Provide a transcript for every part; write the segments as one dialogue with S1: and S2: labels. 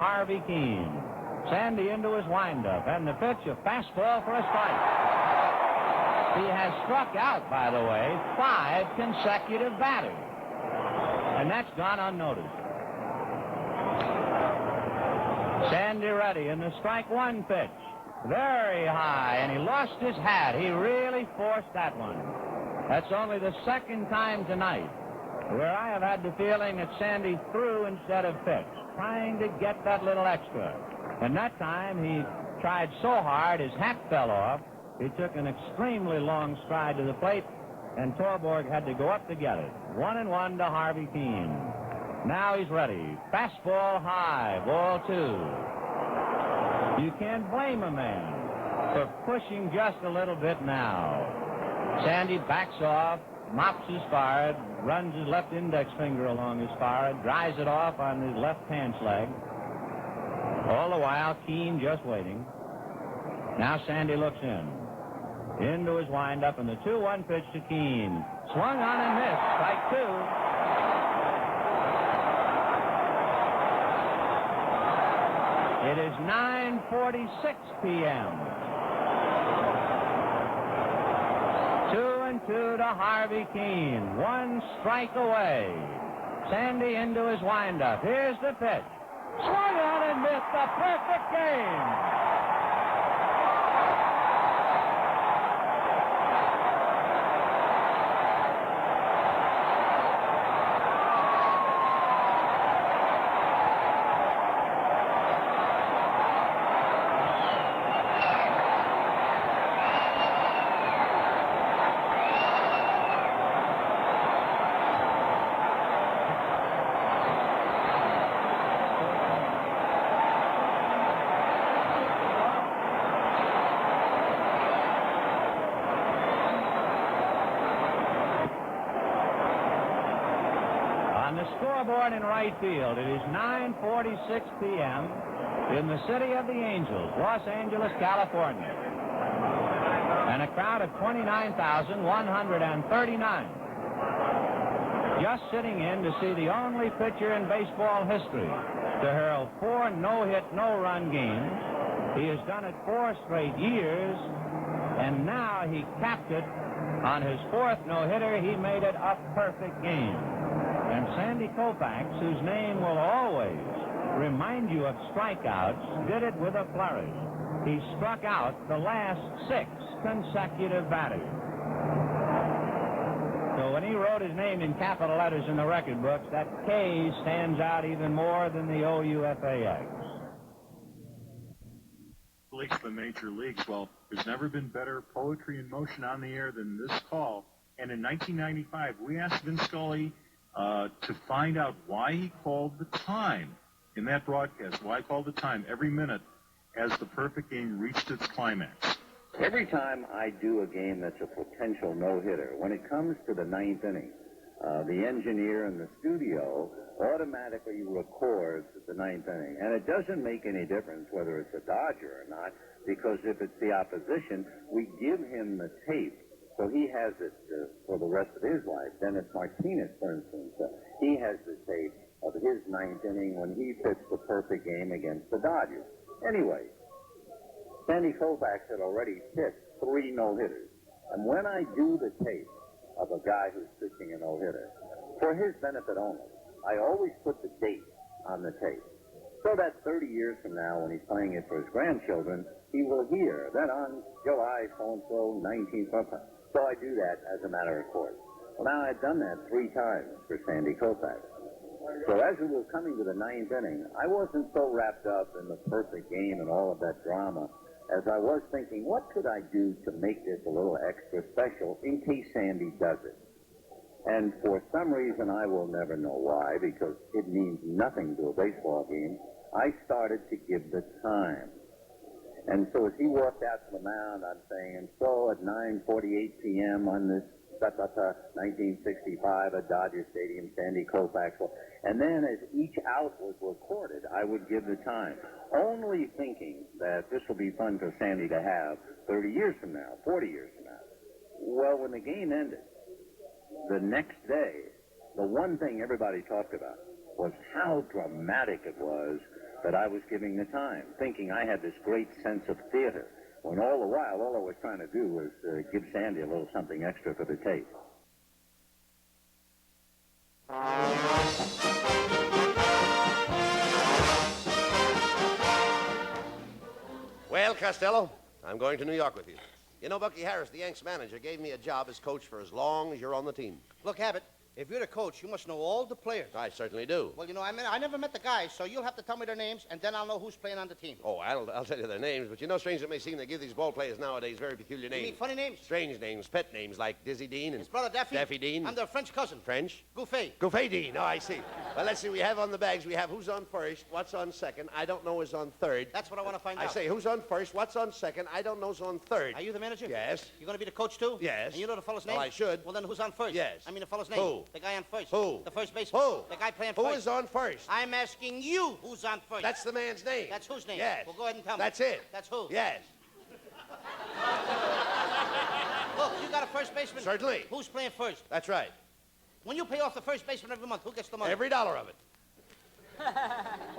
S1: Harvey Keene. Sandy into his windup, and the pitch, a fastball for a strike. He has struck out, by the way, 5 consecutive batters, and that's gone unnoticed. Sandy ready in the strike one pitch. Very high, and he lost his hat. He really forced that one. That's only the second time tonight where I have had the feeling that Sandy threw instead of pitched, trying to get that little extra. And that time he tried so hard his hat fell off. He took an extremely long stride to the plate, and Torborg had to go up to get it. 1-1 to Harvey Keene. Now he's ready. Fastball high, ball 2. You can't blame a man for pushing just a little bit now. Sandy backs off, mops his forehead, runs his left index finger along his forehead, dries it off on his left pants leg. All the while, Keene just waiting. Now Sandy looks into his windup, and the 2-1 pitch to Keene. Swung on and missed. Strike 2. It is 9:46 p.m. 2-2 to Harvey Keene. 1 strike away. Sandy into his windup. Here's the pitch. Swung on and missed. A perfect game. Scoreboard in right field. It is 9:46 p.m. in the city of the Angels, Los Angeles, California. And a crowd of 29,139 just sitting in to see the only pitcher in baseball history to hurl 4 no-hit, no-run games. He has done it 4 straight years, and now he capped it on his 4th no-hitter. He made it a perfect game. And Sandy Koufax, whose name will always remind you of strikeouts, did it with a flourish. He struck out the last 6 consecutive batters. So when he wrote his name in capital letters in the record books, that K stands out even more than the OUFAX.
S2: Leagues, the major leagues. Well, there's never been better poetry in motion on the air than this call. And in 1995, we asked Vin Scully to find out why he called the time in that broadcast, why he called the time every minute as the perfect game reached its climax.
S3: Every time I do a game that's a potential no-hitter, when it comes to the 9th inning, the engineer in the studio automatically records the 9th inning. And it doesn't make any difference whether it's a Dodger or not, because if it's the opposition, we give him the tape. So he has it for the rest of his life. Dennis Martinez, for instance, he has the tape of his 9th inning when he pitched the perfect game against the Dodgers. Anyway, Sandy Koufax had already pitched 3 no-hitters. And when I do the tape of a guy who's pitching a no-hitter, for his benefit only, I always put the date on the tape. So that 30 years from now, when he's playing it for his grandchildren, he will hear that on July so-and-so, 19th sometime. So I do that as a matter of course. Well, now I've done that 3 times for Sandy Koufax. So as we were coming to the 9th inning, I wasn't so wrapped up in the perfect game and all of that drama as I was thinking, what could I do to make this a little extra special in case Sandy does it? And for some reason, I will never know why, because it means nothing to a baseball game, I started to give the time. And so as he walked out to the mound, I'm saying, and so at 9:48 p.m. on this 1965 at Dodger Stadium, Sandy Koufax. And then as each out was recorded, I would give the time, only thinking that this will be fun for Sandy to have 30 years from now, 40 years from now. Well, when the game ended, the next day, the one thing everybody talked about was how dramatic it was that I was giving the time, thinking I had this great sense of theater, when all the while, all I was trying to do was give Sandy a little something extra for the tape.
S4: Well, Costello, I'm going to New York with you. You know, Bucky Harris, the Yanks manager, gave me a job as coach for as long as you're on the team.
S5: Look, Abbott, if you're the coach, you must know all the players.
S4: I certainly do.
S5: Well, you know, I never met the guys, so you'll have to tell me their names, and then I'll know who's playing on the team.
S4: Oh, I'll tell you their names, but you know, strange it may seem, they give these ball players nowadays very peculiar names.
S5: You mean funny names?
S4: Strange names, pet names, like Dizzy Dean and...
S5: His brother Daffy?
S4: Daffy Dean.
S5: I'm their French cousin.
S4: French?
S5: Gouffet.
S4: Gouffet Dean, oh, I see. Well, let's see, we have on the bags, we have who's on first, what's on second, I don't know who's on third.
S5: That's what I want to find out.
S4: I say, who's on first, what's on second, I don't know who's on third.
S5: Are you the manager?
S4: Yes.
S5: You going to be the coach, too?
S4: Yes.
S5: And you know the fellow's name?
S4: Well, I should.
S5: Well, then who's on first?
S4: Yes.
S5: I mean the fellow's name.
S4: Who?
S5: The guy on first.
S4: Who?
S5: The first baseman.
S4: Who?
S5: The guy playing
S4: Who
S5: first.
S4: is on first?
S5: I'm asking you who's on first.
S4: That's the man's name.
S5: That's whose name?
S4: Yes.
S5: Well, go ahead and tell me.
S4: That's it.
S5: That's who?
S4: Yes.
S5: Look, you got a first baseman.
S4: Certainly.
S5: Who's playing first?
S4: That's right.
S5: When you pay off the first baseman every month, who gets the money?
S4: Every dollar of it.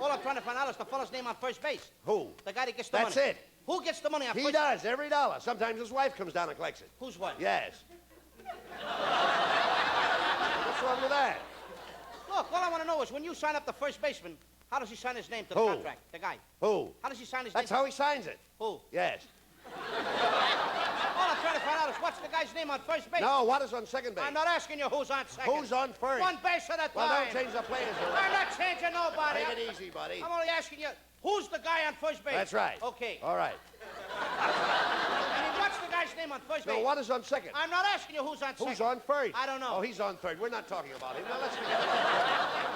S5: All I'm trying to find out is the fellow's name on first base.
S4: Who?
S5: The guy that gets the
S4: That's
S5: money.
S4: it.
S5: Who gets the money on
S4: He
S5: first?
S4: does, every dollar. Sometimes his wife comes down and collects it.
S5: Whose wife?
S4: Yes. What's wrong with that?
S5: Look, all I want to know is when you sign up the first baseman, how does he sign his name to the
S4: Who?
S5: contract? The guy.
S4: Who?
S5: How does he sign his
S4: That's
S5: name?
S4: how he signs it.
S5: Who?
S4: Yes.
S5: All I'm trying to find out is what's the guy's name on first base.
S4: No, what is on second base?
S5: I'm not asking you who's on second.
S4: Who's on first?
S5: One base at a time.
S4: Well, don't change the players.
S5: I'm not changing nobody.
S4: Take it easy, buddy.
S5: I'm only asking you, who's the guy on first base?
S4: That's right.
S5: Okay.
S4: All right.
S5: I mean, what's the guy's name on first base?
S4: No, what is on second?
S5: I'm not asking you who's on second.
S4: Who's on first?
S5: I don't know.
S4: Oh, he's on third. We're not talking about him. Now, let's forget about that.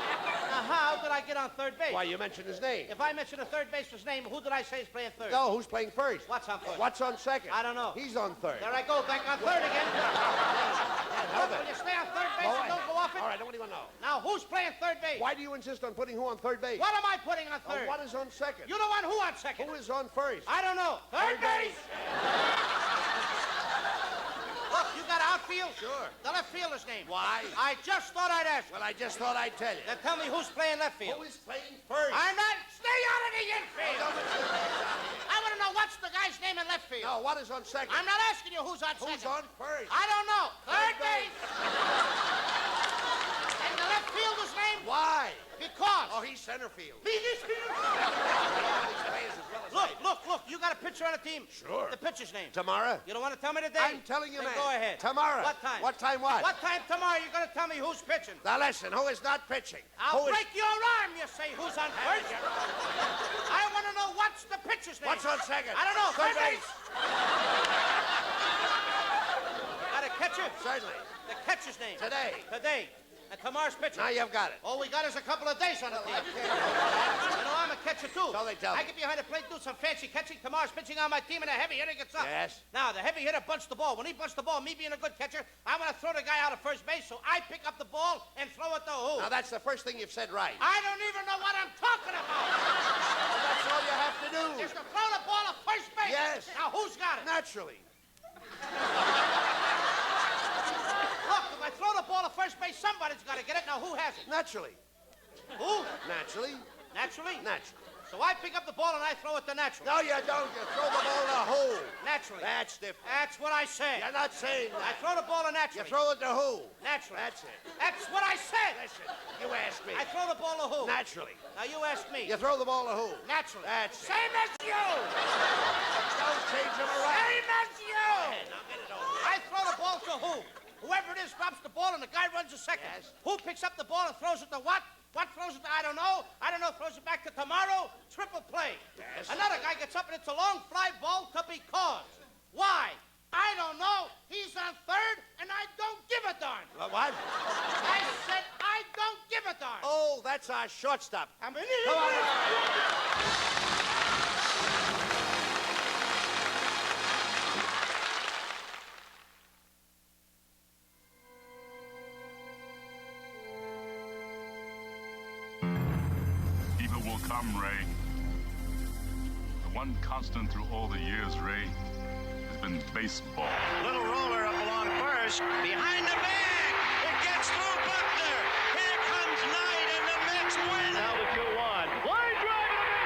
S5: Now, how did I get on third base?
S4: Why, you mentioned his name.
S5: If I mention a third baseman's name, who did I say is playing third?
S4: No, who's playing first?
S5: What's on first?
S4: What's on second?
S5: I don't know.
S4: He's on third.
S5: There I go, back on third again.
S4: help
S5: Look,
S4: it.
S5: will you stay on third base and don't go off it?
S4: All right, nobody will know.
S5: Now, who's playing third base?
S4: Why do you insist on putting who on third base?
S5: What am I putting on third?
S4: What is on second?
S5: You don't want who on second?
S4: Who is on first?
S5: I don't know. Third base! Look, you got outfield?
S4: Sure.
S5: The left fielder's name.
S4: Why?
S5: I just thought I'd ask you.
S4: Well, I just thought I'd tell you.
S5: Then tell me who's playing left field.
S4: Who is playing first?
S5: I'm not... Stay out of the infield! I want to know what's the guy's name in left field.
S4: No, what is on second?
S5: I'm not asking you who's on
S4: Who's
S5: second.
S4: on first?
S5: I don't know. Third base! And the left fielder's name?
S4: Why?
S5: Because...
S4: Oh, he's center field.
S5: He is here. Look, you got a pitcher on the team.
S4: Sure.
S5: The pitcher's name.
S4: Tomorrow?
S5: You don't want to tell me today?
S4: I'm telling you,
S5: Then
S4: man.
S5: go ahead.
S4: Tomorrow.
S5: What time?
S4: What time what?
S5: What time tomorrow you're going to tell me who's pitching?
S4: Now listen, who is not pitching?
S5: I'll
S4: Who is-
S5: break your arm, you say. Who's on first? I want to know what's the pitcher's name.
S4: What's on second?
S5: I don't know.
S4: Third
S5: Third base. Got a catcher?
S4: Certainly.
S5: The catcher's name.
S4: Today.
S5: And tomorrow's pitcher.
S4: Now you've got it.
S5: All we got is a couple of days on the team. You know, I'm a catcher, too.
S4: So they tell
S5: I
S4: me.
S5: get behind the plate, do some fancy catching. Tomorrow's pitching on my team, and a heavy hitter gets up.
S4: Yes.
S5: Now, the heavy hitter bunts the ball. When he bunts the ball, me being a good catcher, I want to throw the guy out of first base, so I pick up the ball and throw it to who?
S4: Now that's the first thing you've said right.
S5: I don't even know what I'm talking about.
S4: Well, that's all you have to do.
S5: Is to throw the ball at first base.
S4: Yes.
S5: Now, who's got it?
S4: Naturally.
S5: Look, if I throw the ball at first base, somebody's got to get it. Now, who has it?
S4: Naturally.
S5: Who?
S4: Naturally.
S5: Naturally?
S4: Naturally.
S5: So I pick up the ball and I throw it to Natural.
S4: No, you don't. You throw the ball in a hole.
S5: Naturally.
S4: That's different.
S5: That's what I said.
S4: You're not saying
S5: I
S4: that.
S5: throw the ball to
S4: You
S5: Naturally.
S4: throw it to who?
S5: Naturally.
S4: That's it.
S5: That's what I said.
S4: Listen, you ask me.
S5: I throw the ball to who?
S4: Naturally.
S5: Now you ask me.
S4: You throw the ball to who?
S5: Naturally.
S4: That's it.
S5: Same as you.
S4: Don't change them around.
S5: Same as you.
S4: Now get it over.
S5: I throw the ball to who? Whoever it is drops the ball and the guy runs a second.
S4: Yes.
S5: Who picks up the ball and throws it to what? What throws it to? I don't know. Throws it back to tomorrow. Triple play.
S4: Yes.
S5: Another guy gets up and it's a long fly ball to be caught. Why? I don't know. He's on third and I don't give a darn.
S4: What?
S5: I said I don't give a darn.
S4: Oh, that's our shortstop.
S5: I'm an
S4: Come on.
S5: idiot.
S6: Evil will come, Ray. The one constant through all the years, Ray, has been baseball.
S7: Little roller up along first. Behind the bag. It gets through Buckner. Here comes Knight, and the Mets win. Now the 2-1. Line drive, and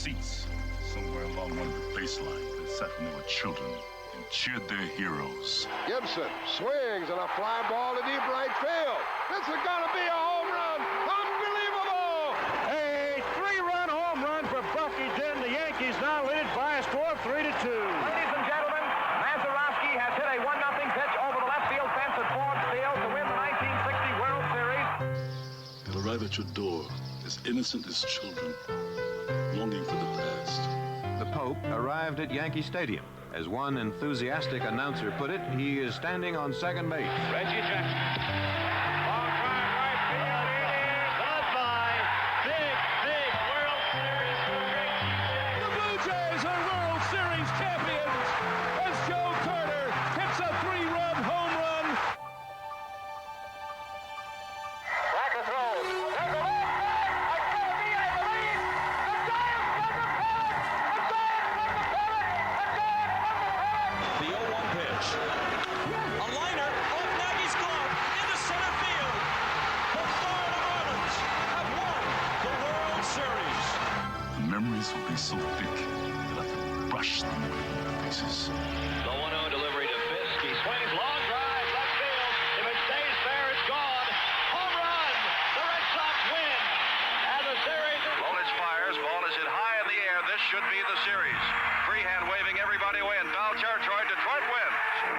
S6: seats somewhere along one of the baselines that sat when they were children and cheered their heroes.
S8: Gibson swings and a fly ball to deep right field. This is going to be a home run. Unbelievable!
S9: A 3-run home run for Bucky Dent. The Yankees now lead it by a score of 3-2.
S10: Ladies and gentlemen, Mazeroski has hit a 1-0 pitch over the left field fence at Ford Field to win the 1960 World Series.
S6: They'll arrive at your door as innocent as children, longing for the past.
S11: The Pope arrived at Yankee Stadium. As one enthusiastic announcer put it, he is standing on second base.
S10: Reggie Jackson. Long drive right field. It is goodbye. Big World Series victory.
S9: The Blue Jays are World Series champions as Joe Carter hits a 3-run home run.
S10: Back and throws. There's a long drive. A QB, I believe. A dive from the pellet. A dive from the pellet. A dive from the pellet.
S7: The 0-1 pitch. A liner off Nagy's glove into center field. The Florida Marlins have won the World Series.
S6: The memories will be so thick that I can brush them away from their faces.
S10: The 1-0 delivery to Fisk. He swings, long drive, left field. If it stays fair, it's gone. Home run. The Red Sox win. And the series is...
S8: Lolich fires. Ball is hit high in the air. This should be the series. Freehand waving everybody away in foul territory. Detroit wins.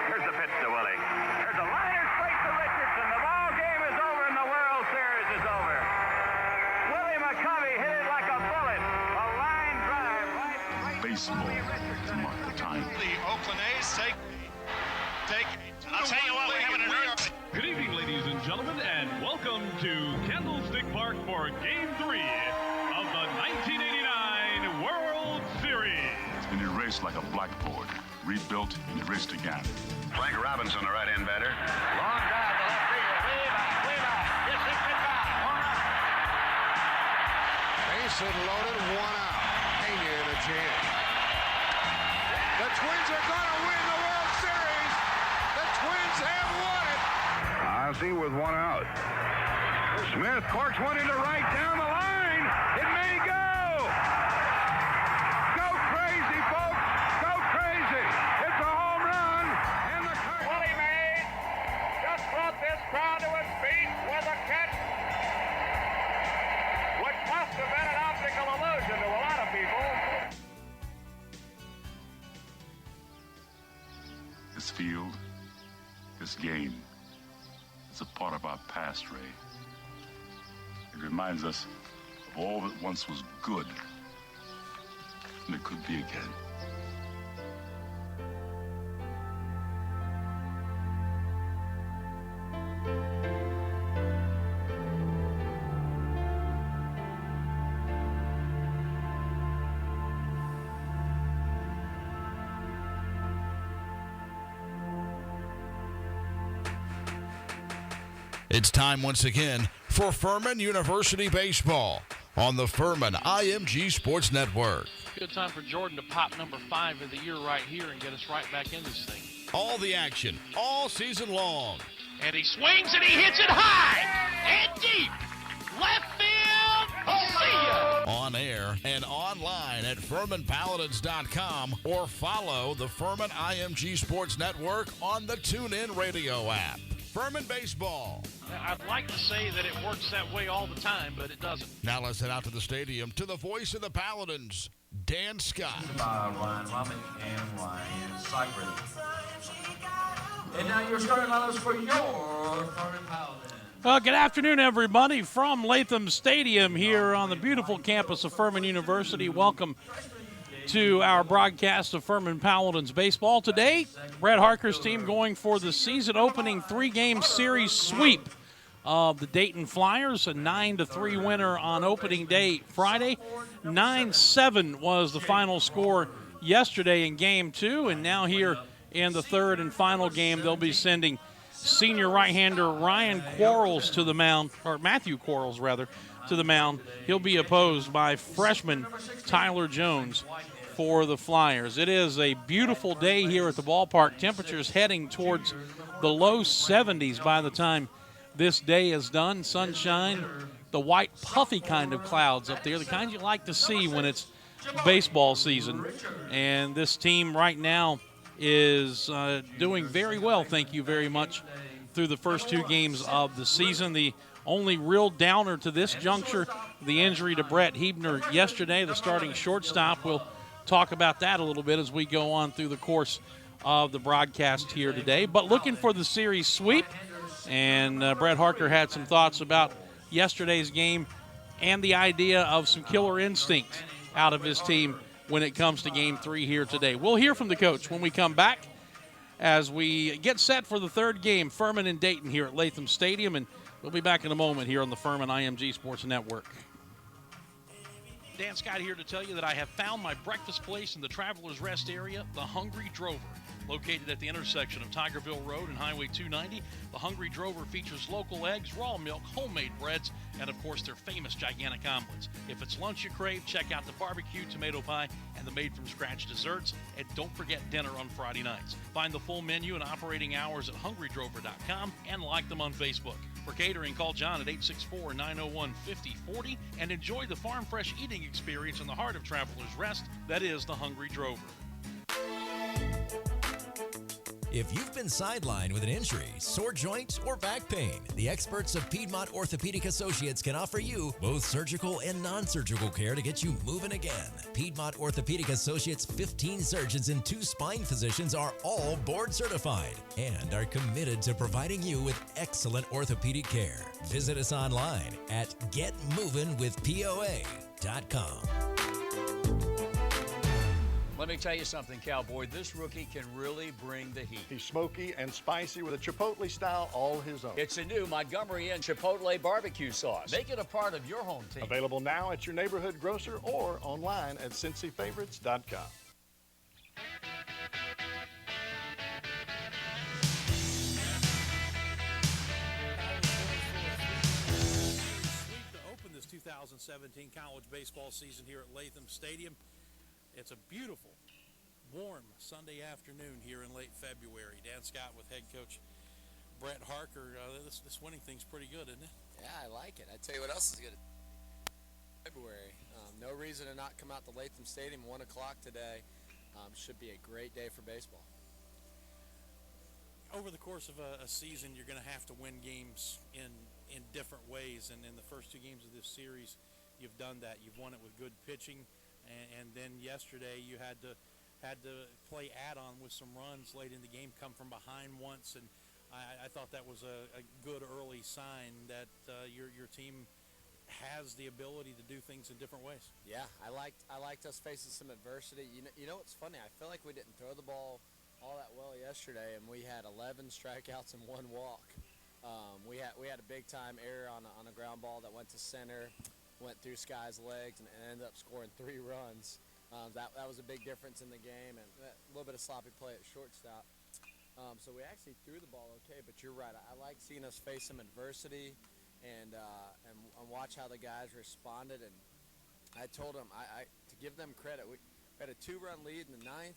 S8: Here's the pitch to Willie. There's a liner straight to Richardson. The ball game is over and the World Series is over. Willie McCovey hit it like a bullet. A line drive right straight.
S6: Baseball to mark the time.
S8: The Oakland A's take.
S7: I'll tell you what, we're having an earth.
S9: Good evening, ladies and gentlemen, and welcome to Candlestick Park for Game 3 of the 1989 World Series.
S6: It's been erased like a blackboard, rebuilt and erased again.
S8: Frank Robinson, the right-hand batter.
S10: Long drive to left field. Way back. This is goodbye. Home run.
S8: Base hit loaded, 1 out. Pena in a jam. The Twins are going to win the World Series. The Twins have won it. Ozzie with 1 out. Smith corks one into right down the line. It may go. Go crazy, folks. Go crazy. It's a home run. And the
S10: Willie Mays just brought this crowd to its feet with a catch, which must have been an optical illusion to a lot of people.
S6: This field, this game, is a part of our past, Ray. It reminds us of all that once was good, and it could be again.
S12: It's time once again for Furman University Baseball on the Furman IMG Sports Network.
S13: Good time for Jordan to pop number 5 of the year right here and get us right back in this thing.
S12: All the action, all season long.
S13: And he swings and he hits it high and deep. Left field. See ya.
S12: On air and online at FurmanPaladins.com or follow the Furman IMG Sports Network on the TuneIn Radio app. Furman Baseball.
S13: I'd like to say that it works that way all the time, but it doesn't.
S12: Now let's head out to the stadium to the voice of the Paladins, Dan Scott.
S14: By Ryan Robin and Ryan Seibert. And now your starting lineups for your Furman Paladins.
S13: Good afternoon, everybody, from Latham Stadium here on the beautiful campus of Furman University. Welcome to our broadcast of Furman Paladins baseball. Today, Brad Harker's team going for the season-opening 3-game series sweep of the Dayton Flyers, a 9-3 winner on opening day Friday. 9-7 was the final score yesterday in Game 2, and now here in the third and final game, they'll be sending senior right-hander Ryan Quarles to the mound, or Matthew Quarles, rather, to the mound. He'll be opposed by freshman Tyler Jones for the Flyers. It is a beautiful day here at the ballpark. Temperatures heading towards the low 70s by the time this day is done. Sunshine, the white puffy kind of clouds up there, the kind you like to see when it's baseball season. And this team right now is doing very well, thank you very much, through the first 2 games of the season. The only real downer to this juncture, the injury to Brett Hebner yesterday, the starting shortstop. We'll talk about that a little bit as we go on through the course of the broadcast here today. But looking for the series sweep, and Brett Harker had some thoughts about yesterday's game and the idea of some killer instinct out of his team when it comes to Game 3 here today. We'll hear from the coach when we come back as we get set for the 3rd game, Furman and Dayton here at Latham Stadium, and we'll be back in a moment here on the Furman IMG Sports Network. Dan Scott here to tell you that I have found my breakfast place in the Travelers Rest area, the Hungry Drover. Located at the intersection of Tigerville Road and Highway 290, the Hungry Drover features local eggs, raw milk, homemade breads, and of course their famous gigantic omelets. If it's lunch you crave, check out the barbecue, tomato pie, and the made-from-scratch desserts. And don't forget dinner on Friday nights. Find the full menu and operating hours at hungrydrover.com and like them on Facebook. For catering, call John at 864-901-5040 and enjoy the farm fresh eating experience in the heart of Travelers Rest. That is the Hungry Drover.
S15: If you've been sidelined with an injury, sore joint, or back pain, the experts of Piedmont Orthopedic Associates can offer you both surgical and non-surgical care to get you moving again. Piedmont Orthopedic Associates' 15 surgeons and 2 spine physicians are all board certified and are committed to providing you with excellent orthopedic care. Visit us online at getmovingwithpoa.com.
S16: Let me tell you something, Cowboy. This rookie can really bring the heat.
S17: He's smoky and spicy with a Chipotle style all his own.
S16: It's a new Montgomery Inn Chipotle barbecue sauce. Make it a part of your home team.
S17: Available now at your neighborhood grocer or online at CincyFavorites.com.
S13: To open this 2017 college baseball season here at Latham Stadium. It's a beautiful, warm Sunday afternoon here in late February. Dan Scott with head coach Brett Harker. This winning thing's pretty good, isn't it?
S18: Yeah, I like it. I tell you what else is good. February. No reason to not come out to Latham Stadium. 1 o'clock today. Should be a great day for baseball.
S13: Over the course of a season, you're going to have to win games in different ways. And in the first 2 games of this series, you've done that. You've won it with good pitching. And then yesterday you had to play add-on with some runs late in the game, come from behind once, and I thought that was a good early sign that your team has the ability to do things in different ways.
S18: Yeah, I liked us facing some adversity. You know what's funny? I feel like we didn't throw the ball all that well yesterday, and we had 11 strikeouts and 1 walk. We had a big-time error on a ground ball that went to center. Went through Sky's legs and ended up scoring 3 runs. That was a big difference in the game, and a little bit of sloppy play at shortstop. So we actually threw the ball okay, but you're right. I like seeing us face some adversity and watch how the guys responded. And I told them to give them credit. We had a 2-run lead in the 9th,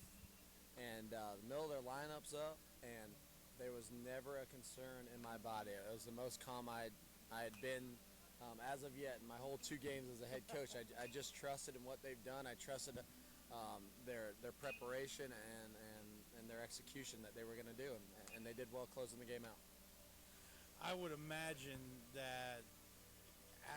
S18: and the middle of their lineups up, and there was never a concern in my body. It was the most calm I had been as of yet in my whole 2 games as a head coach. I just trusted in what they've done. I trusted their preparation and their execution that they were going to do, and they did well closing the game out.
S13: I would imagine that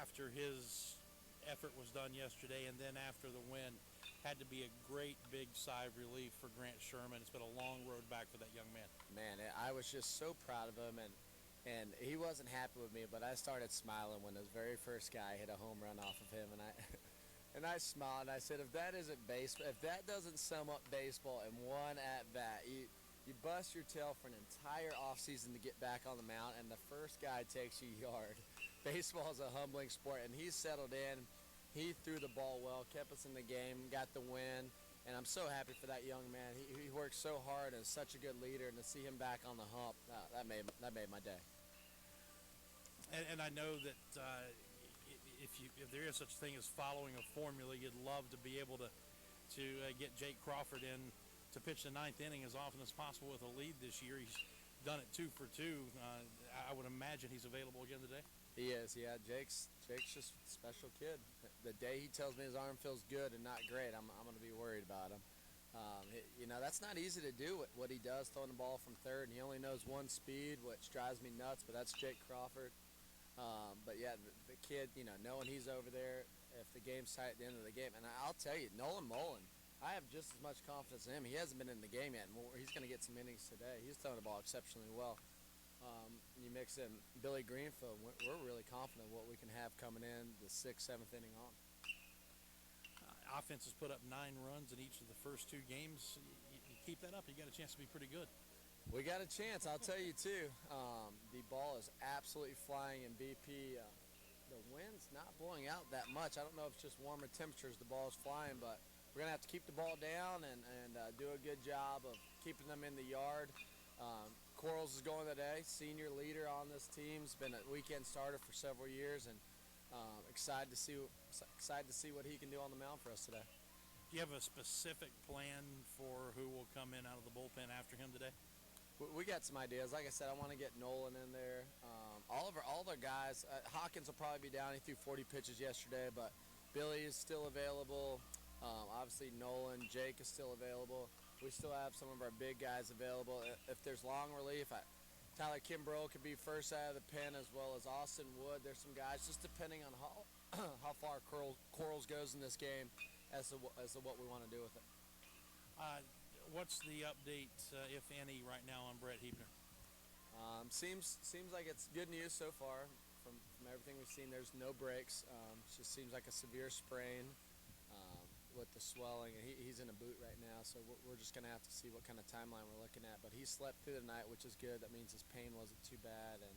S13: after his effort was done yesterday and then after the win, had to be a great big sigh of relief for Grant Sherman. It's been a long road back for that young man.
S18: Man, I was just so proud of him, and he wasn't happy with me, but I started smiling when his very first guy hit a home run off of him, and I smiled, and I said, if that isn't baseball, if that doesn't sum up baseball in 1 at-bat, you bust your tail for an entire offseason to get back on the mound, and the first guy takes you yard. Baseball is a humbling sport, and he's settled in. He threw the ball well, kept us in the game, got the win, and I'm so happy for that young man. He worked so hard and is such a good leader, and to see him back on the hump, that made my day.
S13: And I know that if there is such a thing as following a formula, you'd love to be able to get Jake Crawford in to pitch the 9th inning as often as possible with a lead this year. He's done it 2 for 2. I would imagine he's available again today.
S18: He is, yeah. Jake's just a special kid. The day he tells me his arm feels good and not great, I'm going to be worried about him. That's not easy to do what he does, throwing the ball from third, and he only knows one speed, which drives me nuts, but that's Jake Crawford. But, yeah, the kid, knowing he's over there, if the game's tight at the end of the game, and I'll tell you, Nolan Mullen, I have just as much confidence in him. He hasn't been in the game yet, and he's going to get some innings today. He's throwing the ball exceptionally well. You mix in Billy Greenfield, we're really confident what we can have coming in the 6th, 7th inning on.
S13: Offense has put up 9 runs in each of the first 2 games. You keep that up, you got a chance to be pretty good.
S18: We got a chance, I'll tell you, too. The ball is absolutely flying in BP. The wind's not blowing out that much. I don't know if it's just warmer temperatures the ball's flying, but we're going to have to keep the ball down and do a good job of keeping them in the yard. Quarles is going today, senior leader on this team. He's been a weekend starter for several years, and excited to see what he can do on the mound for us today.
S13: Do you have a specific plan for who will come in out of the bullpen after him today?
S18: We got some ideas. Like I said, I want to get Nolan in there. All their guys. Hawkins will probably be down. He threw 40 pitches yesterday, but Billy is still available. Obviously, Nolan, Jake is still available. We still have some of our big guys available. If there's long relief, Tyler Kimbrough could be first out of the pen, as well as Austin Wood. There's some guys, just depending on how far Quarles goes in this game as to what we want to do with it.
S13: What's the update, if any, right now on Brett Hebner?
S18: Seems like it's good news so far. From everything we've seen, there's no breaks. It just seems like a severe sprain with the swelling, and he's in a boot right now, so we're just going to have to see what kind of timeline we're looking at. But he slept through the night, which is good. That means his pain wasn't too bad, and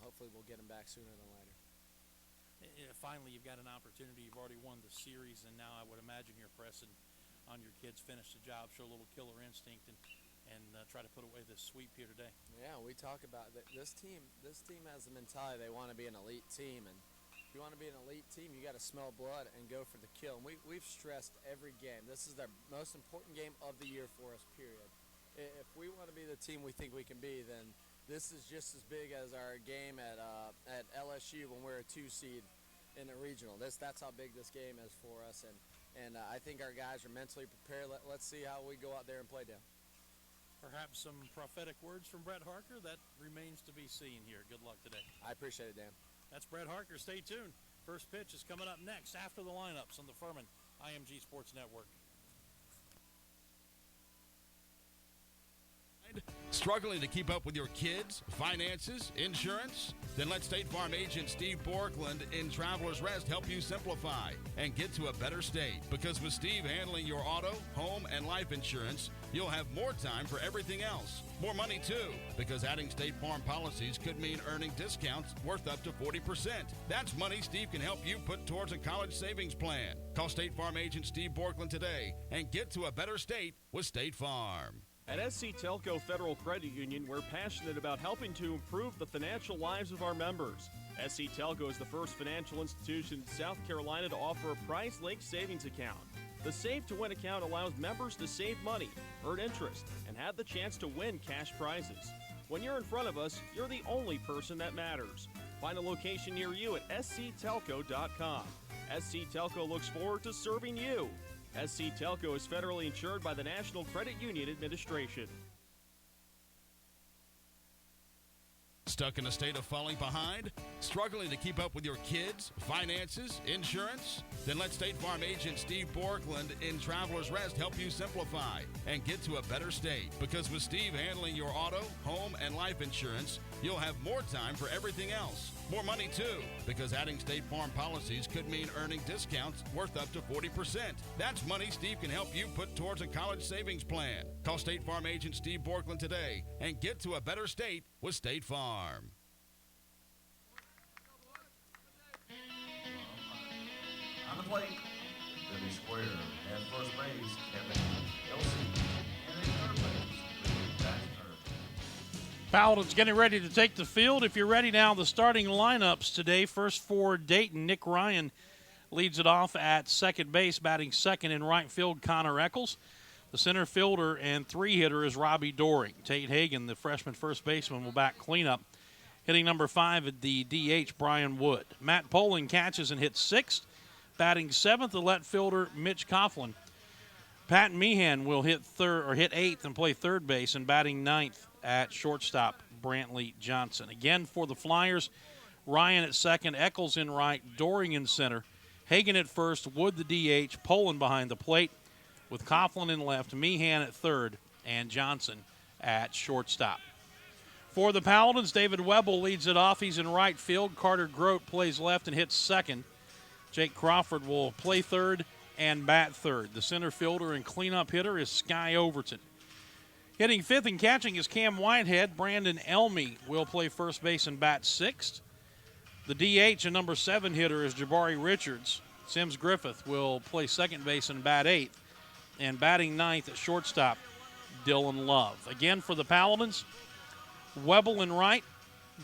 S18: hopefully we'll get him back sooner than later.
S13: Finally, you've got an opportunity. You've already won the series, and now I would imagine you're pressing on your kids, finish the job, show a little killer instinct, and try to put away this sweep here today.
S18: Yeah, we talk about that. This team has the mentality they want to be an elite team, and if you want to be an elite team, you got to smell blood and go for the kill. And we've stressed every game. This is their most important game of the year for us, period. If we want to be the team we think we can be, then this is just as big as our game at LSU when we're a 2 seed in the regional. That's how big this game is for us, and I think our guys are mentally prepared. Let's see how we go out there and play down.
S13: Perhaps some prophetic words from Brett Harker? That remains to be seen here. Good luck today.
S18: I appreciate it, Dan.
S13: That's Brett Harker. Stay tuned. First pitch is coming up next after the lineups on the Furman IMG Sports Network.
S12: Struggling to keep up with your kids, finances, insurance? Then let State Farm agent Steve Borkland in Traveler's Rest help you simplify and get to a better state. Because with Steve handling your auto, home, and life insurance, you'll have more time for everything else. More money, too, because adding State Farm policies could mean earning discounts worth up to 40%. That's money Steve can help you put towards a college savings plan. Call State Farm agent Steve Borkland today and get to a better state with State Farm.
S19: At SC Telco Federal Credit Union, we're passionate about helping to improve the financial lives of our members. SC Telco is the first financial institution in South Carolina to offer a price-linked savings account. The Save to Win account allows members to save money, earn interest, and have the chance to win cash prizes. When you're in front of us, you're the only person that matters. Find a location near you at sctelco.com. SC Telco looks forward to serving you. SC Telco is federally insured by the National Credit Union Administration.
S12: Stuck in a state of falling behind? Struggling to keep up with your kids, finances, insurance? Then let State Farm agent Steve Borkland in Traveler's Rest help you simplify and get to a better state. Because with Steve handling your auto, home, and life insurance, you'll have more time for everything else. More money, too, because adding State Farm policies could mean earning discounts worth up to 40%. That's money Steve can help you put towards a college savings plan. Call State Farm agent Steve Borkland today and get to a better state with State Farm.
S14: On the plate, Billy Square. At first base, Kevin Kelsey. And at third base,
S13: Paladins getting ready to take the field. If you're ready now, the starting lineups today. First for Dayton, Nick Ryan leads it off at second base, batting second in right field, Connor Eccles. The center fielder and 3-hitter is Robbie Doring. Tate Hagan, the freshman first baseman, will back cleanup Hitting number 5 at the DH, Brian Wood. Matt Poling catches and hits 6th. Batting 7th, the left fielder, Mitch Coughlin. Pat Meehan will hit 8th and play third base, and batting 9th at shortstop, Brantley Johnson. Again for the Flyers, Ryan at second, Eccles in right, Doring in center, Hagan at first, Wood the DH, Poland behind the plate, with Coughlin in left, Meehan at third, and Johnson at shortstop. For the Paladins, David Webble leads it off. He's in right field. Carter Grote plays left and hits second. Jake Crawford will play third and bat third. The center fielder and cleanup hitter is Sky Overton. Hitting fifth and catching is Cam Whitehead. Brandon Elmy will play first base and bat sixth. The DH and number 7 hitter is Jabari Richards. Sims Griffith will play second base and bat eighth. And batting ninth at shortstop, Dylan Love. Again for the Paladins, Webble in right,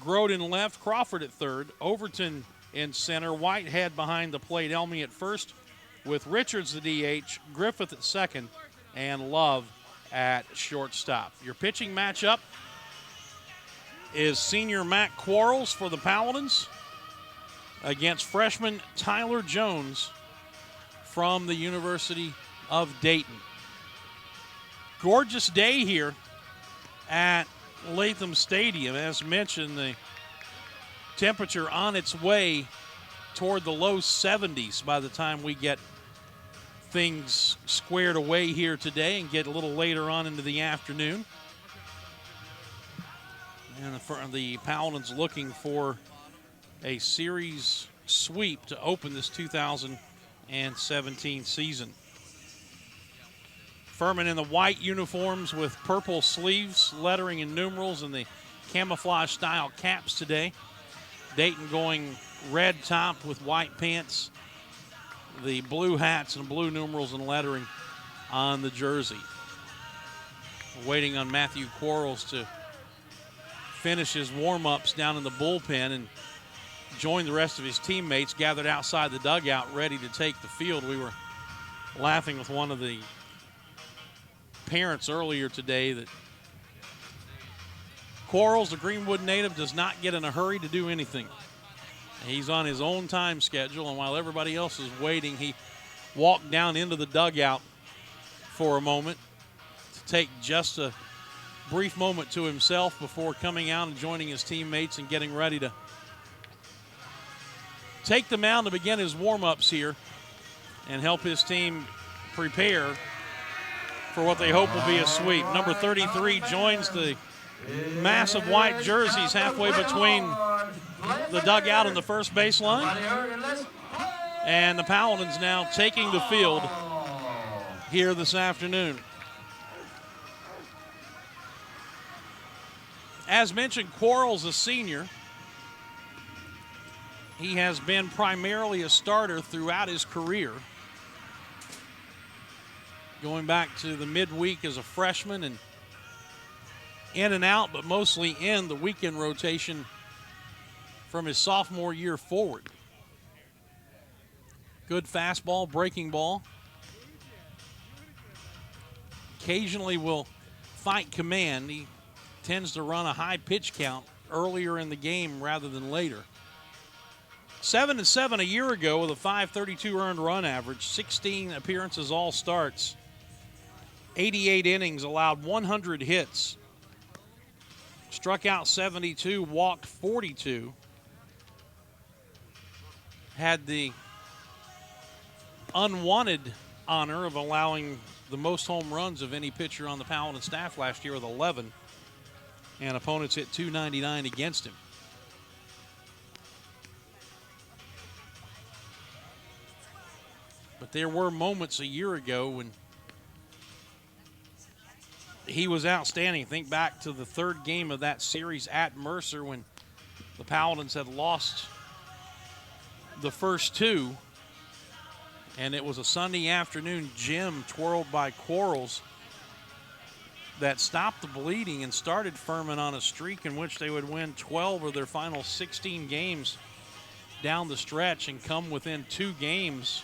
S13: Grote in left, Crawford at third, Overton in center, Whitehead behind the plate, Elmy at first, with Richards the DH, Griffith at second, and Love at shortstop. Your pitching matchup is senior Matt Quarles for the Paladins against freshman Tyler Jones from the University of Dayton. Gorgeous day here at Latham Stadium. As mentioned, the temperature on its way toward the low 70s by the time we get things squared away here today and get a little later on into the afternoon. And the Paladins looking for a series sweep to open this 2017 season. Furman in the white uniforms with purple sleeves, lettering and numerals, and the camouflage style caps today. Dayton going red top with white pants, the blue hats and blue numerals and lettering on the jersey. We're waiting on Matthew Quarles to finish his warm-ups down in the bullpen and join the rest of his teammates gathered outside the dugout ready to take the field. We were laughing with one of the parents earlier today that Quarles, the Greenwood native, does not get in a hurry to do anything. He's on his own time schedule, and while everybody else is waiting, he walked down into the dugout for a moment to take just a brief moment to himself before coming out and joining his teammates and getting ready to take the mound to begin his warm-ups here and help his team prepare for what they hope will be a sweep. Number 33 joins the massive white jerseys halfway between the dugout and the first baseline. And the Paladins now taking the field here this afternoon. As mentioned, Quarles, a senior. He has been primarily a starter throughout his career, going back to the midweek as a freshman and in and out, but mostly in the weekend rotation from his sophomore year forward. Good fastball, breaking ball. Occasionally will fight command. He tends to run a high pitch count earlier in the game rather than later. 7-7 a year ago with a .532 earned run average, 16 appearances, all starts, 88 innings, allowed 100 hits, struck out 72, walked 42, had the unwanted honor of allowing the most home runs of any pitcher on the Paladin staff last year with 11, and opponents hit .299 against him. But there were moments a year ago when he was outstanding. Think back to the third game of that series at Mercer when the Paladins had lost the first two, and it was a Sunday afternoon gym twirled by Quarles that stopped the bleeding and started Furman on a streak in which they would win 12 of their final 16 games down the stretch and come within 2 games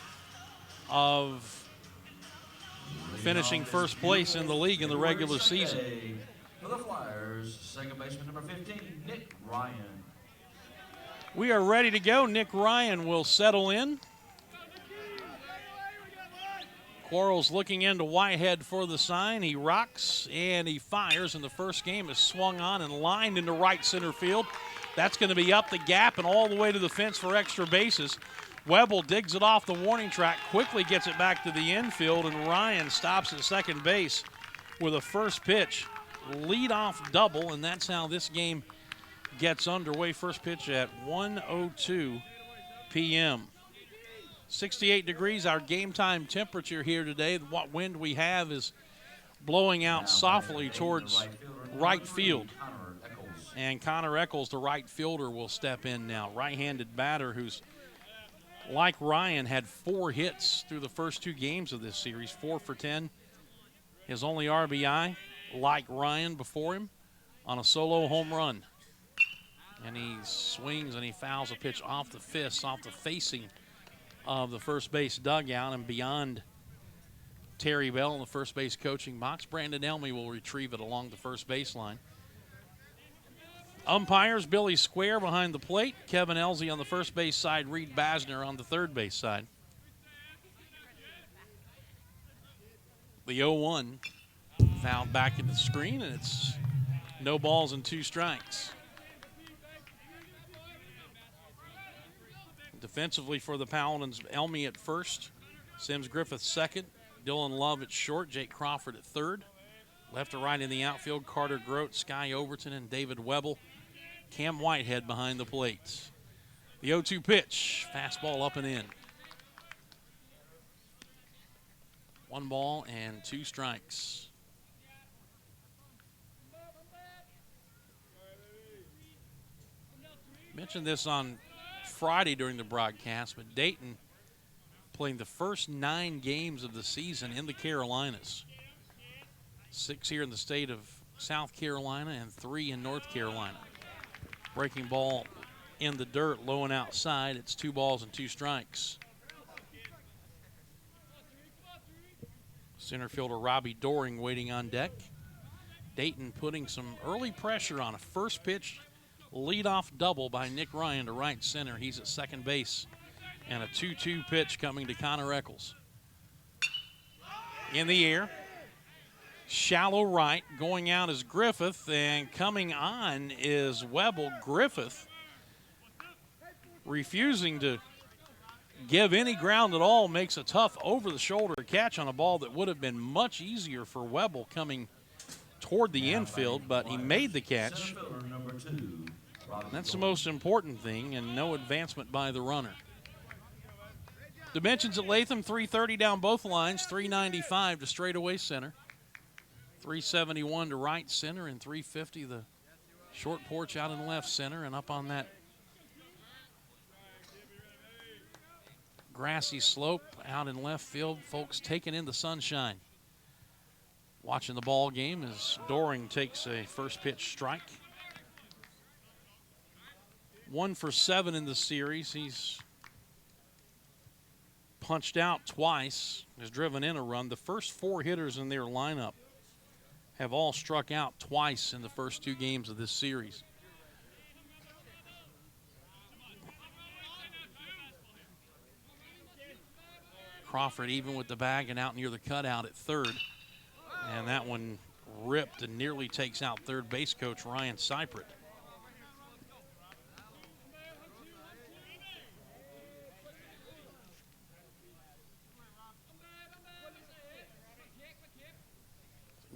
S13: of finishing first place in the league in the regular season.
S14: For the Flyers, second baseman number 15, Nick Ryan.
S13: We are ready to go. Nick Ryan will settle in. Quarles looking into Whitehead for the sign. He rocks and he fires, and the first game is swung on and lined into right center field. That's going to be up the gap and all the way to the fence for extra bases. Webble digs it off the warning track, quickly gets it back to the infield, and Ryan stops at second base with a first pitch leadoff double, and that's how this game gets underway. First pitch at 1:02 p.m. 68 degrees, our game time temperature here today. What wind we have is blowing out softly towards right field. And Connor Eccles, the right fielder, will step in now. Right-handed batter who's, like Ryan, had 4 hits through the first 2 games of this series, 4 for 10. His only RBI, like Ryan before him, on a solo home run. And he swings and he fouls a pitch off the fists, off the facing of the first base dugout and beyond Terry Bell in the first base coaching box. Brandon Elmy will retrieve it along the first baseline. Umpires, Billy Square behind the plate, Kevin Elsey on the first base side, Reed Basner on the third base side. The 0-1 fouled back into the screen, and it's no balls and 2 strikes. Defensively for the Paladins, Elmy at first, Sims Griffith second, Dylan Love at short, Jake Crawford at third. Left to right in the outfield, Carter Grote, Sky Overton, and David Webble. Cam Whitehead behind the plate. The 0-2 pitch, fastball up and in. 1 ball and 2 strikes. Mentioned this on Friday during the broadcast, but Dayton playing the first 9 games of the season in the Carolinas. 6 here in the state of South Carolina and 3 in North Carolina. Breaking ball in the dirt, low and outside. It's 2 balls and 2 strikes. Center fielder Robbie Doring waiting on deck. Dayton putting some early pressure on a first pitch leadoff double by Nick Ryan to right center. He's at second base. And a 2-2 pitch coming to Connor Eccles. In the air. Shallow right. Going out is Griffith. And coming on is Webble. Griffith refusing to give any ground at all. Makes a tough over-the-shoulder catch on a ball that would have been much easier for Webble coming toward the infield. But he made the catch. That's the most important thing, and no advancement by the runner. Dimensions at Latham, 330 down both lines, 395 to straightaway center, 371 to right center, and 350 the short porch out in left center. And up on that grassy slope out in left field, folks taking in the sunshine. Watching the ball game as Doring takes a first pitch strike. 1 for 7 in the series. He's punched out twice, has driven in a run. The first 4 hitters in their lineup have all struck out twice in the first 2 games of this series. Crawford even with the bag and out near the cutout at third. And that one ripped and nearly takes out third base coach Ryan Seipert.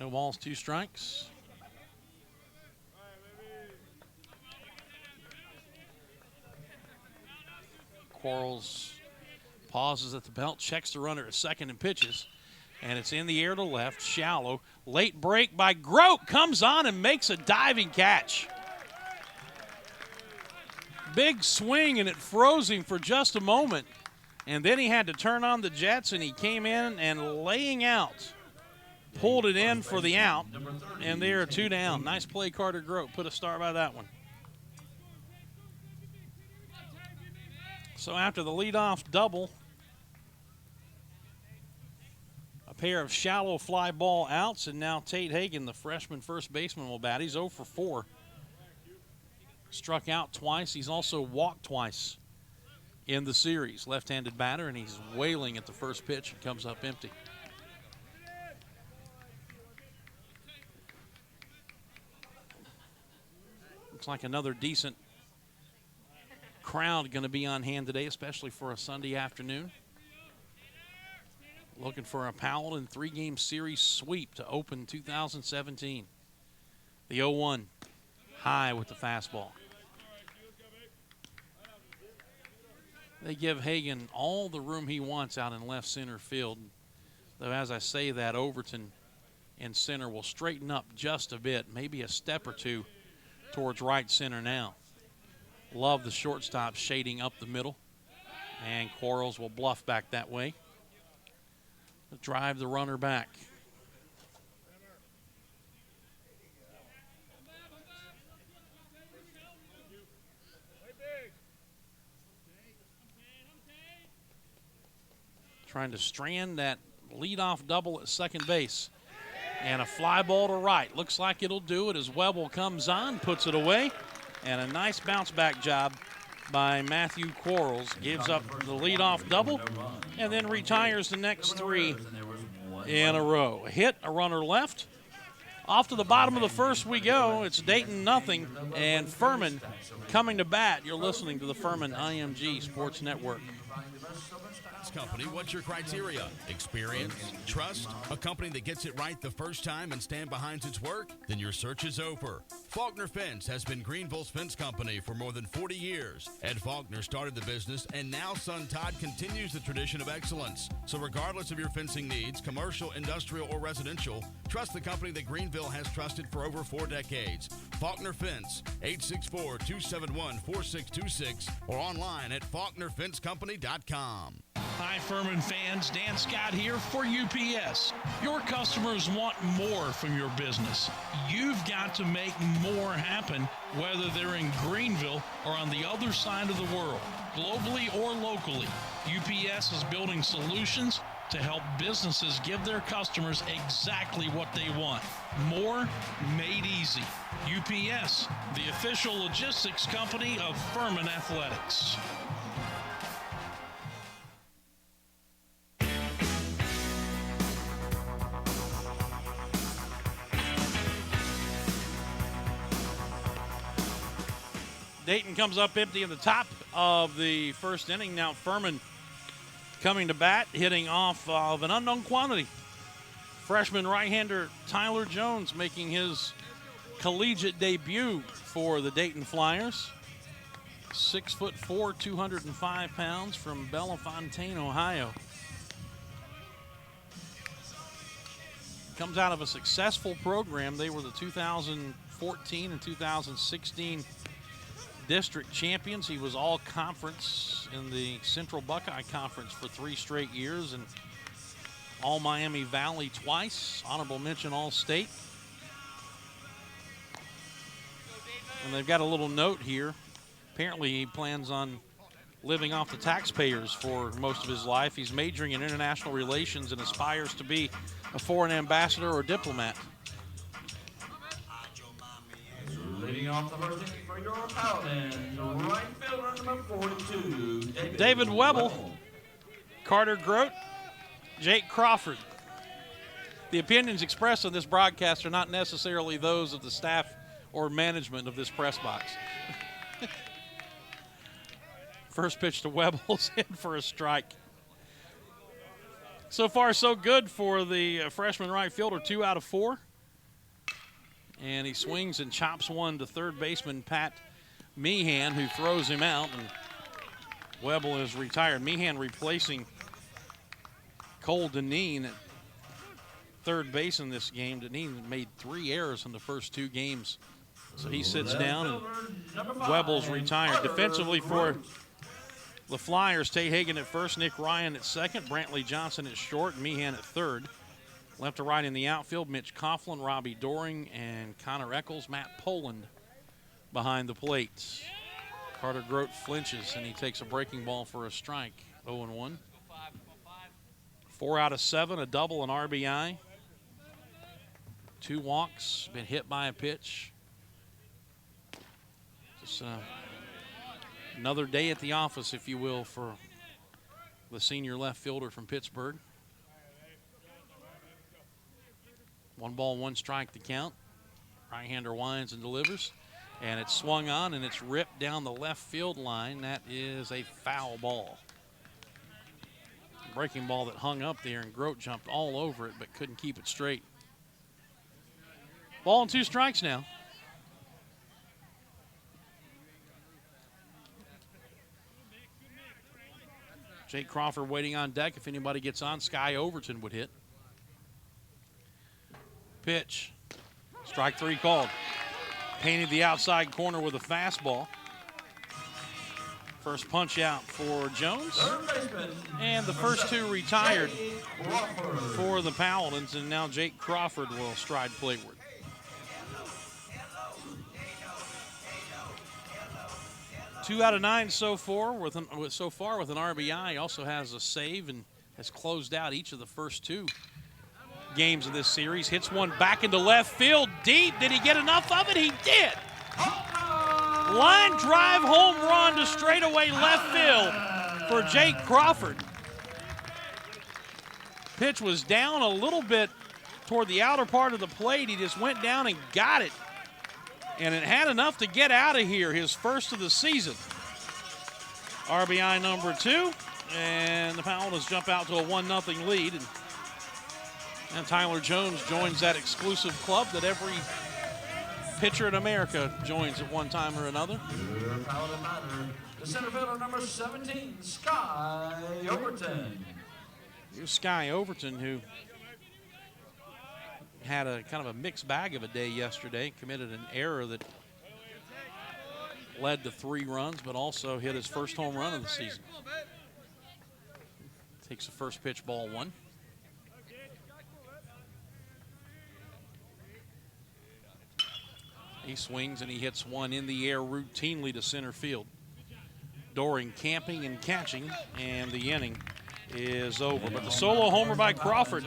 S13: No balls, 2 strikes. Quarles pauses at the belt, checks the runner at second and pitches. And it's in the air to left, shallow. Late break by Grote, comes on and makes a diving catch. Big swing, and it froze him for just a moment. And then he had to turn on the jets, and he came in and laying out. Pulled it in for the out, and they are 2 down. Nice play, Carter Grote. Put a star by that one. So after the leadoff double, a pair of shallow fly ball outs, and now Tate Hagan, the freshman first baseman, will bat. He's 0 for 4. Struck out twice. He's also walked twice in the series. Left-handed batter, and he's wailing at the first pitch and comes up empty. Looks like another decent crowd going to be on hand today, especially for a Sunday afternoon. Looking for a Paladin 3-game series sweep to open 2017. The 0-1 high with the fastball. They give Hagan all the room he wants out in left center field. Though as I say that, Overton in center will straighten up just a bit, maybe a step or two towards right center now. Love the shortstop shading up the middle, and Quarles will bluff back that way. Drive the runner back. Trying to strand that leadoff double at second base. And a fly ball to right. Looks like it'll do it as Webble comes on, puts it away. And a nice bounce back job by Matthew Quarles. Gives up the leadoff double and then retires the next 3 in a row. A hit, a runner left. Off to the bottom of the first we go. It's Dayton nothing and Furman coming to bat. You're listening to the Furman IMG Sports Network.
S12: Company, what's your criteria? Experience? Trust? A company that gets it right the first time and stand behind its work? Then your search is over. Faulkner Fence has been Greenville's fence company for more than 40 years. Ed Faulkner started the business, and now son Todd continues the tradition of excellence. So regardless of your fencing needs, commercial, industrial, or residential, trust the company that Greenville has trusted for over 4 decades. Faulkner Fence, 864-271-4626, or online at faulknerfencecompany.com.
S20: Hi, Furman fans. Dan Scott here for UPS. Your customers want more from your business. You've got to make more happen, whether they're in Greenville or on the other side of the world, globally or locally. UPS is building solutions to help businesses give their customers exactly what they want. More made easy. UPS, the official logistics company of Furman Athletics.
S13: Dayton comes up empty in the top of the first inning. Now Furman coming to bat, hitting off of an unknown quantity. Freshman right-hander Tyler Jones making his collegiate debut for the Dayton Flyers. 6'4", 205 pounds from Bellefontaine, Ohio. Comes out of a successful program. They were the 2014 and 2016 district champions. He was all conference in the Central Buckeye Conference for 3 straight years and all Miami Valley twice. Honorable mention all state. And they've got a little note here. Apparently he plans on living off the taxpayers for most of his life. He's majoring in international relations and aspires to be a foreign ambassador or diplomat.
S14: Leading off the first inning for your Paladins, right fielder number 42,
S13: David Webble, Carter Grote, Jake Crawford. The opinions expressed on this broadcast are not necessarily those of the staff or management of this press box. First pitch to Webble's in for a strike. So far, so good for the freshman right fielder, 2 out of 4. And he swings and chops one to third baseman Pat Meehan, who throws him out, and Webble is retired. Meehan replacing Cole Deneen at third base in this game. Deneen made 3 errors in the first 2 games. So he sits down, and Webble's retired. Defensively for the Flyers, Tate Hagan at first, Nick Ryan at second, Brantley Johnson at short, and Meehan at third. Left to right in the outfield, Mitch Coughlin, Robbie Doring, and Connor Eccles, Matt Poland behind the plate. Carter Grote flinches, and he takes a breaking ball for a strike. 0-1. 4 out of 7, a double, an RBI. 2 walks, been hit by a pitch. Just another day at the office, if you will, for the senior left fielder from Pittsburgh. 1 ball, 1 strike to count. Right-hander winds and delivers. And it's swung on, and it's ripped down the left field line. That is a foul ball. Breaking ball that hung up there, and Grote jumped all over it but couldn't keep it straight. Ball and 2 strikes now. Jake Crawford waiting on deck. If anybody gets on, Sky Overton would hit. Pitch. Strike 3 called. Painted the outside corner with a fastball. First punch out for Jones. And the first 2 retired for the Paladins, and now Jake Crawford will stride plateward. Two out of 9 so far with an RBI. He also has a save and has closed out each of the first 2 games of this series. Hits one back into left field deep. Did he get enough of it? He did. Line drive home run to straightaway left field for Jake Crawford. Pitch was down a little bit toward the outer part of the plate. He just went down and got it. And it had enough to get out of here, his first of the season. RBI number 2, and the Paladins jump out to a 1-0 lead. And Tyler Jones joins that exclusive club that every pitcher in America joins at one time or another.
S14: Your Paladin batter, the center fielder number 17, Sky Overton.
S13: Here's Sky Overton, who had a kind of a mixed bag of a day yesterday, committed an error that led to 3 runs, but also hit his first home run of the season. Takes the first pitch, ball 1. He swings and he hits one in the air routinely to center field. Doring camping and catching, and the inning is over. But the solo homer by Crawford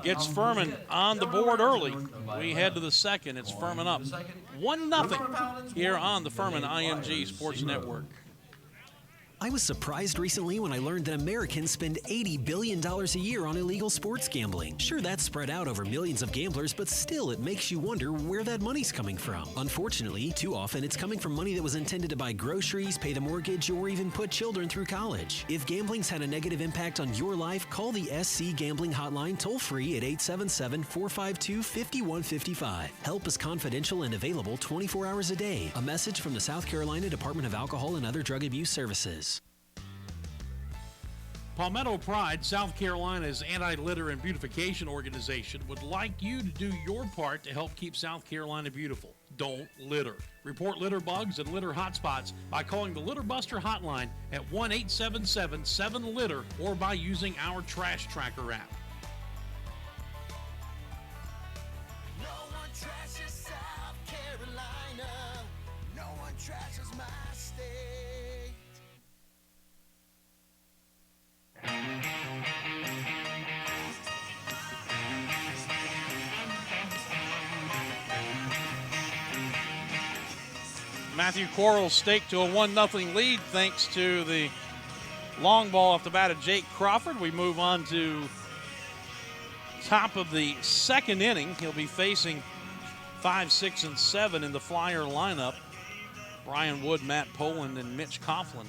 S13: gets Furman on the board early. We head to the second. It's Furman up 1-0 here on the Furman IMG Sports Network.
S21: I was surprised recently when I learned that Americans spend $80 billion a year on illegal sports gambling. Sure, that's spread out over millions of gamblers, but still it makes you wonder where that money's coming from. Unfortunately, too often it's coming from money that was intended to buy groceries, pay the mortgage, or even put children through college. If gambling's had a negative impact on your life, call the SC Gambling Hotline toll-free at 877-452-5155. Help is confidential and available 24 hours a day. A message from the South Carolina Department of Alcohol and Other Drug Abuse Services.
S13: Palmetto Pride, South Carolina's anti-litter and beautification organization, would like you to do your part to help keep South Carolina beautiful. Don't litter. Report litter bugs and litter hotspots by calling the Litter Buster hotline at 1-877-7-LITTER or by using our Trash Tracker app.
S10: No one trashes South Carolina. No one trashes my state.
S13: Matthew Quarles staked to a 1-0 lead thanks to the long ball off the bat of Jake Crawford. We move on to top of the second inning. He'll be facing 5, 6, and 7 in the Flyer lineup. Brian Wood, Matt Poland, and Mitch Coughlin.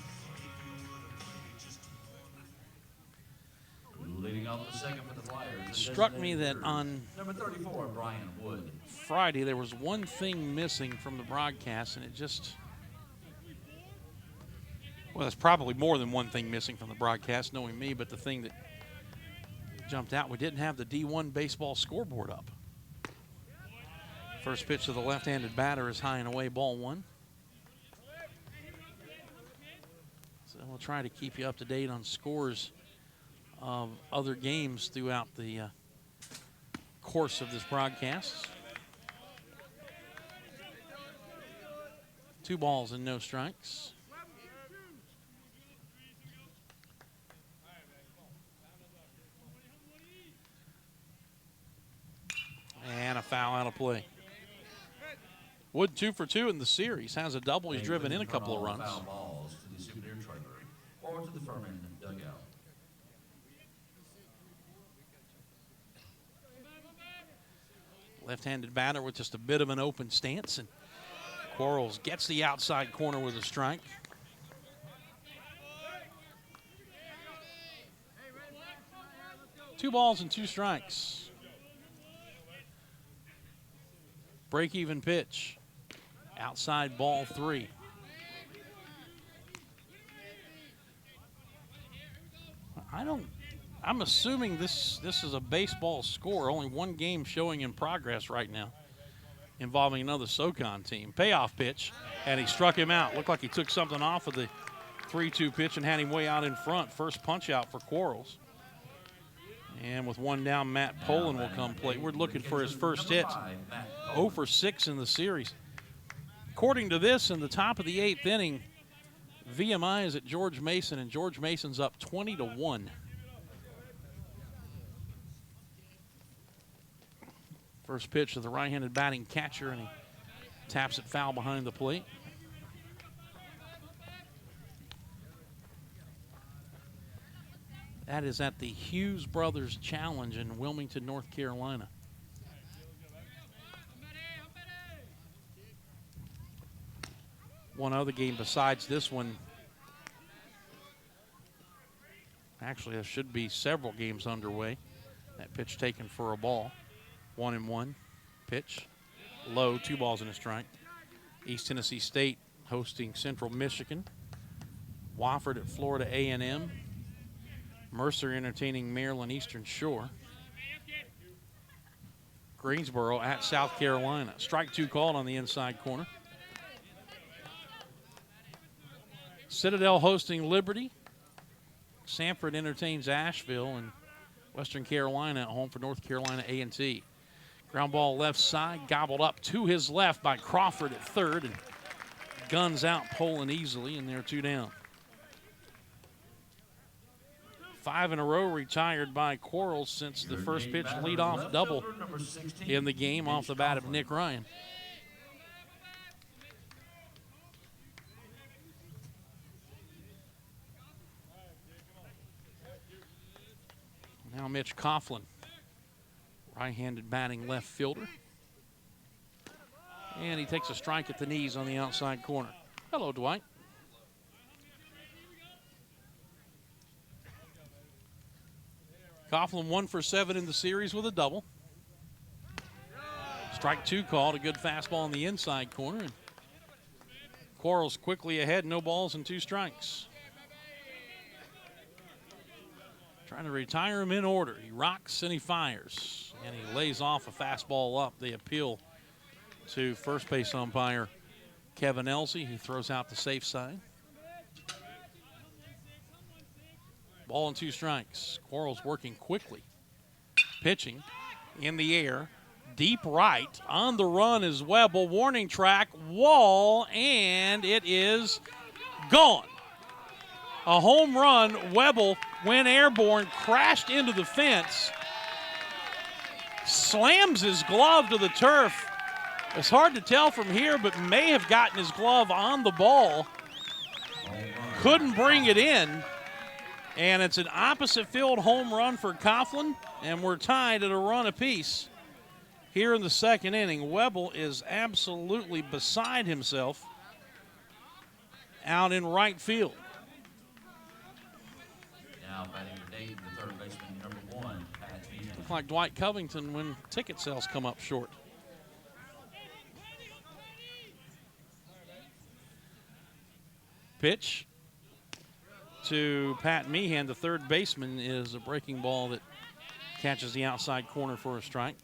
S14: Leading off the second for the Flyers.
S13: Struck me that on
S14: number 34, Brian Wood.
S13: Friday there was one thing missing from the broadcast, and it just, well, there's probably more than one thing missing from the broadcast, knowing me, but the thing that jumped out, we didn't have the D1 baseball scoreboard up. First pitch to the left-handed batter is high and away, ball 1. So we'll try to keep you up to date on scores of other games throughout the course of this broadcast. 2 balls and no strikes. play. Wood 2 for 2 in the series. Has a double. He's driven in a couple of runs.
S14: Foul balls to the souvenir trailer or to the Furman dugout.
S13: Left-handed batter with just a bit of an open stance, and Quarles gets the outside corner with a strike. Two balls and two strikes. Break-even pitch. Outside ball 3. I'm assuming this is a baseball score. Only one game showing in progress right now involving another SoCon team. Payoff pitch, and he struck him out. Looked like he took something off of the 3-2 pitch and had him way out in front. First punch out for Quarles. And with one down, Matt Poland will come play. We're looking for his first hit. 0 for 6 in the series. According to this, in the top of the 8th inning, VMI is at George Mason, and George Mason's up 20-1. First pitch to the right-handed batting catcher, and he taps it foul behind the plate. That is at the Hughes Brothers Challenge in Wilmington, North Carolina. One other game besides this one. Actually, there should be several games underway. That pitch taken for a ball. 1-1 pitch. Low, 2 balls and a strike. East Tennessee State hosting Central Michigan. Wofford at Florida A&M. Mercer entertaining Maryland Eastern Shore. Greensboro at South Carolina. Strike 2 called on the inside corner. Citadel hosting Liberty. Sanford entertains Asheville, and Western Carolina at home for North Carolina A&T. Ground ball left side, gobbled up to his left by Crawford at third, and guns out Poland easily, and they're 2 down. 5 in a row retired by Quarles since the first pitch leadoff double in the game off the bat of Nick Ryan. Now Mitch Coughlin, right-handed batting left fielder. And he takes a strike at the knees on the outside corner. Hello, Dwight. Coughlin 1 for 7 in the series with a double. Strike 2 called, a good fastball on the inside corner. And Quarles quickly ahead, no balls and 2 strikes. Trying to retire him in order. He rocks and he fires. And he lays off a fastball up. They appeal to first base umpire Kevin Elsey, who throws out the safe side. Ball and 2 strikes. Quarles working quickly. Pitching in the air. Deep right. On the run is Webble. Warning track. Wall. And it is gone. A home run. Webble, when airborne, crashed into the fence. Slams his glove to the turf. It's hard to tell from here, but may have gotten his glove on the ball. Couldn't bring it in. And it's an opposite field home run for Coughlin, and we're tied at a run apiece here in the second inning. Webble is absolutely beside himself out in right field.
S14: Now batting for Dayton, the third baseman, number 1, Pat Meehan.
S13: Looks like Dwight Covington when ticket sales come up short. Pitch to Pat Meehan, the third baseman, is a breaking ball that catches the outside corner for a strike.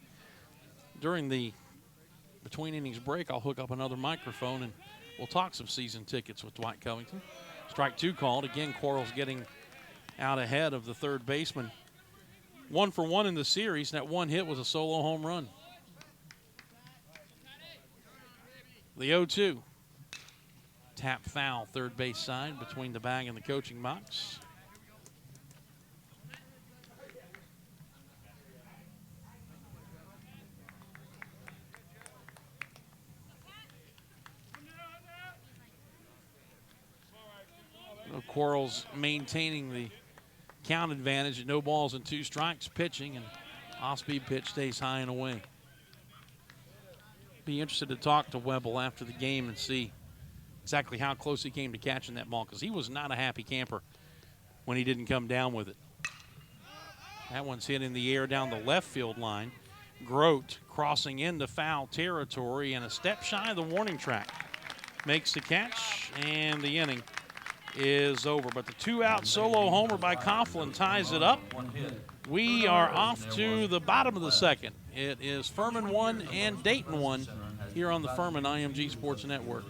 S13: During the between innings break, I'll hook up another microphone and we'll talk some season tickets with Dwight Covington. Strike 2 called. Again, Quarles getting out ahead of the third baseman. 1 for 1 in the series. That one hit was a solo home run. The 0-2. Tap foul, third base side between the bag and the coaching box. Quarles maintaining the count advantage at no balls and 2 strikes, pitching, and off-speed pitch stays high and away. Be interested to talk to Webble after the game and see exactly how close he came to catching that ball, because he was not a happy camper when he didn't come down with it. That one's hit in the air down the left field line. Grote crossing into foul territory and a step shy of the warning track. Makes the catch, and the inning is over. But the 2-out solo homer by Coughlin ties it up. We are off to the bottom of the second. It is Furman 1 and Dayton 1 here on the Furman IMG Sports Network.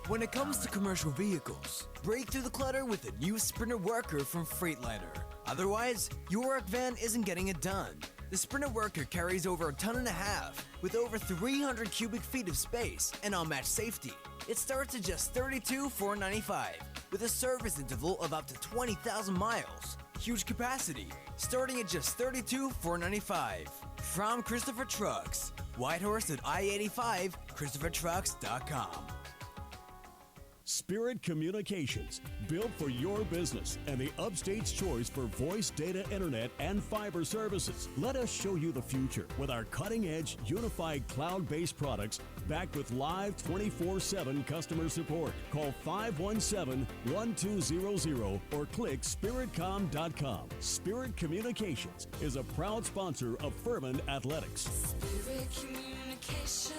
S1: When it comes to commercial vehicles, break through the clutter with a new Sprinter Worker from Freightliner. Otherwise, your work van isn't getting it done. The Sprinter Worker carries over 1.5 tons with over 300 cubic feet of space and unmatched safety. It starts at just $32,495 with a service interval of up to 20,000 miles. Huge capacity, starting at just $32,495. From Christopher Trucks, Whitehorse at I-85, ChristopherTrucks.com.
S22: Spirit Communications, built for your business and the upstate's choice for voice, data, internet, and fiber services. Let us show you the future with our cutting-edge, unified cloud-based products backed with live 24/7 customer support. Call 517-1200 or click spiritcom.com. Spirit Communications is a proud sponsor of Furman Athletics.
S23: Spirit Communications,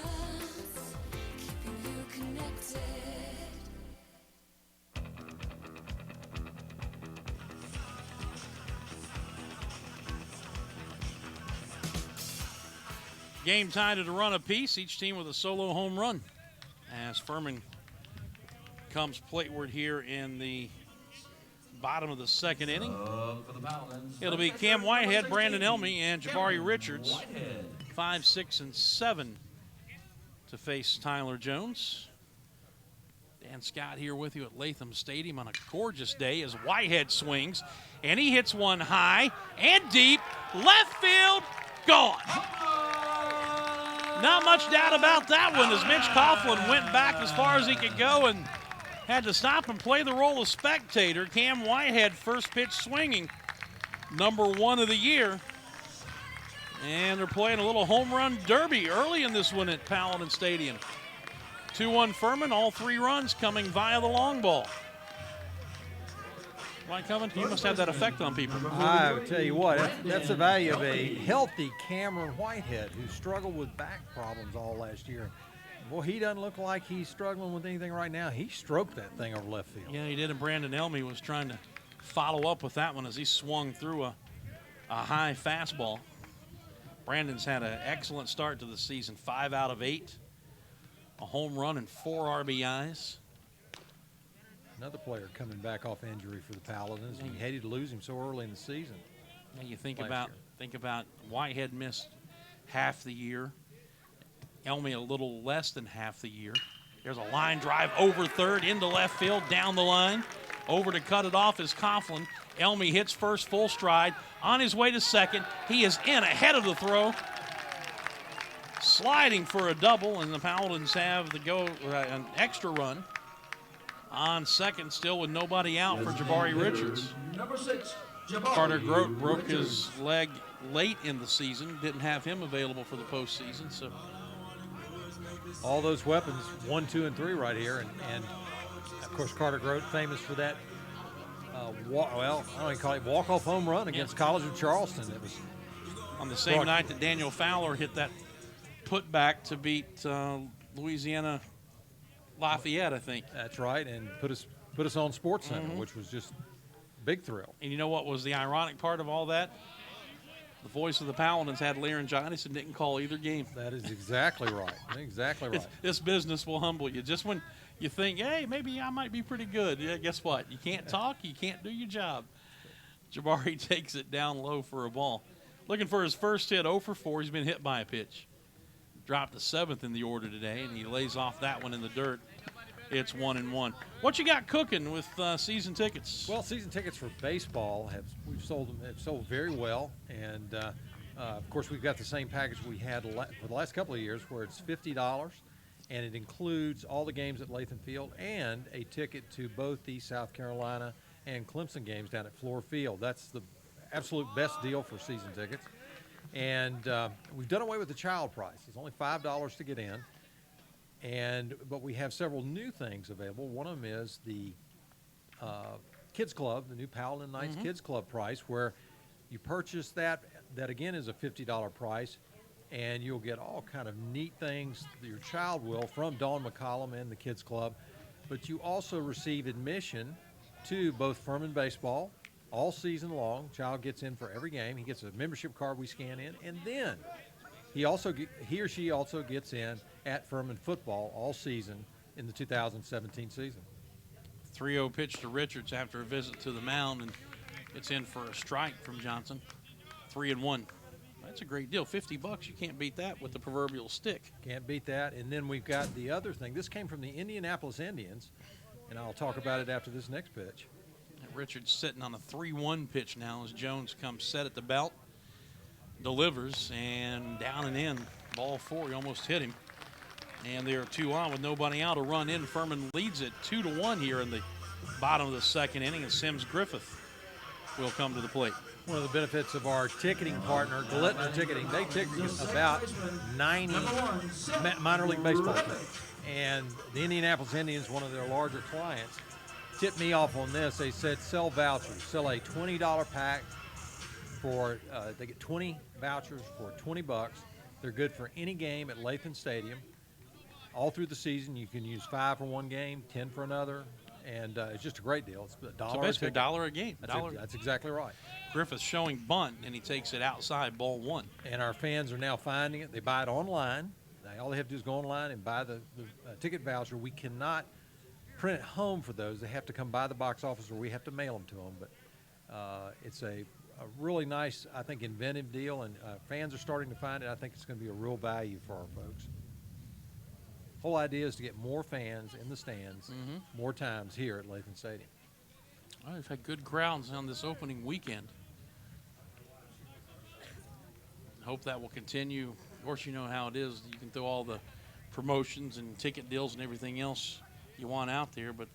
S23: keeping you connected.
S13: Game tied at a run apiece, each team with a solo home run. As Furman comes plateward here in the bottom of the second inning. It'll be Cam Whitehead, Brandon Elmy, and Jabari Richards. 5, 6, and 7 to face Tyler Jones. Dan Scott here with you at Latham Stadium on a gorgeous day as Whitehead swings, and he hits one high and deep, left field, gone. Not much doubt about that one as Mitch Coughlin went back as far as he could go and had to stop and play the role of spectator. Cam Whitehead first pitch swinging, number 1 of the year. And they're playing a little home run derby early in this one at Paladins Stadium. 2-1 Furman, all 3 runs coming via the long ball. Mike Covington, you must have that effect on people.
S24: I will tell you what, that's the value of a healthy Cameron Whitehead who struggled with back problems all last year. Boy, he doesn't look like he's struggling with anything right now. He stroked that thing over left field.
S13: Yeah, he did, and Brandon Elmy was trying to follow up with that one as he swung through a high fastball. Brandon's had an excellent start to the season, 5 out of 8, a home run and 4 RBIs.
S24: Another player coming back off injury for the Paladins. And he hated to lose him so early in the season.
S13: Yeah, you think about Whitehead missed half the year. Elmy a little less than half the year. There's a line drive over third into left field, down the line. Over to cut it off is Coughlin. Elmy hits first full stride. On his way to second, he is in ahead of the throw. Sliding for a double, and the Paladins have an extra run. On second, still with nobody out for Jabari Richards.
S14: Number 6, Jabari
S13: Carter Grote broke his leg late in the season. Didn't have him available for the postseason. So
S24: all those weapons, 1, 2, and 3 right here. And of course, Carter Grote famous for that, I don't even call it walk-off home run against College of Charleston. It was
S13: on the same night that Daniel Fowler hit that putback to beat Louisiana Lafayette, I think.
S24: That's right, and put us on Sports Center, which was just a big thrill.
S13: And you know what was the ironic part of all that? The voice of the Paladins had laryngitis and didn't call either game.
S24: That is exactly right. Exactly right.
S13: This business will humble you. Just when you think, hey, maybe I might be pretty good, yeah, guess what? You can't talk, you can't do your job. Jabari takes it down low for a ball. Looking for his first hit, 0 for 4. He's been hit by a pitch. Dropped the 7th in the order today, and he lays off that one in the dirt. It's 1-1. What you got cooking with season tickets?
S24: Well, season tickets for baseball have sold very well, and of course we've got the same package we had for the last couple of years, where it's $50, and it includes all the games at Latham Field and a ticket to both the South Carolina and Clemson games down at Floor Field. That's the absolute best deal for season tickets. And we've done away with the child price. It's only $5 to get in. But we have several new things available. One of them is the Kids Club, the new Paladin Knights Kids Club price, where you purchase that again is a $50 price, and you'll get all kind of neat things that your child will from Dawn McCollum and the Kids Club. But you also receive admission to both Furman baseball all season long. Child gets in for every game. He gets a membership card we scan in, and then he or she also gets in at Furman football all season in the 2017 season.
S13: 3-0 pitch to Richards after a visit to the mound, and it's in for a strike from Johnson. 3-1. That's a great deal. $50. You can't beat that with the proverbial stick.
S24: Can't beat that. And then we've got the other thing. This came from the Indianapolis Indians, and I'll talk about it after this next pitch.
S13: And Richards sitting on a 3-1 pitch now as Jones comes set at the belt, delivers, and down and in. Ball 4. He almost hit him. And they're 2 on with nobody out. A run in. Furman leads it 2-1 here in the bottom of the second inning, and Sims Griffith will come to the plate.
S24: One of the benefits of our ticketing partner, Glittner Ticketing, they ticket about 90 minor league baseball teams. And the Indianapolis Indians, one of their larger clients, tipped me off on this. They said sell vouchers, sell a $20 pack for, they get 20 vouchers for $20. They're good for any game at Latham Stadium. All through the season, you can use 5 for one game, 10 for another, and it's just a great deal. It's $1
S13: so basically $1 a game.
S24: That's exactly right.
S13: Griffith's showing bunt, and he takes it outside, ball 1.
S24: And our fans are now finding it. They buy it online. All they have to do is go online and buy the ticket voucher. We cannot print it home for those. They have to come by the box office, or we have to mail them to them. But it's a really nice, I think, inventive deal, and fans are starting to find it. I think it's going to be a real value for our folks. Whole idea is to get more fans in the stands more times here at Latham Stadium.
S13: Well, we've had good crowds on this opening weekend. Hope that will continue. Of course, you know how it is. You can throw all the promotions and ticket deals and everything else you want out there, but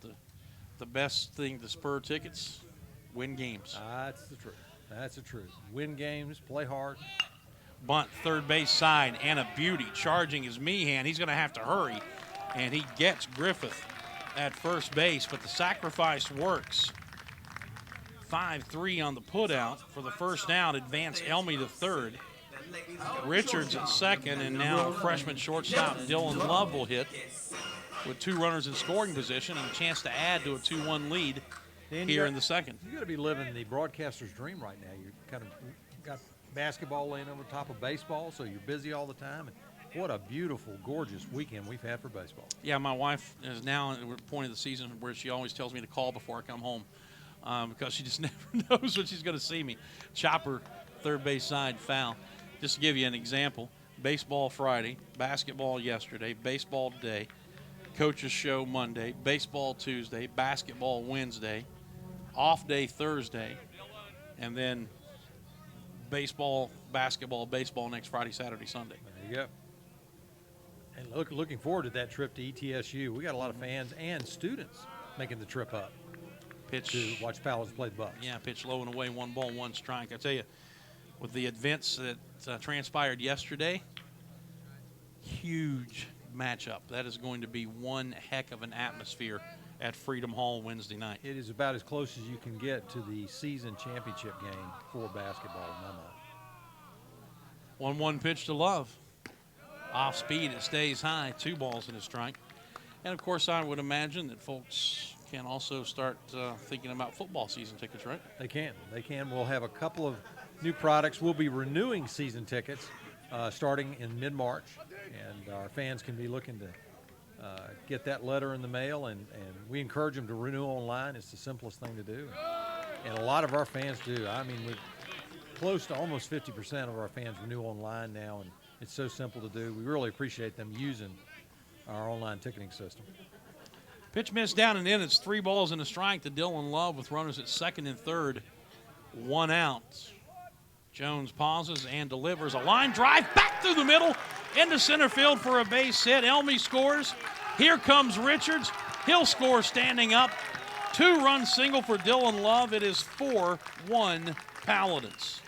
S13: the best thing to spur tickets, win games.
S24: That's the truth. That's the truth. Win games, play hard.
S13: Bunt, third base side, and a beauty. Charging is Meehan. He's going to have to hurry, and he gets Griffith at first base, but the sacrifice works. 5-3 on the putout for the first out. Advance Elmy to third. Richards at second, and now freshman shortstop Dylan Love will hit with 2 runners in scoring position and a chance to add to a 2-1 lead here in the second.
S24: You got to be living the broadcaster's dream right now. You kind of got basketball laying over top of baseball, so you're busy all the time. And what a beautiful, gorgeous weekend we've had for baseball.
S13: Yeah, my wife is now at the point of the season where she always tells me to call before I come home because she just never knows when she's going to see me. Chopper, third base side, foul. Just to give you an example, baseball Friday, basketball yesterday, baseball today, coaches show Monday, baseball Tuesday, basketball Wednesday, off day Thursday, and then baseball, basketball, baseball next Friday, Saturday, Sunday.
S24: There you go. And looking forward to that trip to ETSU. We got a lot of fans and students making the trip up to watch Paladins play the Bucks.
S13: Yeah, pitch low and away, 1 ball, 1 strike. I tell you, with the events that transpired yesterday, huge matchup. That is going to be one heck of an atmosphere at Freedom Hall Wednesday night.
S24: It is about as close as you can get to the season championship game for basketball in my mind.
S13: 1-1 pitch to Love. Off speed, it stays high, 2 balls and a strike. And, of course, I would imagine that folks can also start thinking about football season tickets, right?
S24: They can. They can. We'll have a couple of new products. We'll be renewing season tickets starting in mid-March, and our fans can be looking to get that letter in the mail, and we encourage them to renew online. It's the simplest thing to do, and a lot of our fans do. I mean, we're close to almost 50% of our fans renew online now, and it's so simple to do. We really appreciate them using our online ticketing system.
S13: Pitch missed down and in. It's 3 balls and a strike to Dylan Love with runners at second and third. 1 out. Jones pauses and delivers a line drive back through the middle. into center field for a base hit. Elmy scores. Here comes Richards. He'll score standing up. 2-run single for Dylan Love. It is 4-1 Paladins.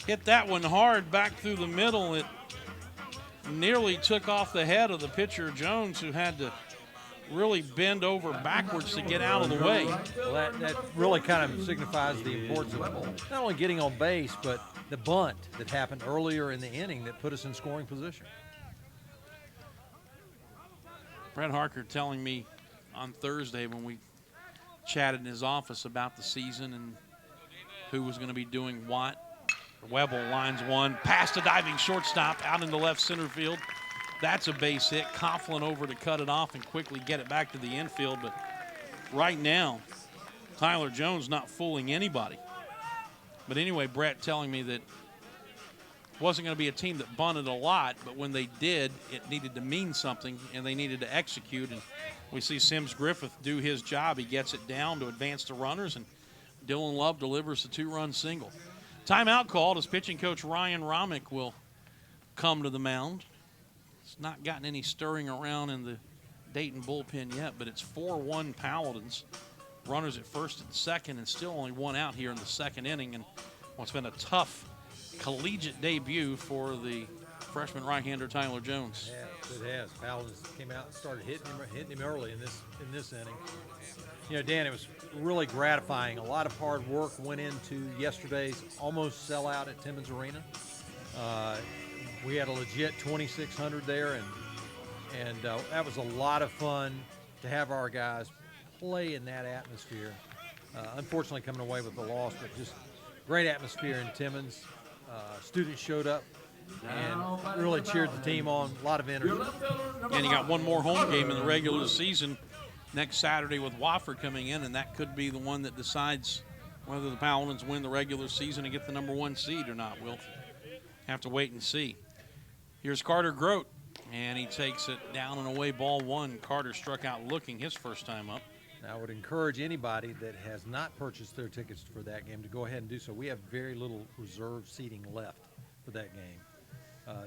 S13: Hit that one hard back through the middle. It nearly took off the head of the pitcher, Jones, who had to really bend over backwards to get out of the way.
S24: Well, that really kind of signifies the importance of not only getting on base, but the bunt that happened earlier in the inning that put us in scoring position.
S13: Brett Harker telling me on Thursday when we chatted in his office about the season and who was going to be doing what. Webble lines one, past a diving shortstop out into left center field. That's a base hit. Coughlin over to cut it off and quickly get it back to the infield. But right now, Tyler Jones not fooling anybody. But anyway, Brett telling me that it wasn't going to be a team that bunted a lot, but when they did, it needed to mean something, and they needed to execute. And we see Sims Griffith do his job. He gets it down to advance the runners, and Dylan Love delivers the 2-run single. Timeout called as pitching coach Ryan Romick will come to the mound. It's not gotten any stirring around in the Dayton bullpen yet, but it's 4-1 Paladins. Runners at first and second, and still only one out here in the second inning. And what's been a tough collegiate debut for the freshman right-hander Tyler Jones.
S24: Yeah, it has. Paladins came out and started hitting him early in this inning. You know, Dan, it was really gratifying. A lot of hard work went into yesterday's almost sellout at Timmons Arena. We had a legit 2,600 there, and that was a lot of fun to have our guys play in that atmosphere. Unfortunately, coming away with the loss, but just great atmosphere in Timmons. Students showed up and really cheered the team on. A lot of energy.
S13: And you got one more home game in the regular season next Saturday with Wofford coming in, and that could be the one that decides whether the Paladins win the regular season and get the #1 seed or not. We'll have to wait and see. Here's Carter Grote, and he takes it down and away, ball one. Carter struck out looking his first time up.
S24: Now, I would encourage anybody that has not purchased their tickets for that game to go ahead and do so. We have very little reserve seating left for that game.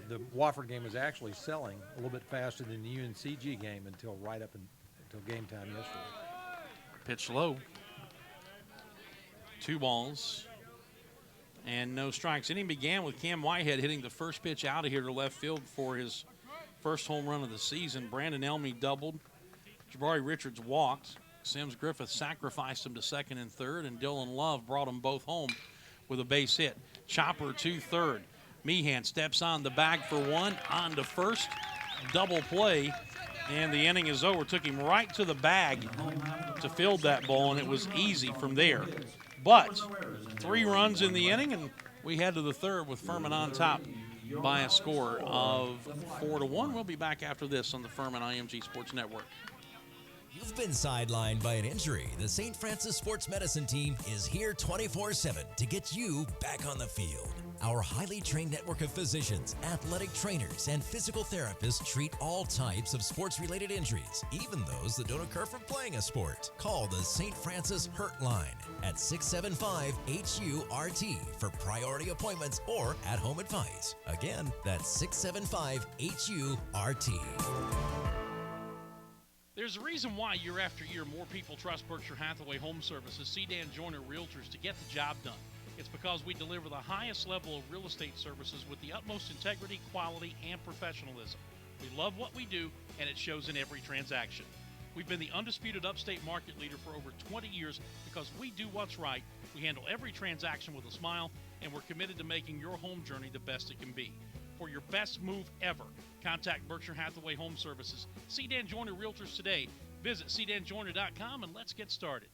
S24: The Wofford game was actually selling a little bit faster than the UNCG game until game time yesterday.
S13: Pitch low. 2 balls and no strikes. Inning began with Cam Whitehead hitting the first pitch out of here to left field for his first home run of the season. Brandon Elmy doubled. Jabari Richards walked. Sims Griffith sacrificed him to second and third, and Dylan Love brought them both home with a base hit. Chopper to third. Meehan steps on the bag for one, on to first. Double play. And the inning is over. Took him right to the bag to field that ball, and it was easy from there. But 3 runs in the inning, and we head to the third with Furman on top by a score of 4-1. We'll be back after this on the Furman IMG Sports Network.
S15: You've been sidelined by an injury. The St. Francis Sports Medicine team is here 24/7 to get you back on the field. Our highly trained network of physicians, athletic trainers, and physical therapists treat all types of sports-related injuries, even those that don't occur from playing a sport. Call the St. Francis Hurt Line at 675-HURT for priority appointments or at-home advice. Again, that's 675-HURT.
S13: There's a reason why year after year more people trust Berkshire Hathaway Home Services, Sedan Joyner Realtors, to get the job done. It's because we deliver the highest level of real estate services with the utmost integrity, quality, and professionalism. We love what we do, and it shows in every transaction. We've been the undisputed upstate market leader for over 20 years because we do what's right. We handle every transaction with a smile, and we're committed to making your home journey the best it can be. For your best move ever, contact Berkshire Hathaway Home Services. Sedan Joyner Realtors today. Visit sedanjoyner.com and let's get started.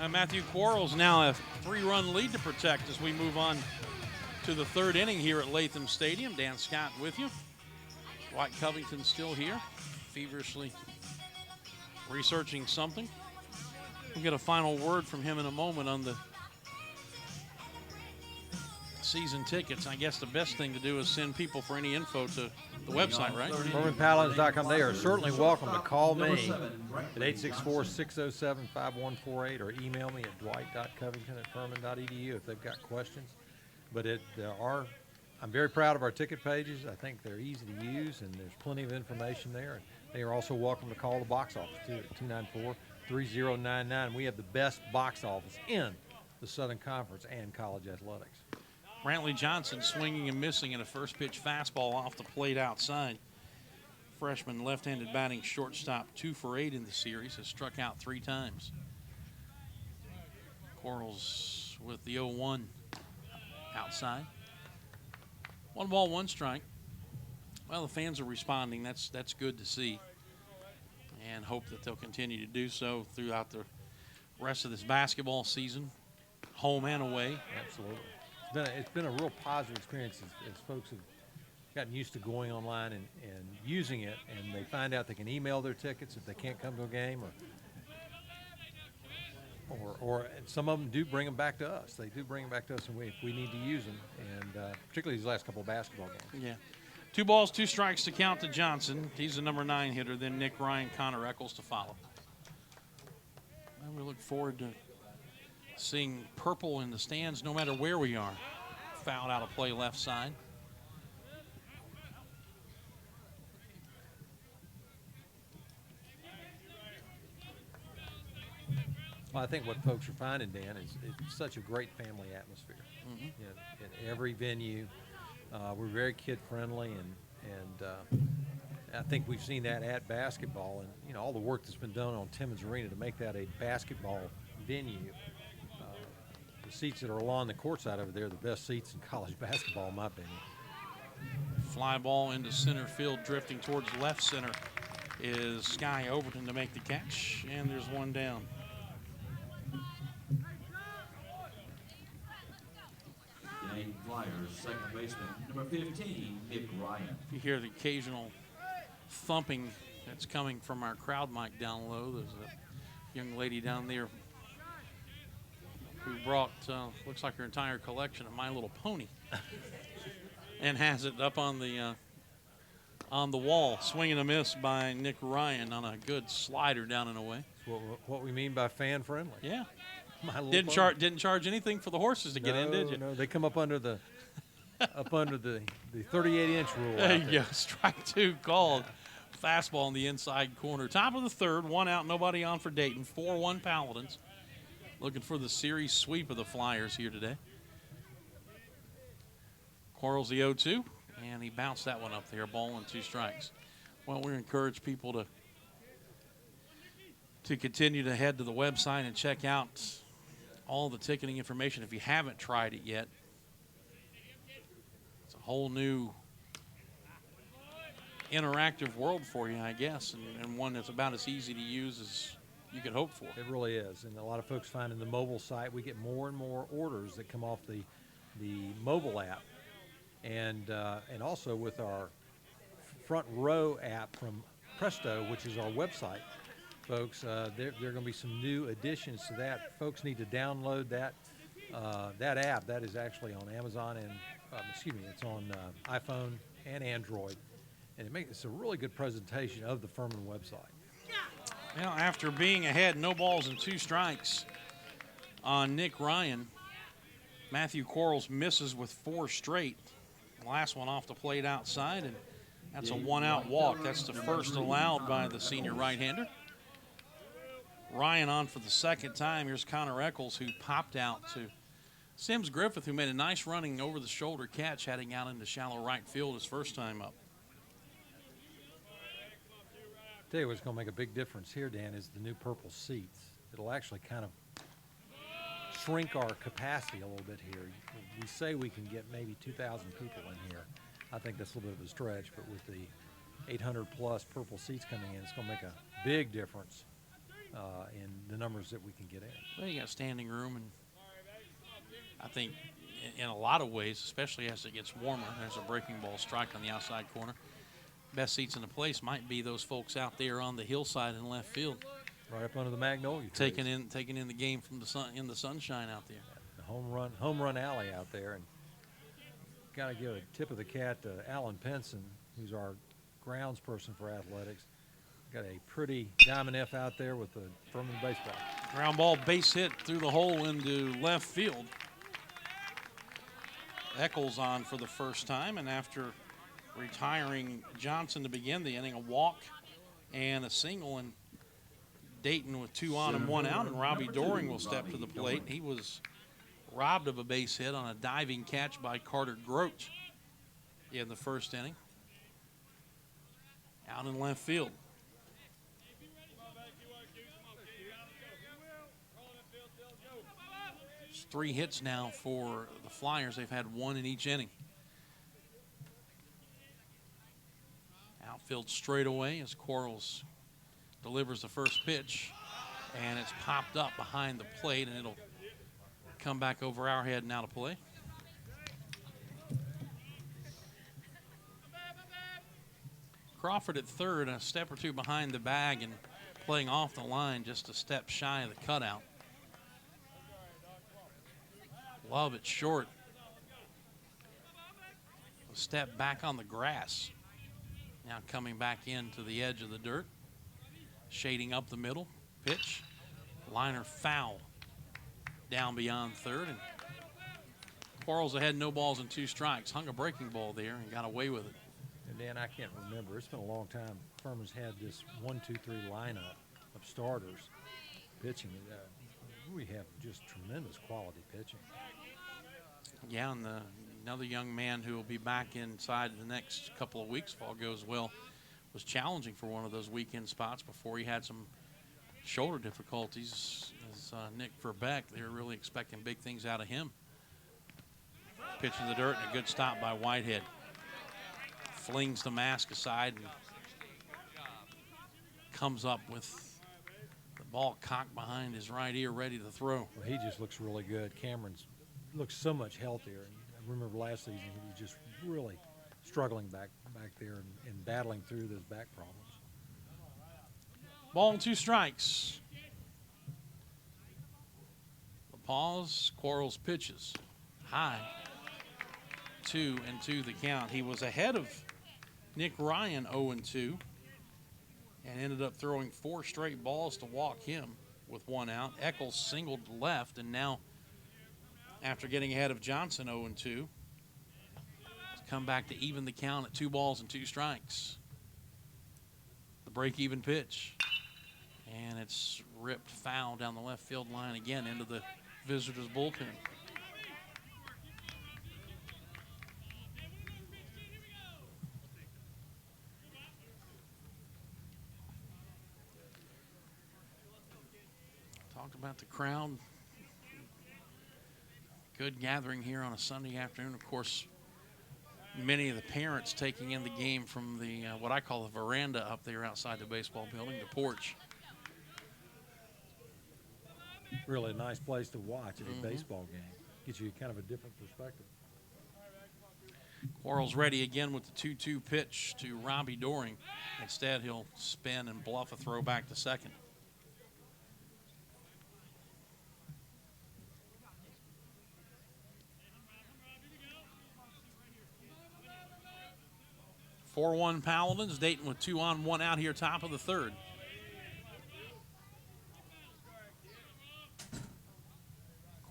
S13: Matthew Quarles now a 3-run lead to protect as we move on to the third inning here at Latham Stadium. Dan Scott with you. Dwight Covington still here, feverishly researching something. We'll get a final word from him in a moment on the season tickets, I guess the best thing to do is send people for any info to the website, right?
S24: FurmanPaladins.com. They are certainly welcome to call me at 864-607-5148 or email me at dwight.covington@furman.edu if they've got questions. But I'm very proud of our ticket pages. I think they're easy to use, and there's plenty of information there. And they are also welcome to call the box office, too, at 294-3099. We have the best box office in the Southern Conference and college athletics.
S13: Brantley Johnson swinging and missing in a first pitch fastball off the plate outside. Freshman left-handed batting shortstop, 2 for 8 in the series, has struck out 3 times. Corals with the 0-1 outside. 1 ball, 1 strike. Well, the fans are responding. That's good to see, and hope that they'll continue to do so throughout the rest of this basketball season, home and away.
S24: Absolutely. It's been a real positive experience as folks have gotten used to going online and using it, and they find out they can email their tickets if they can't come to a game, or some of them do bring them back to us. They do bring them back to us, and we need to use them, and particularly these last couple of basketball games.
S13: Yeah. 2 balls, 2 strikes to count to Johnson. He's the number 9 hitter. Then Nick Ryan, Connor Eccles to follow. And we look forward to seeing purple in the stands no matter where we are. Fouled out of play left side.
S24: Well, I think what folks are finding, Dan, is it's such a great family atmosphere.
S13: Mm-hmm.
S24: You know, in every venue, we're very kid-friendly, and I think we've seen that at basketball, and all the work that's been done on Timmons Arena to make that a basketball venue. The seats that are along the court side over there are the best seats in college basketball, in my opinion.
S13: Fly ball into center field, drifting towards left center is Sky Overton to make the catch, and there's 1 down.
S14: Dayton Flyers, second baseman, number 15, Nick Ryan.
S13: You hear the occasional thumping that's coming from our crowd mic down low. There's a young lady down there who brought, looks like her entire collection of My Little Pony and has it up on the wall. Swing and a miss by Nick Ryan on a good slider down and away.
S24: That's what we mean by fan-friendly.
S13: Yeah.
S24: Didn't
S13: charge anything for the horses to get in, did you?
S24: No, they come up under the 38-inch rule.
S13: There you go. Strike 2 called. Fastball in the inside corner. Top of the 3rd, 1 out, nobody on for Dayton. 4-1 Paladins. Looking for the series sweep of the Flyers here today. Quarles the 0-2, and he bounced that one up there. 1 ball and 2 strikes. Well, we encourage people to continue to head to the website and check out all the ticketing information if you haven't tried it yet. It's a whole new interactive world for you, I guess, and one that's about as easy to use as you could hope for.
S24: It really is, and a lot of folks find in the mobile site we get more and more orders that come off the mobile app, and also with our Front Row app from Presto, which is our website. Folks, there are going to be some new additions to that. Folks need to download that app. That is actually on Amazon and it's on iPhone and Android, and it's a really good presentation of the Furman website.
S13: Well, after being ahead, 0 balls and 2 strikes on Nick Ryan, Matthew Quarles misses with 4 straight. Last one off the plate outside, and that's a 1-out walk. That's the first allowed by the senior right-hander. Ryan on for the 2nd time. Here's Connor Eccles, who popped out to Sims Griffith, who made a nice running over-the-shoulder catch heading out into shallow right field his first time up.
S24: Tell you what's going to make a big difference here, Dan, is the new purple seats. It'll actually kind of shrink our capacity a little bit here. We say we can get maybe 2,000 people in here. I think that's a little bit of a stretch, but with the 800-plus purple seats coming in, it's going to make a big difference in the numbers that we can get in.
S13: Well, you got standing room, and I think in a lot of ways, especially as it gets warmer, there's a breaking ball strike on the outside corner. Best seats in the place might be those folks out there on the hillside in left field,
S24: right up under the magnolia trees.
S13: taking in the game from the sun in the sunshine out there.
S24: The home run alley out there, and got to give a tip of the cap to Alan Penson, who's our grounds person for athletics. Got a pretty diamond F out there with the Furman baseball.
S13: Ground ball base hit through the hole into left field. Eccles on for the first time, and after retiring Johnson to begin the inning, a walk and a single, and Dayton with 2 on and 1 out, and Robbie Doring will step to the plate. He was robbed of a base hit on a diving catch by Carter Grote in the first inning. Out in left field. It's 3 hits now for the Flyers. They've had 1 in each inning. Outfield straightaway as Quarles delivers the first pitch, and it's popped up behind the plate, and it'll come back over our head and out of play. Crawford at third, a step or 2 behind the bag and playing off the line, just a step shy of the cutout. Love it short. A step back on the grass. Now coming back into the edge of the dirt. Shading up the middle. Pitch. Liner foul. Down beyond third. And Quarles ahead, no balls and 2 strikes. Hung a breaking ball there and got away with it.
S24: And Dan, I can't remember. It's been a long time. Furman's had this 1-2-3 lineup of starters pitching. We have just tremendous quality pitching.
S13: Yeah, and another young man who will be back inside the next couple of weeks if all goes well was challenging for one of those weekend spots before he had some shoulder difficulties. As Nick Verbeck, they were really expecting big things out of him. Pitch in the dirt and a good stop by Whitehead. Flings the mask aside and comes up with the ball cocked behind his right ear, ready to throw.
S24: Well, he just looks really good. Cameron's looks so much healthier. And I remember last season he was just really struggling back there and battling through those back problems.
S13: Ball and 2 strikes. The pause, Quarles pitches. High. 2-2 the count. He was ahead of Nick Ryan 0-2 and ended up throwing 4 straight balls to walk him with 1 out. Eccles singled left, and now after getting ahead of Johnson 0-2, it's come back to even the count at 2 balls and 2 strikes. The break-even pitch. And it's ripped foul down the left field line again into the visitors' bullpen. Talked about the crowd. Good gathering here on a Sunday afternoon. Of course, many of the parents taking in the game from the what I call the veranda up there outside the baseball building, the porch.
S24: Really a nice place to watch at a baseball game. Gives you kind of a different perspective.
S13: Quarles ready again with the 2-2 pitch to Robbie Doring. Instead, he'll spin and bluff a throw back to second. (4-1) Paladins. Dayton with 2 on, 1 out here, top of the third.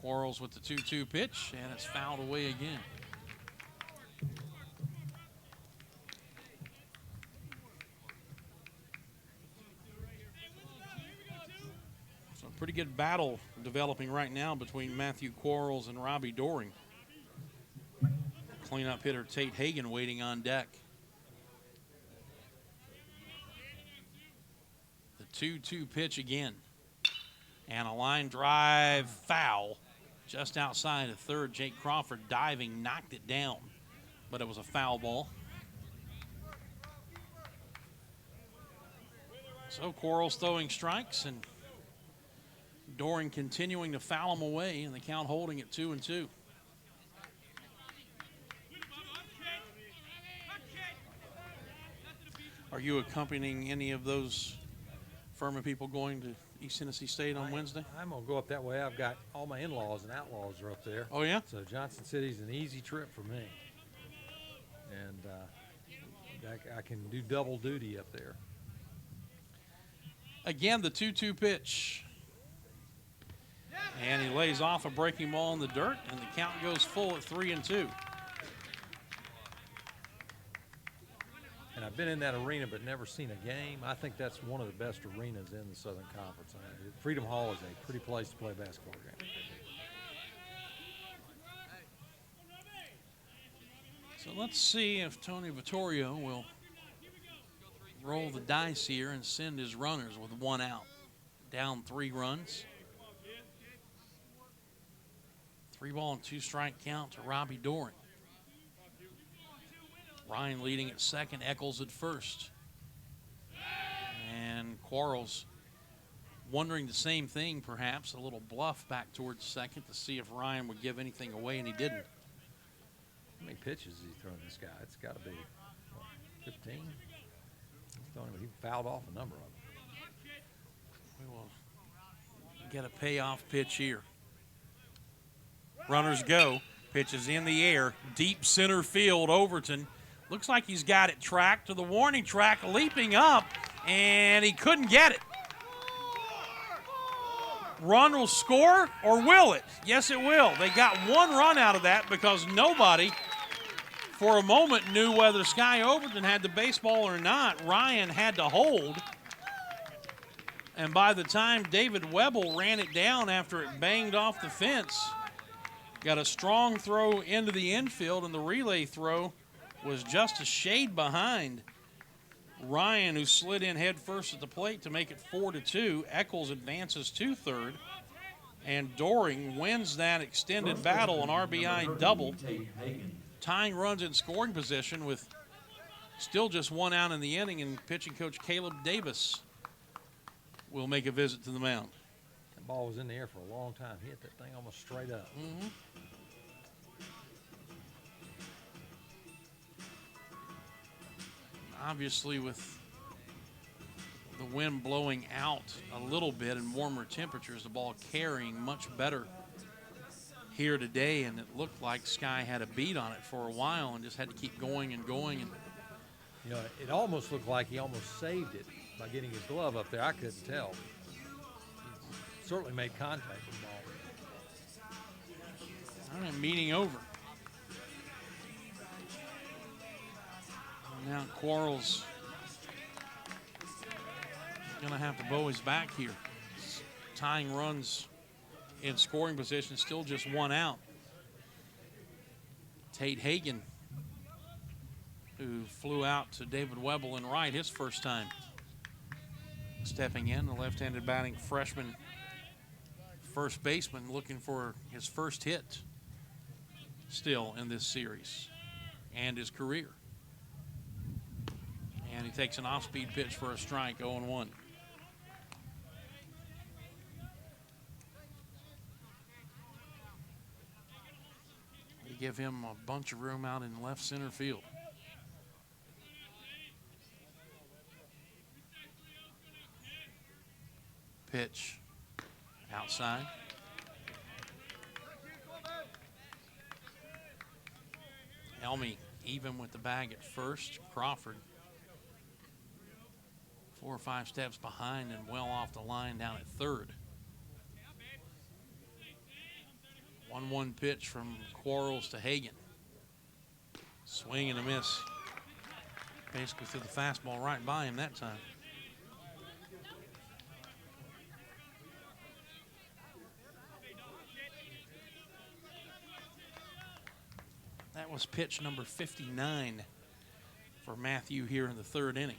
S13: Quarles with the 2-2 pitch, and it's fouled away again. So a pretty good battle developing right now between Matthew Quarles and Robbie Doring. Cleanup hitter Tate Hagan waiting on deck. The 2-2 pitch again. And a line drive foul just outside of third. Jake Crawford diving, knocked it down, but it was a foul ball. So Quarles throwing strikes and Doring continuing to foul him away, and the count holding at 2-2. Are you accompanying any of those Furman people going to East Tennessee State on Wednesday?
S24: I'm going to go up that way. I've got all my in-laws and outlaws are up there.
S13: Oh, yeah?
S24: So Johnson City's an easy trip for me. and I can do double duty up there.
S13: Again, the 2-2 pitch. And he lays off a breaking ball in the dirt, and the count goes full at 3-2.
S24: And I've been in that arena but never seen a game. I think that's one of the best arenas in the Southern Conference. Freedom Hall is a pretty place to play a basketball game.
S13: So let's see if Tony Vittorio will roll the dice here and send his runners with 1 out. Down 3 runs. 3-ball and 2-strike count to Robbie Doring. Ryan leading at second, Eccles at first. And Quarles wondering the same thing, perhaps, a little bluff back towards second to see if Ryan would give anything away, and he didn't.
S24: How many pitches has he thrown this guy? It's got to be, what, 15? He fouled off a number of them.
S13: We will get a payoff pitch here. Runners go. Pitch is in the air. Deep center field, Overton. Looks like he's got it tracked to the warning track, leaping up, and he couldn't get it. Run will score, or will it? Yes, it will. They got 1 run out of that because nobody, for a moment, knew whether Sky Overton had the baseball or not. Ryan had to hold. And by the time David Webble ran it down after it banged off the fence, got a strong throw into the infield, and the relay throw was just a shade behind Ryan, who slid in head first at the plate to make it 4-2. Eccles advances to third, and Doring wins that extended battle, an RBI double, tying runs in scoring position with still just 1 out in the inning, and pitching coach Caleb Davis will make a visit to the mound.
S24: That ball was in the air for a long time. He hit that thing almost straight up.
S13: Mm-hmm. Obviously, with the wind blowing out a little bit and warmer temperatures, the ball carrying much better here today, and it looked like Sky had a beat on it for a while and just had to keep going and going. And
S24: you know, it almost looked like he almost saved it by getting his glove up there. I couldn't tell. He certainly made contact with the ball.
S13: All right, meeting over. Now Quarles going to have to bow his back here. Tying runs in scoring position, still just 1 out. Tate Hagan, who flew out to David Webble in right his first time. Stepping in, the left-handed batting freshman first baseman looking for his first hit still in this series and his career. And he takes an off-speed pitch for a strike, 0-1. They give him a bunch of room out in left center field. Pitch outside. Elmy even with the bag at first. Crawford 4 or 5 steps behind and well off the line down at third. 1-1 pitch from Quarles to Hagan. Swing and a miss. Basically threw the fastball right by him that time. That was pitch number 59 for Matthew here in the 3rd inning.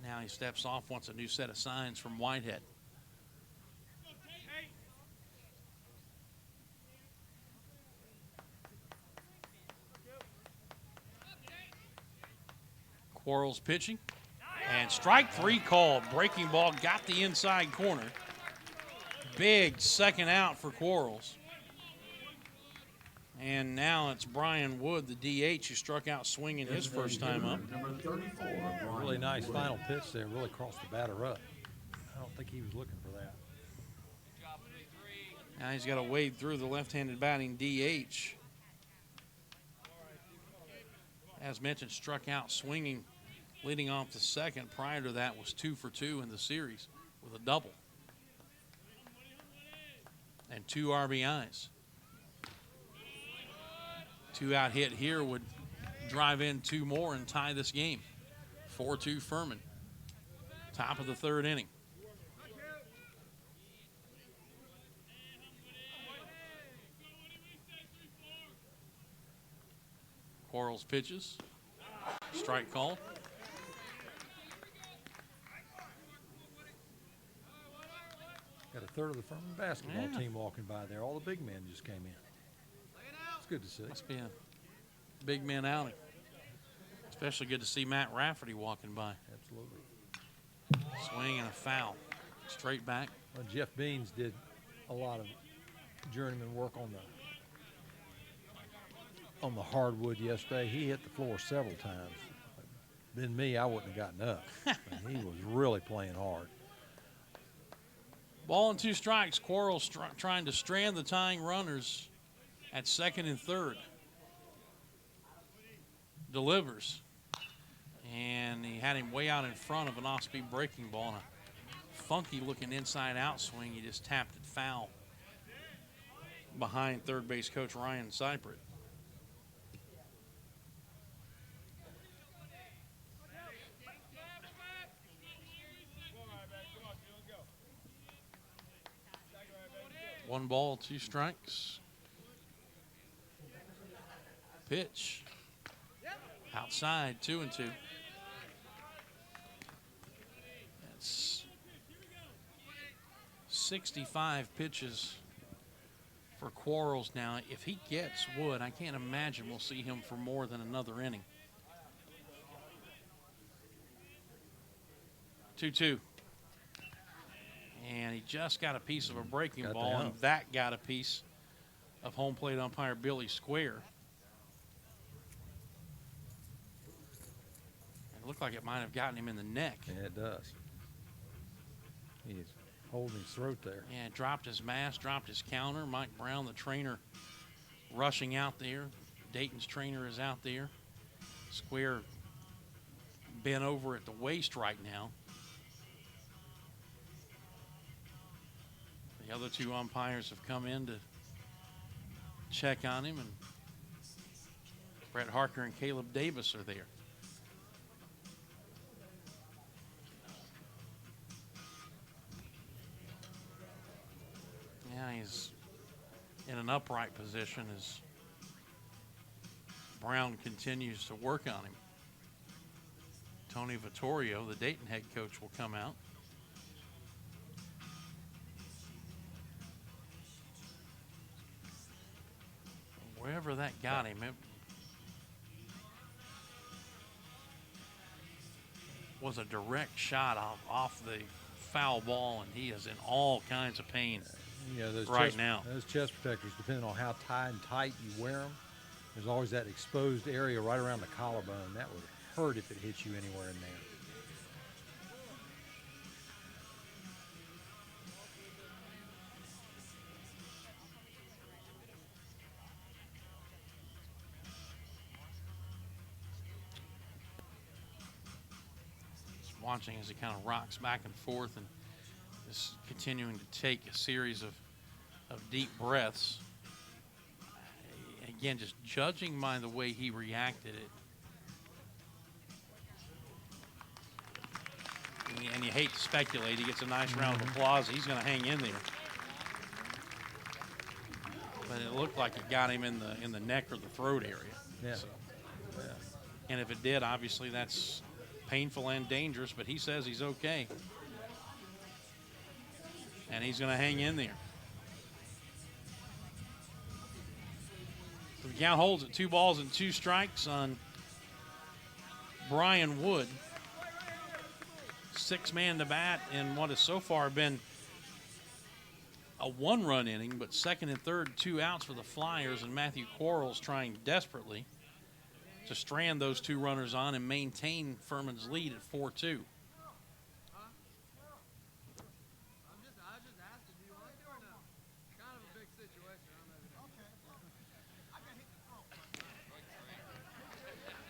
S13: Now he steps off, wants a new set of signs from Whitehead. Quarles pitching. And strike 3 called. Breaking ball got the inside corner. Big second out for Quarles. And now it's Brian Wood, the DH, who struck out swinging his first time up.
S24: Really nice final pitch there. Really crossed the batter up. I don't think he was looking for that.
S13: Now he's got to wade through the left-handed batting DH. As mentioned, struck out swinging, leading off the second. Prior to that was 2 for 2 in the series with a double and 2 RBIs. 2-out hit here would drive in 2 more and tie this game. 4-2 Furman. Top of the third inning. Quarles pitches. Strike call.
S24: Got a third of the Furman basketball team walking by there. All the big men just came in. It's good to see.
S13: Must be a big man outing. Especially good to see Matt Rafferty walking by.
S24: Absolutely.
S13: Swing and a foul. Straight back.
S24: Well, Jeff Beans did a lot of journeyman work on the hardwood yesterday. He hit the floor several times. Been me, I wouldn't have gotten up. He was really playing hard.
S13: Ball and 2 strikes. Quarles trying to strand the tying runners at second and third. Delivers. And he had him way out in front of an off-speed breaking ball. And a funky-looking inside-out swing. He just tapped it foul behind third base coach Ryan Seipert. One ball, 2 strikes. Pitch. Outside, 2-2. That's 65 pitches for Quarles now. If he gets Wood, I can't imagine we'll see him for more than another inning. 2-2. And he just got a piece of a breaking ball, and that got a piece of home plate umpire Billy Square. And it looked like it might have gotten him in the neck.
S24: Yeah, it does. He's holding his throat there.
S13: Yeah, dropped his mask, dropped his counter. Mike Brown, the trainer, rushing out there. Dayton's trainer is out there. Square bent over at the waist right now. The other 2 umpires have come in to check on him, and Brett Harker and Caleb Davis are there. Yeah, he's in an upright position as Brown continues to work on him. Tony Vittorio, the Dayton head coach, will come out. Wherever that got him, it was a direct shot off the foul ball, and he is in all kinds of pain now.
S24: Those chest protectors, depending on how tight you wear them, there's always that exposed area right around the collarbone. That would hurt if it hits you anywhere in there.
S13: Watching as he kind of rocks back and forth and is continuing to take a series of deep breaths. Again, just judging by the way he reacted it. And you hate to speculate. He gets a nice round of applause. He's going to hang in there. But it looked like it got him in the neck or the throat area.
S24: Yeah.
S13: So, and if it did, obviously that's painful and dangerous, but he says he's okay. And he's going to hang in there. So the count holds at 2 balls and 2 strikes on Brian Wood. 6-man to bat in what has so far been a 1-run inning, but second and third, 2 outs for the Flyers, and Matthew Quarles trying desperately to strand those 2 runners on and maintain Furman's lead at 4-2.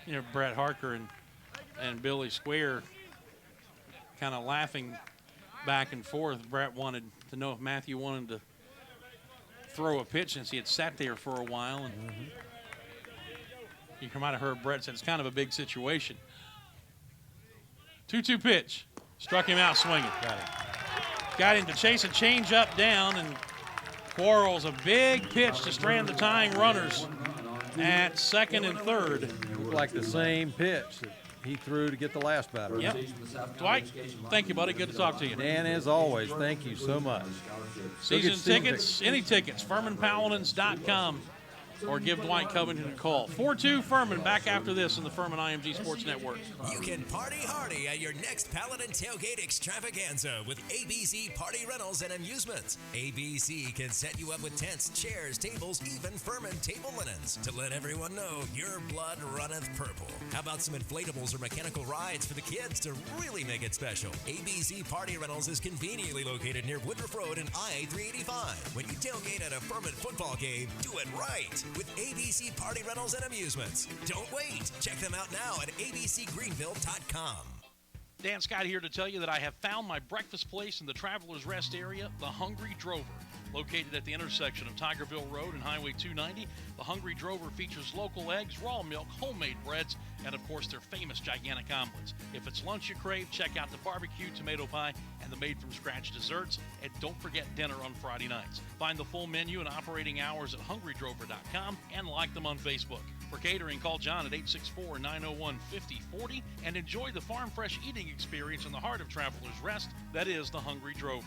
S13: You know, Brett Harker and Billy Square kind of laughing back and forth. Brett wanted to know if Matthew wanted to throw a pitch since he had sat there for a while. And you might have heard Brett said it's kind of a big situation. 2-2 pitch. Struck him out swinging. Got him to chase a changeup down, and Quarles a big pitch to strand the tying runners at second and third.
S24: Looked like the same pitch that he threw to get the last batter.
S13: Yep. Dwight, thank you, buddy. Good to talk to you.
S24: Dan, as always, thank you so much.
S13: Season tickets, any tickets, FurmanPaladins.com, or give Dwight Covington a call. 4-2 Furman, back after this in the Furman IMG Sports Network.
S15: You can party hardy at your next Paladin Tailgate Extravaganza with ABC Party Rentals and Amusements. ABC can set you up with tents, chairs, tables, even Furman table linens to let everyone know your blood runneth purple. How about some inflatables or mechanical rides for the kids to really make it special? ABC Party Rentals is conveniently located near Woodruff Road and I-385. When you tailgate at a Furman football game, do it right with ABC Party Rentals and Amusements. Don't wait. Check them out now at abcgreenville.com.
S13: Dan Scott here to tell you that I have found my breakfast place in the Travelers Rest area, the Hungry Drover. Located at the intersection of Tigerville Road and Highway 290, the Hungry Drover features local eggs, raw milk, homemade breads, and of course their famous gigantic omelets. If it's lunch you crave, check out the barbecue, tomato pie, and the made-from-scratch desserts. And don't forget dinner on Friday nights. Find the full menu and operating hours at hungrydrover.com and like them on Facebook. For catering, call John at 864-901-5040 and enjoy the farm fresh eating experience in the heart of Travelers Rest. That is the Hungry Drover.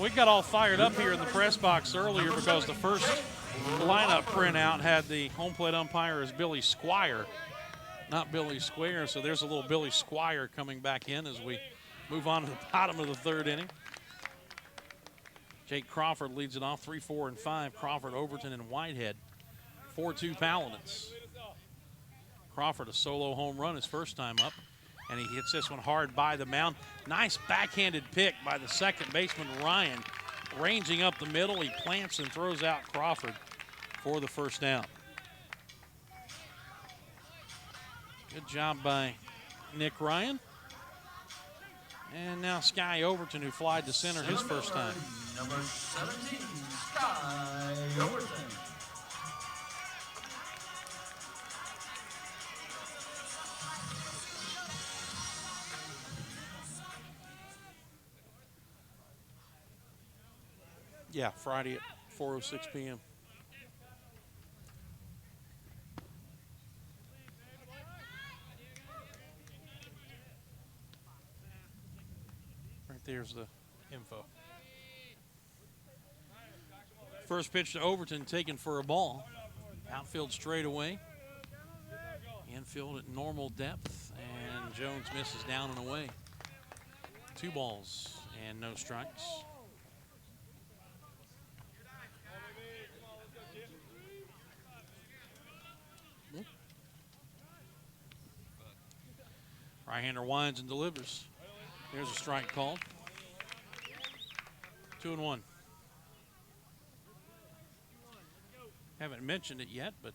S13: We got all fired up here in the press box earlier because the first lineup printout had the home plate umpire as Billy Squire, not Billy Square. So there's a little Billy Squire coming back in as we move on to the bottom of the third inning. Jake Crawford leads it off, 3, 4, and 5. Crawford, Overton, and Whitehead. 4-2 Paladins. Crawford, a solo home run his first time up, and he hits this one hard by the mound. Nice backhanded pick by the second baseman, Ryan. Ranging up the middle, he plants and throws out Crawford for the first down. Good job by Nick Ryan. And now Sky Overton, who flied to center his first time.
S14: Number 17, Sky Overton.
S13: Yeah, Friday at 4:06 p.m. Right there's the info. First pitch to Overton, taken for a ball. Outfield straightaway. Infield at normal depth, and Jones misses down and away. 2 balls and no strikes. Right-hander winds and delivers. There's a strike called. 2-1. Haven't mentioned it yet, but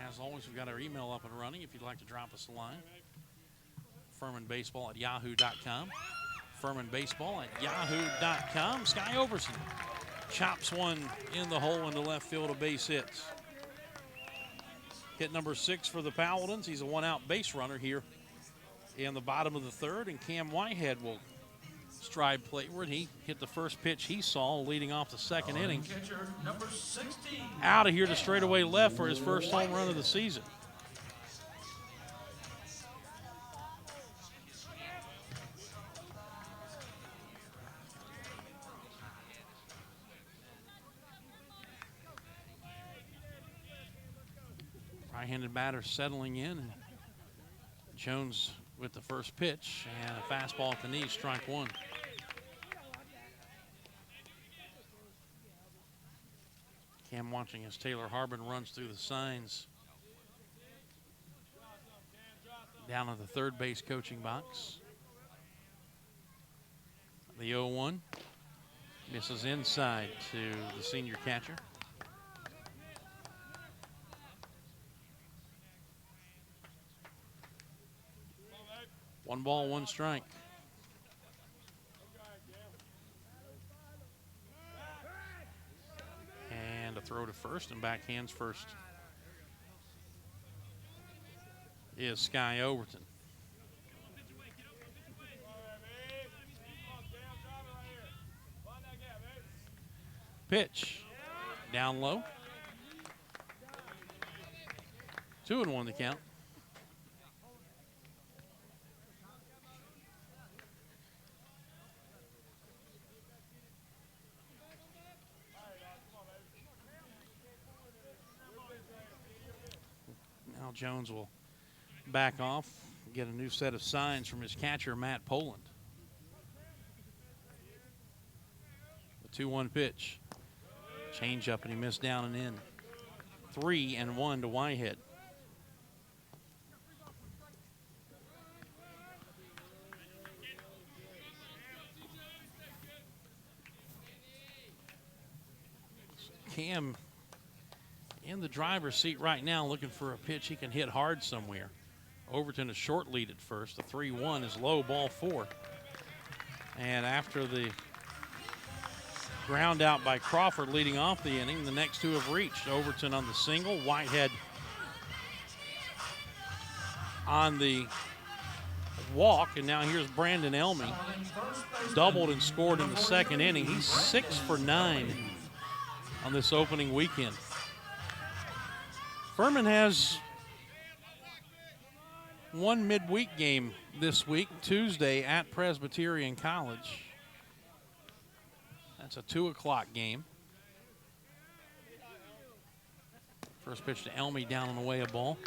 S13: as always, we've got our email up and running if you'd like to drop us a line. FurmanBaseball@yahoo.com. FurmanBaseball@yahoo.com. Sky Overton chops one in the hole into left field, a base hit. Hit number 6 for the Paladins. He's a one-out base runner here in the bottom of the third, and Cam Whitehead will stride plateward. He hit the first pitch he saw leading off the second inning.
S14: Catcher, number 16.
S13: Out of here to straightaway left for his first home run of the season. Right-handed batter settling in. And Jones with the first pitch and a fastball at the knee, strike 1. Cam watching as Taylor Harbin runs through the signs down at the third base coaching box. The 0-1 misses inside to the senior catcher. One ball, one strike. And a throw to first, and backhands first is Sky Overton. Pitch down low. 2-1 the count. Now Jones will back off, get a new set of signs from his catcher, Matt Poland. The 2-1 pitch. Change up, and he missed down and in. 3-1 to Whitehead. Cam in the driver's seat right now, looking for a pitch he can hit hard somewhere. Overton a short lead at first. The 3-1 is low, ball 4. And after the ground out by Crawford leading off the inning, the next two have reached. Overton on the single, Whitehead on the walk, and now here's Brandon Elmy. Doubled and scored in the second inning. He's 6 for 9 on this opening weekend. Furman has one midweek game this week, Tuesday at Presbyterian College. That's a 2 o'clock game. First pitch to Elmy, down and away a ball.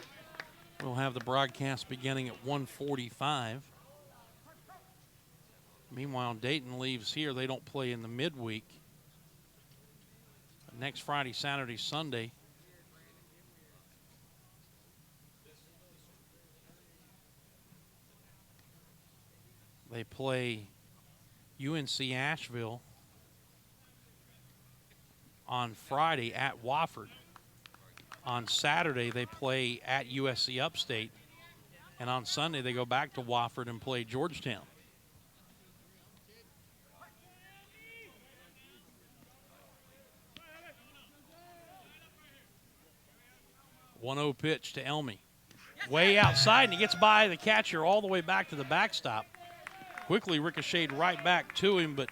S13: We'll have the broadcast beginning at 1:45. Meanwhile, Dayton leaves here. They don't play in the midweek. Next Friday, Saturday, Sunday. They play UNC Asheville on Friday at Wofford. On Saturday, they play at USC Upstate. And on Sunday, they go back to Wofford and play Georgetown. One-0 pitch to Elmy. Way outside, and he gets by the catcher all the way back to the backstop. Quickly ricocheted right back to him, but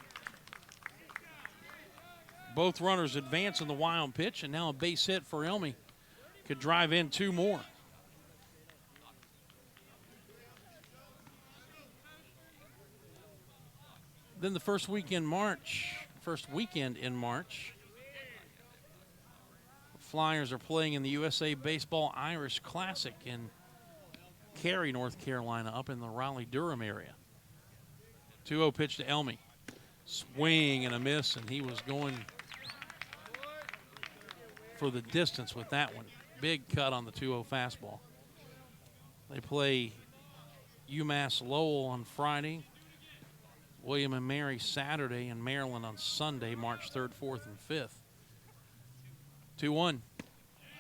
S13: both runners advance in the wild pitch, and now a base hit for Elmy. Could drive in 2 more. Then the first weekend in March, Flyers are playing in the USA Baseball Irish Classic in Cary, North Carolina, up in the Raleigh-Durham area. 2-0 pitch to Elmy. Swing and a miss, and he was going for the distance with that one. Big cut on the 2-0 fastball. They play UMass Lowell on Friday, William and Mary Saturday, and Maryland on Sunday, March 3rd, 4th, and 5th. 2-1.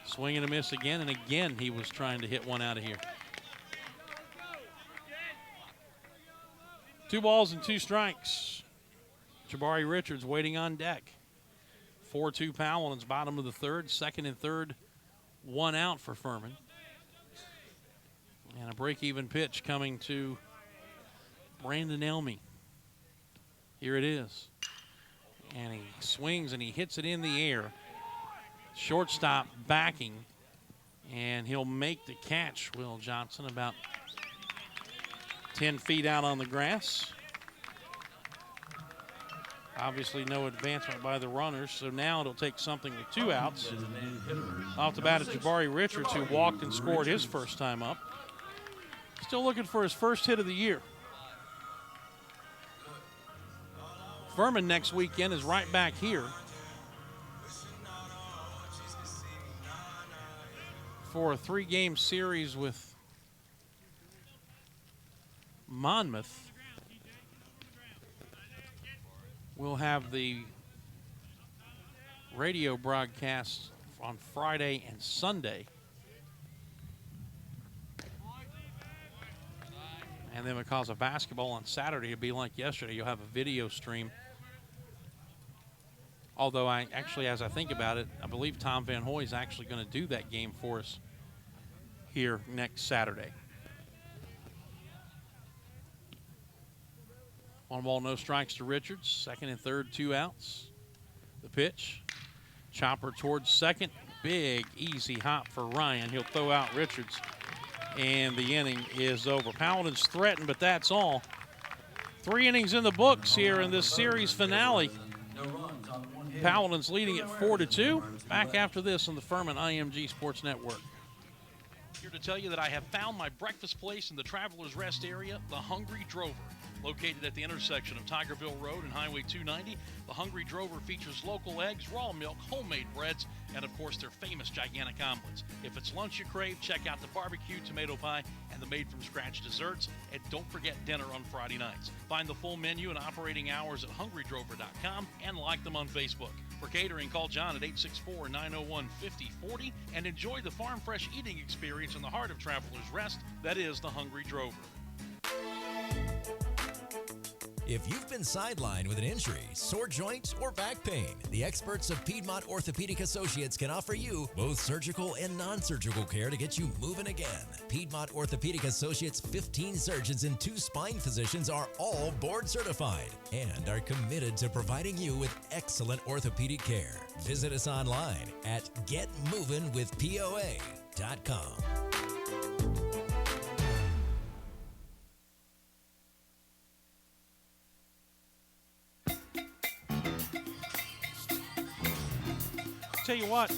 S13: Swing and a miss again, and again he was trying to hit one out of here. 2 balls and 2 strikes. Jabari Richards waiting on deck. 4-2 Paladins, bottom of the third. Second and third, 1 out for Furman. And a break-even pitch coming to Brandon Elmy. Here it is. And he swings and he hits it in the air. Shortstop backing. And he'll make the catch, Will Johnson, about 10 feet out on the grass. Obviously no advancement by the runners, so now it'll take something with 2 outs. Off the bat is Jabari Richards, who walked and scored his first time up. Still looking for his first hit of the year. Furman next weekend is right back here for a 3-game series with Monmouth will have the radio broadcast on Friday and Sunday. And then because of basketball on Saturday, it'll be like yesterday. You'll have a video stream. Although as I think about it, I believe Tom Van Hoy is actually going to do that game for us here next Saturday. 1 ball, no strikes to Richards. Second and third, 2 outs. The pitch. Chopper towards second. Big, easy hop for Ryan. He'll throw out Richards. And the inning is over. Paladins threatened, but that's all. 3 innings in the books here in this series finale. Paladins leading it 4-2. Back after this on the Furman IMG Sports Network.
S20: Here to tell you that I have found my breakfast place in the Travelers Rest area, the Hungry Drover. Located at the intersection of Tigerville Road and Highway 290, the Hungry Drover features local eggs, raw milk, homemade breads, and of course their famous gigantic omelets. If it's lunch you crave, check out the barbecue, tomato pie, and the made-from-scratch desserts. And don't forget dinner on Friday nights. Find the full menu and operating hours at hungrydrover.com and like them on Facebook. For catering, call John at 864-901-5040 and enjoy the farm fresh eating experience in the heart of Travelers Rest. That is the Hungry Drover.
S15: If you've been sidelined with an injury, sore joint, or back pain, the experts of Piedmont Orthopedic Associates can offer you both surgical and non-surgical care to get you moving again. Piedmont Orthopedic Associates' 15 surgeons and 2 spine physicians are all board certified and are committed to providing you with excellent orthopedic care. Visit us online at getmovingwithpoa.com.
S13: Tell you what,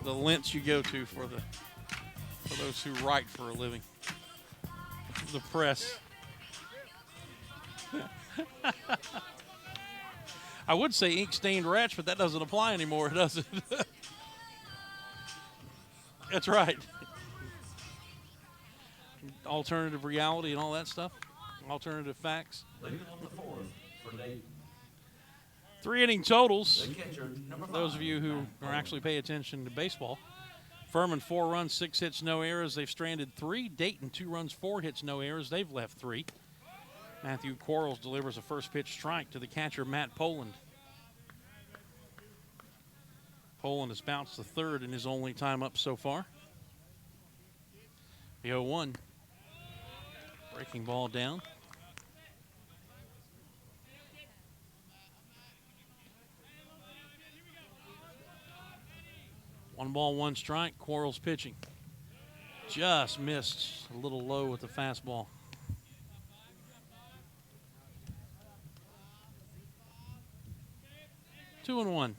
S13: the lengths you go to for those who write for a living, the press. I would say ink-stained wretch, but that doesn't apply anymore, does it? That's right. Alternative reality and all that stuff. Alternative facts.
S14: Leaving on the fourth for Dayton.
S13: 3 inning totals. For those of you who are actually paying attention to baseball. Furman 4 runs, 6 hits, no errors. They've stranded 3. Dayton 2 runs, 4 hits, no errors. They've left 3. Matthew Quarles delivers a first pitch strike to the catcher, Matt Poland. Poland has bounced to third in his only time up so far. The 0-1. Breaking ball down. One ball, 1 strike. Quarles pitching. Just missed a little low with the fastball. 2-1.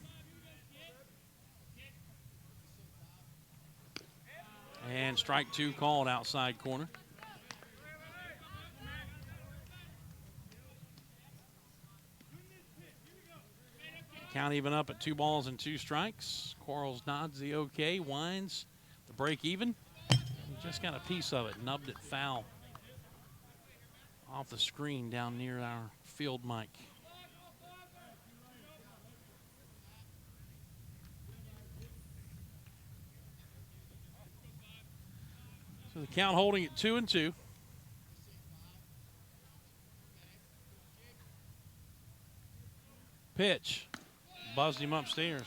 S13: And strike 2 called outside corner. Count even up at 2 balls and 2 strikes. Quarles nods the okay, winds the break even. He just got a piece of it, nubbed it foul off the screen down near our field mic. So the count holding at 2-2. Pitch. Buzzed him upstairs.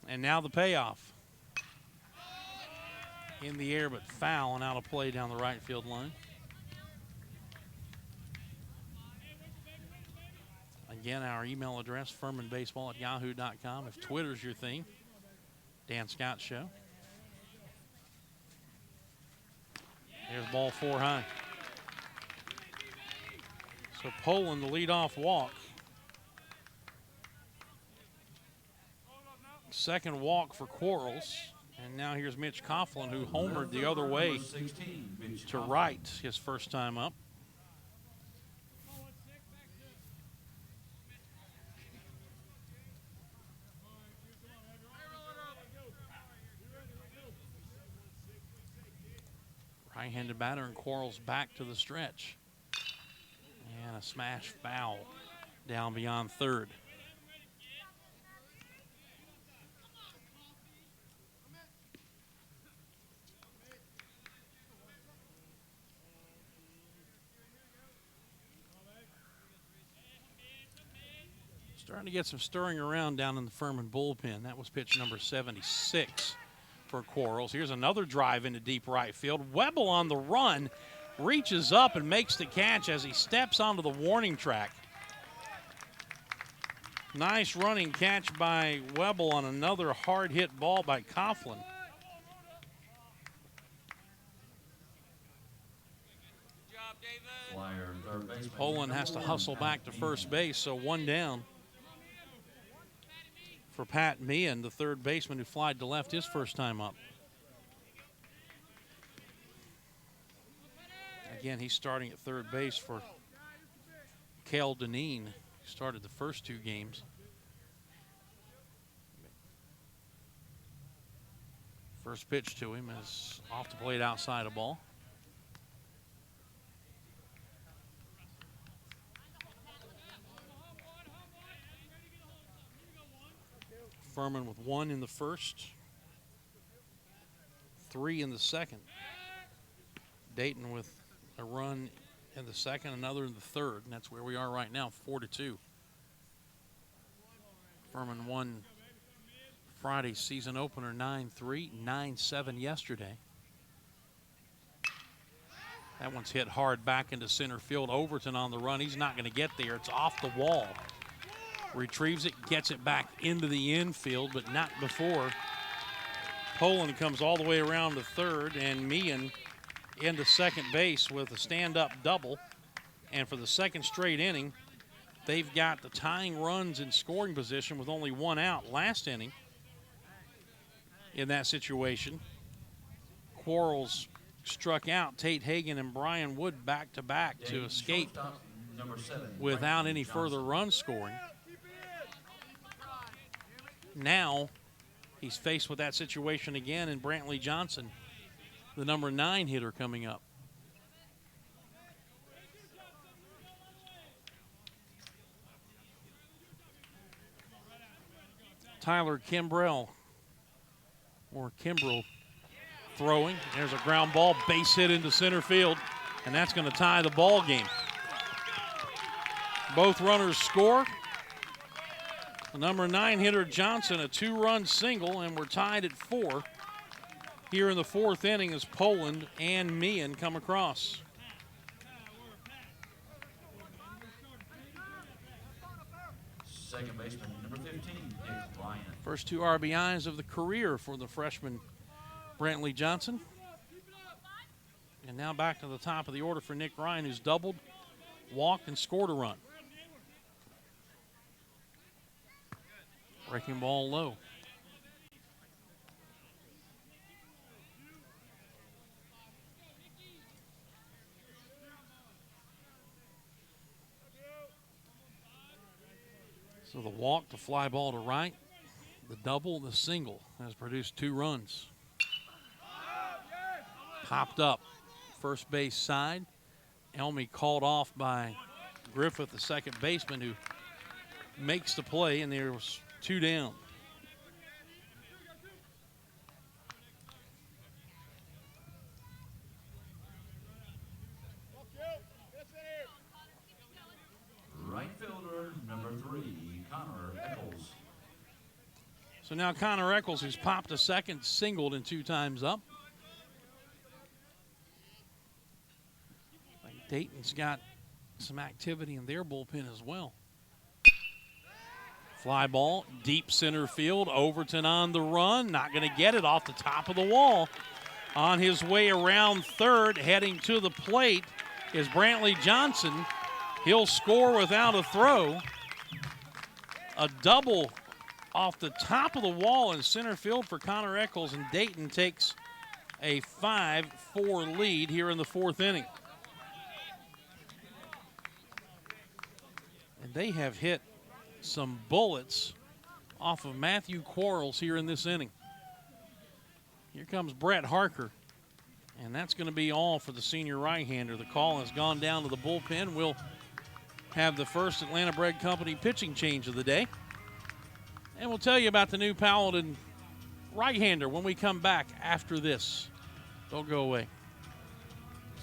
S13: And now the payoff. In the air, but foul and out of play down the right field line. Again, our email address, furmanbaseball@yahoo.com. If Twitter's your thing, Dan Scott Show. There's ball 4 high. So Poland, the leadoff walk. Second walk for Quarles. And now here's Mitch Coughlin, who homered the other way to right his first time up. Right-handed batter, and Quarles back to the stretch. And a smash foul down beyond third. Starting to get some stirring around down in the Furman bullpen. That was pitch number 76 for Quarles. Here's another drive into deep right field. Webble on the run, reaches up and makes the catch as he steps onto the warning track. Nice running catch by Webble on another hard hit ball by Coughlin. Poland has to hustle back to first base, so one down for Pat Meehan, the third baseman who flied to left his first time up. Again, he's starting at third base for Cale Deneen, who started the first two games. First pitch to him is off the plate outside a ball. Furman with one in the first, 3 in the second. Dayton with a run in the second, another in the third, and that's where we are right now, 4-2. Furman won Friday's season opener 9-3, 9-7 yesterday. That one's hit hard back into center field. Overton on the run. He's not going to get there. It's off the wall. Retrieves it, gets it back into the infield, but not before. Poland comes all the way around to third, and Meehan into second base with a stand-up double. And for the second straight inning, they've got the tying runs in scoring position with only one out. Last inning, in that situation, Quarles struck out Tate Hagan and Brian Wood back-to-back to escape without any further run scoring. Now he's faced with that situation again, and Brantley Johnson, the number 9 hitter, coming up. Tyler Kimbrell, or Kimbrell, throwing. There's a ground ball, base hit into center field, and that's going to tie the ball game. Both runners score. The number 9 hitter Johnson, a 2-run single, and we're tied at 4. Here in the fourth inning as Poland and Meehan come across.
S14: Second baseman, number 15, Nick Ryan.
S13: First 2 RBIs of the career for the freshman Brantley Johnson. And now back to the top of the order for Nick Ryan, who's doubled, walked, and scored a run. Breaking ball low. So the walk, the fly ball to right, the double, the single has produced 2 runs. Popped up first base side. Elmy called off by Griffith, the second baseman, who makes the play, and there's 2 down.
S14: Right fielder, number 3, Connor Eccles.
S13: So now Connor Eccles, who's popped a second, singled and 2 times up. I think Dayton's got some activity in their bullpen as well. Fly ball, deep center field. Overton on the run. Not going to get it, off the top of the wall. On his way around third, heading to the plate, is Brantley Johnson. He'll score without a throw. A double off the top of the wall in center field for Connor Eccles, and Dayton takes a 5-4 lead here in the fourth inning. And they have hit some bullets off of Matthew Quarles here in this inning. Here comes Brett Harker, and that's going to be all for the senior right-hander. The call has gone down to the bullpen. We'll have the first Atlanta Bread Company pitching change of the day. And we'll tell you about the new Paladin right-hander when we come back after this. Don't go away.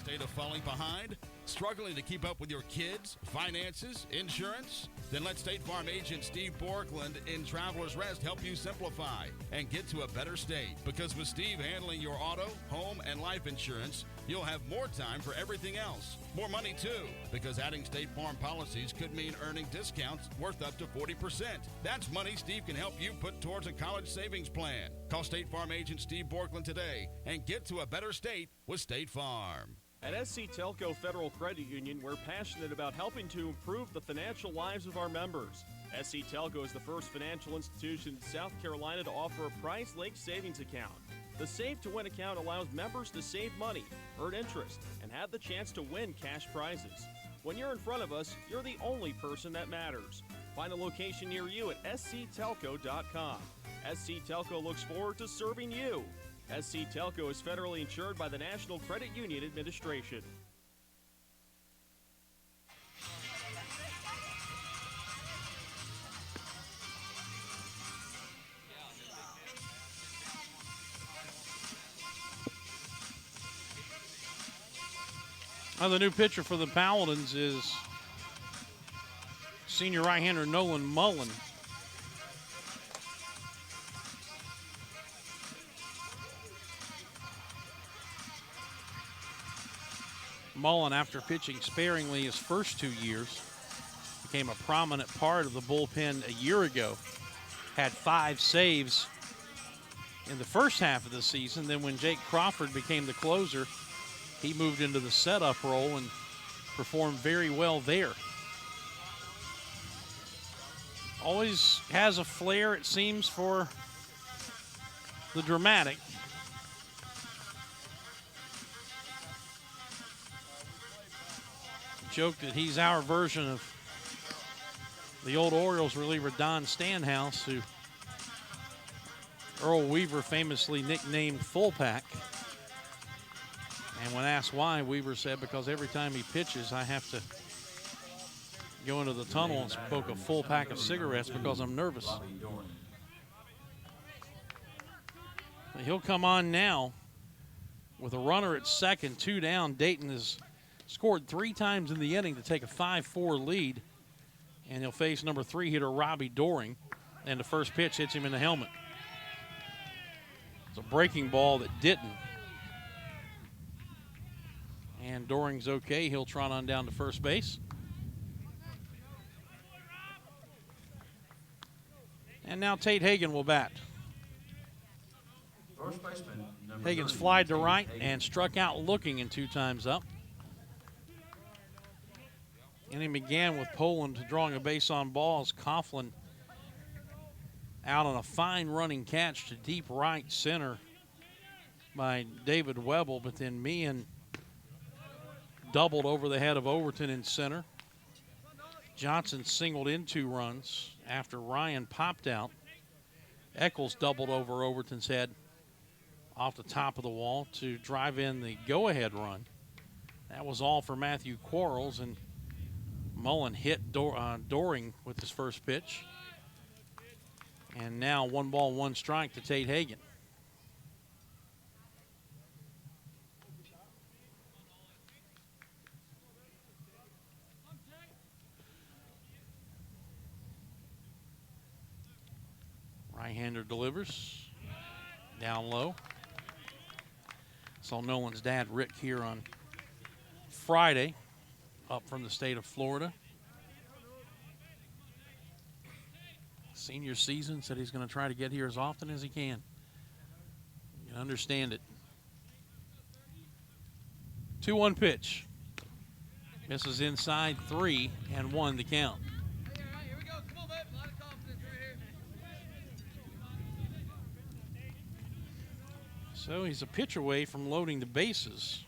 S12: State of falling behind? Struggling to keep up with your kids, finances, insurance? Then let State Farm agent Steve Borkland in Travelers Rest help you simplify and get to a better state. Because with Steve handling your auto, home, and life insurance, you'll have more time for everything else. More money, too, because adding State Farm policies could mean earning discounts worth up to 40%. That's money Steve can help you put towards a college savings plan. Call State Farm agent Steve Borkland today and get to a better state with State Farm.
S19: At SC Telco Federal Credit Union, we're passionate about helping to improve the financial lives of our members. SC Telco is the first financial institution in South Carolina to offer a price-linked savings account. The Save to Win account allows members to save money, earn interest, and have the chance to win cash prizes. When you're in front of us, you're the only person that matters. Find a location near you at sctelco.com. SC Telco looks forward to serving you. SC Telco is federally insured by the National Credit Union Administration.
S13: Now the new pitcher for the Paladins is senior right-hander Nolan Mullen. Mullen, after pitching sparingly his first 2 years, became a prominent part of the bullpen a year ago. Had 5 saves in the first half of the season. Then when Jake Crawford became the closer, he moved into the setup role and performed very well there. Always has a flair, it seems, for the dramatic. Joke that he's our version of the old Orioles reliever Don Stanhouse, who Earl Weaver famously nicknamed Full Pack. And when asked why, Weaver said, because every time he pitches, I have to go into the tunnel and smoke a full pack of cigarettes because I'm nervous. But he'll come on now with a runner at second, 2 down. Dayton has scored 3 times in the inning to take a 5-4 lead. And he'll face number 3 hitter Robbie Doring. And the first pitch hits him in the helmet. It's a breaking ball that didn't. And Doring's okay. He'll trot on down to first base. And now Tate Hagan will bat. Hagan's flied to right and struck out looking in 2 times up. Inning began with Poland drawing a base on ball as Coughlin out on a fine running catch to deep right center by David Webble, but then Meehan doubled over the head of Overton in center. Johnson singled in 2 runs after Ryan popped out. Eccles doubled over Overton's head off the top of the wall to drive in the go-ahead run. That was all for Matthew Quarles, and Mullen hit Doring with his first pitch. And now 1 ball, 1 strike to Tate Hagan. Right-hander delivers down low. Saw Nolan's dad, Rick, here on Friday, up from the state of Florida. Senior season, said he's going to try to get here as often as he can. You can understand it. 2-1 pitch. Misses inside 3-1 the count. So he's a pitch away from loading the bases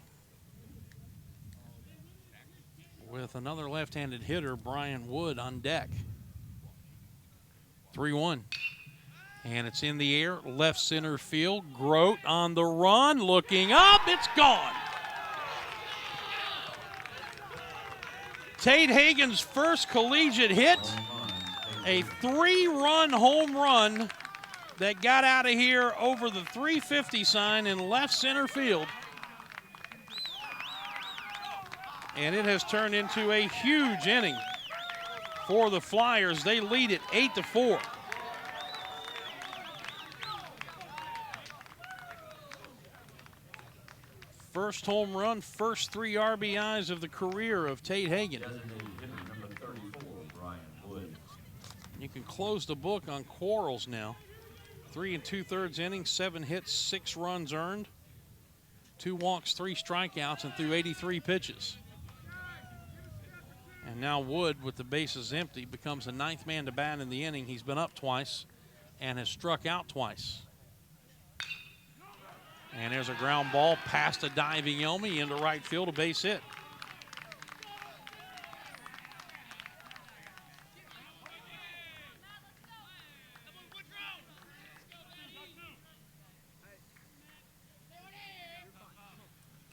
S13: with another left-handed hitter, Brian Wood, on deck. 3-1. And it's in the air, left center field. Grote on the run, looking up, it's gone. Tate Hagen's first collegiate hit, a 3-run home run that got out of here over the 350 sign in left center field. And it has turned into a huge inning for the Flyers. They lead it 8-4. First home run, first 3 RBIs of the career of Tate Hagen. You can close the book on Quarles now. 3 2/3 innings, 7 hits, 6 runs earned, 2 walks, 3 strikeouts, and threw 83 pitches. And now Wood, with the bases empty, becomes the 9th man to bat in the inning. He's been up twice and has struck out twice. And there's a ground ball past a diving Elmy into right field, a base hit.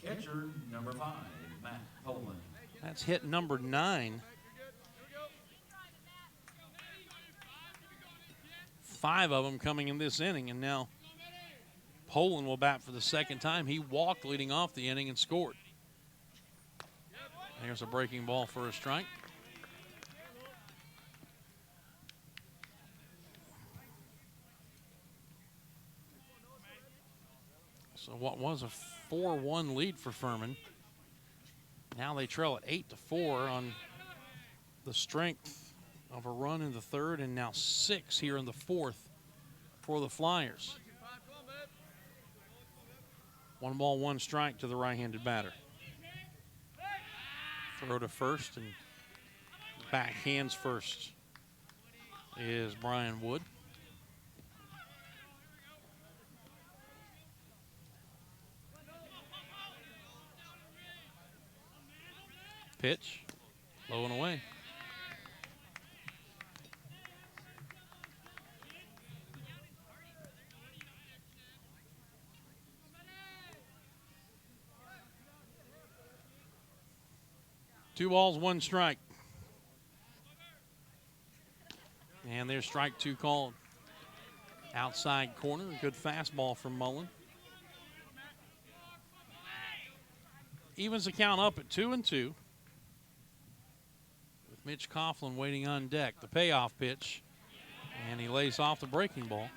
S14: Catcher number 5, Matt Poland.
S13: That's hit number 9. 5 of them coming in this inning, and now Poland will bat for the second time. He walked leading off the inning and scored. There's a breaking ball for a strike. So what was a 4-1 lead for Furman, now they trail at 8-4 on the strength of a run in the third, and now 6 here in the fourth for the Flyers. 1 ball, 1 strike to the right-handed batter. Throw to first, and back hands first is Brian Wood. Pitch, low and away. Two balls, 1 strike. And there's strike 2 called. Outside corner, good fastball from Mullen. Evens the count up at 2-2. With Mitch Coughlin waiting on deck. The payoff pitch. And he lays off the breaking ball.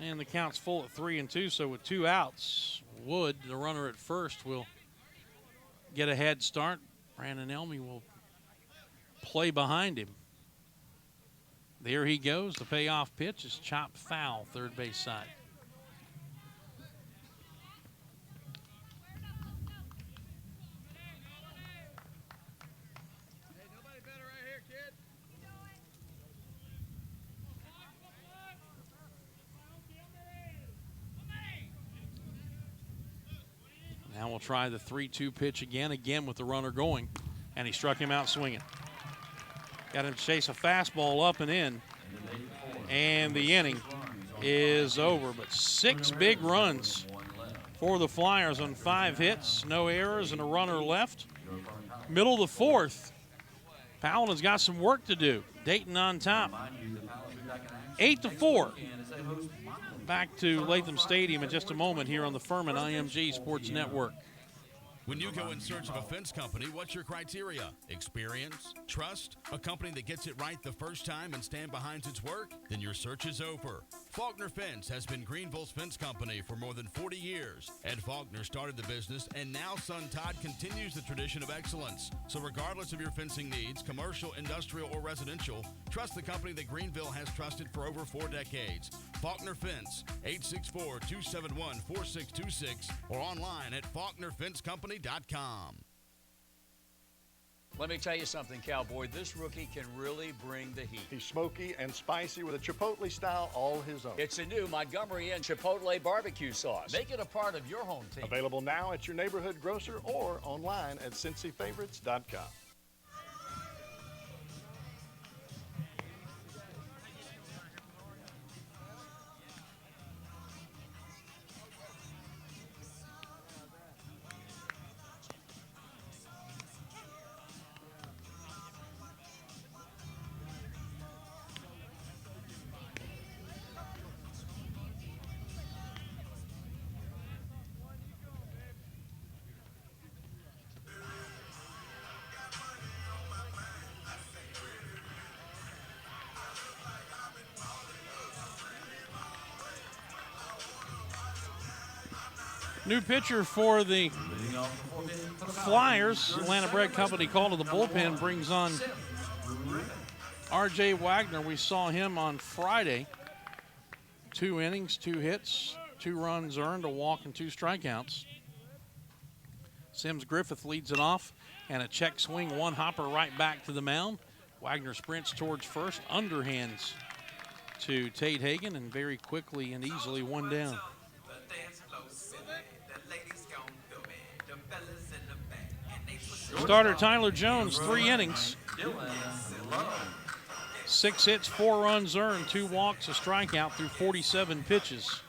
S13: And the count's full at 3-2, so with 2 outs, Wood, the runner at first, will get a head start. Brandon Elmy will play behind him. There he goes. The payoff pitch is chopped foul, third base side. Now we'll try the 3-2 pitch again with the runner going. And he struck him out swinging. Got him to chase a fastball up and in. And the inning is over. But 6 big runs for the Flyers on 5 hits. No errors and a runner left. Middle of the fourth. Paladins got some work to do. Dayton on top. 8-4. Back to Latham Stadium in just a moment here on the Furman IMG Sports Network.
S12: When you go in search of a fence company, what's your criteria? Experience? Trust? A company that gets it right the first time and stand behind its work? Then your search is over. Faulkner Fence has been Greenville's fence company for more than 40 years. Ed Faulkner started the business, and now son Todd continues the tradition of excellence. So regardless of your fencing needs, commercial, industrial, or residential, trust the company that Greenville has trusted for over 4 decades. Faulkner Fence, 864-271-4626, or online at FaulknerFenceCompany.com.
S16: Let me tell you something, Cowboy. This rookie can really bring the heat.
S17: He's smoky and spicy with a Chipotle style all his own.
S16: It's a new Montgomery Inn Chipotle barbecue sauce. Make it a part of your home team.
S17: Available now at your neighborhood grocer or online at CincyFavorites.com.
S13: New pitcher for the Flyers. Atlanta Bread Company called to the bullpen, brings on R.J. Wagner. We saw him on Friday. 2 innings, 2 hits, 2 runs earned, a walk, and 2 strikeouts. Sims Griffith leads it off, and a check swing, 1 hopper right back to the mound. Wagner sprints towards first, underhands to Tate Hagan, and very quickly and easily 1 down. Starter Tyler Jones, 3 innings, 6 hits, 4 runs earned, 2 walks, a strikeout through 47 pitches.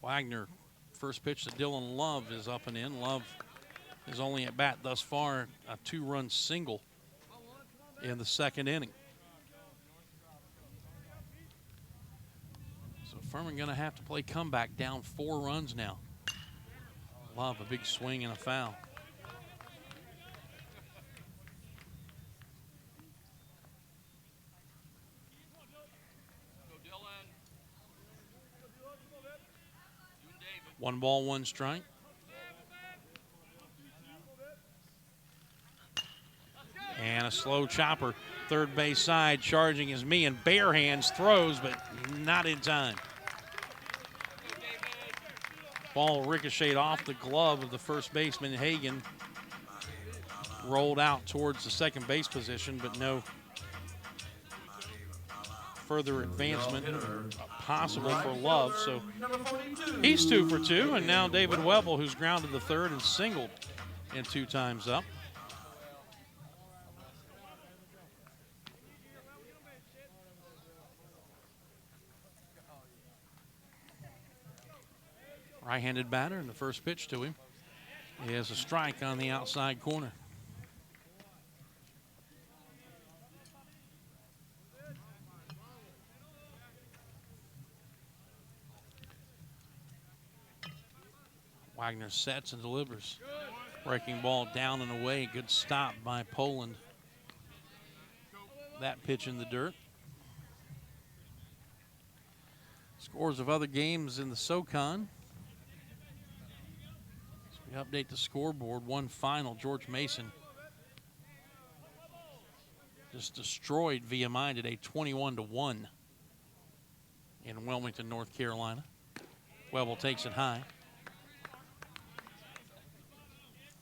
S13: Wagner, first pitch to Dylan Love is up and in. Love is only at bat thus far, a 2-run single in the 2nd inning. Furman going to have to play comeback, down 4 runs now. Love, a big swing and a foul. One ball, 1 strike. And a slow chopper, third base side, charging is me, and bare hands throws, but not in time. Ball ricocheted off the glove of the first baseman, Hagan. Rolled out towards the second base position, but no further advancement possible for Love. So he's 2 for 2, and now David Webble, who's grounded the third and singled in 2 times up. Right-handed batter, and the first pitch to him is a strike on the outside corner. Wagner sets and delivers. Breaking ball down and away. Good stop by Poland. That pitch in the dirt. Scores of other games in the SoCon. We update the scoreboard. 1 final. George Mason just destroyed VMI today, 21-1 in Wilmington, North Carolina. Webble takes it high.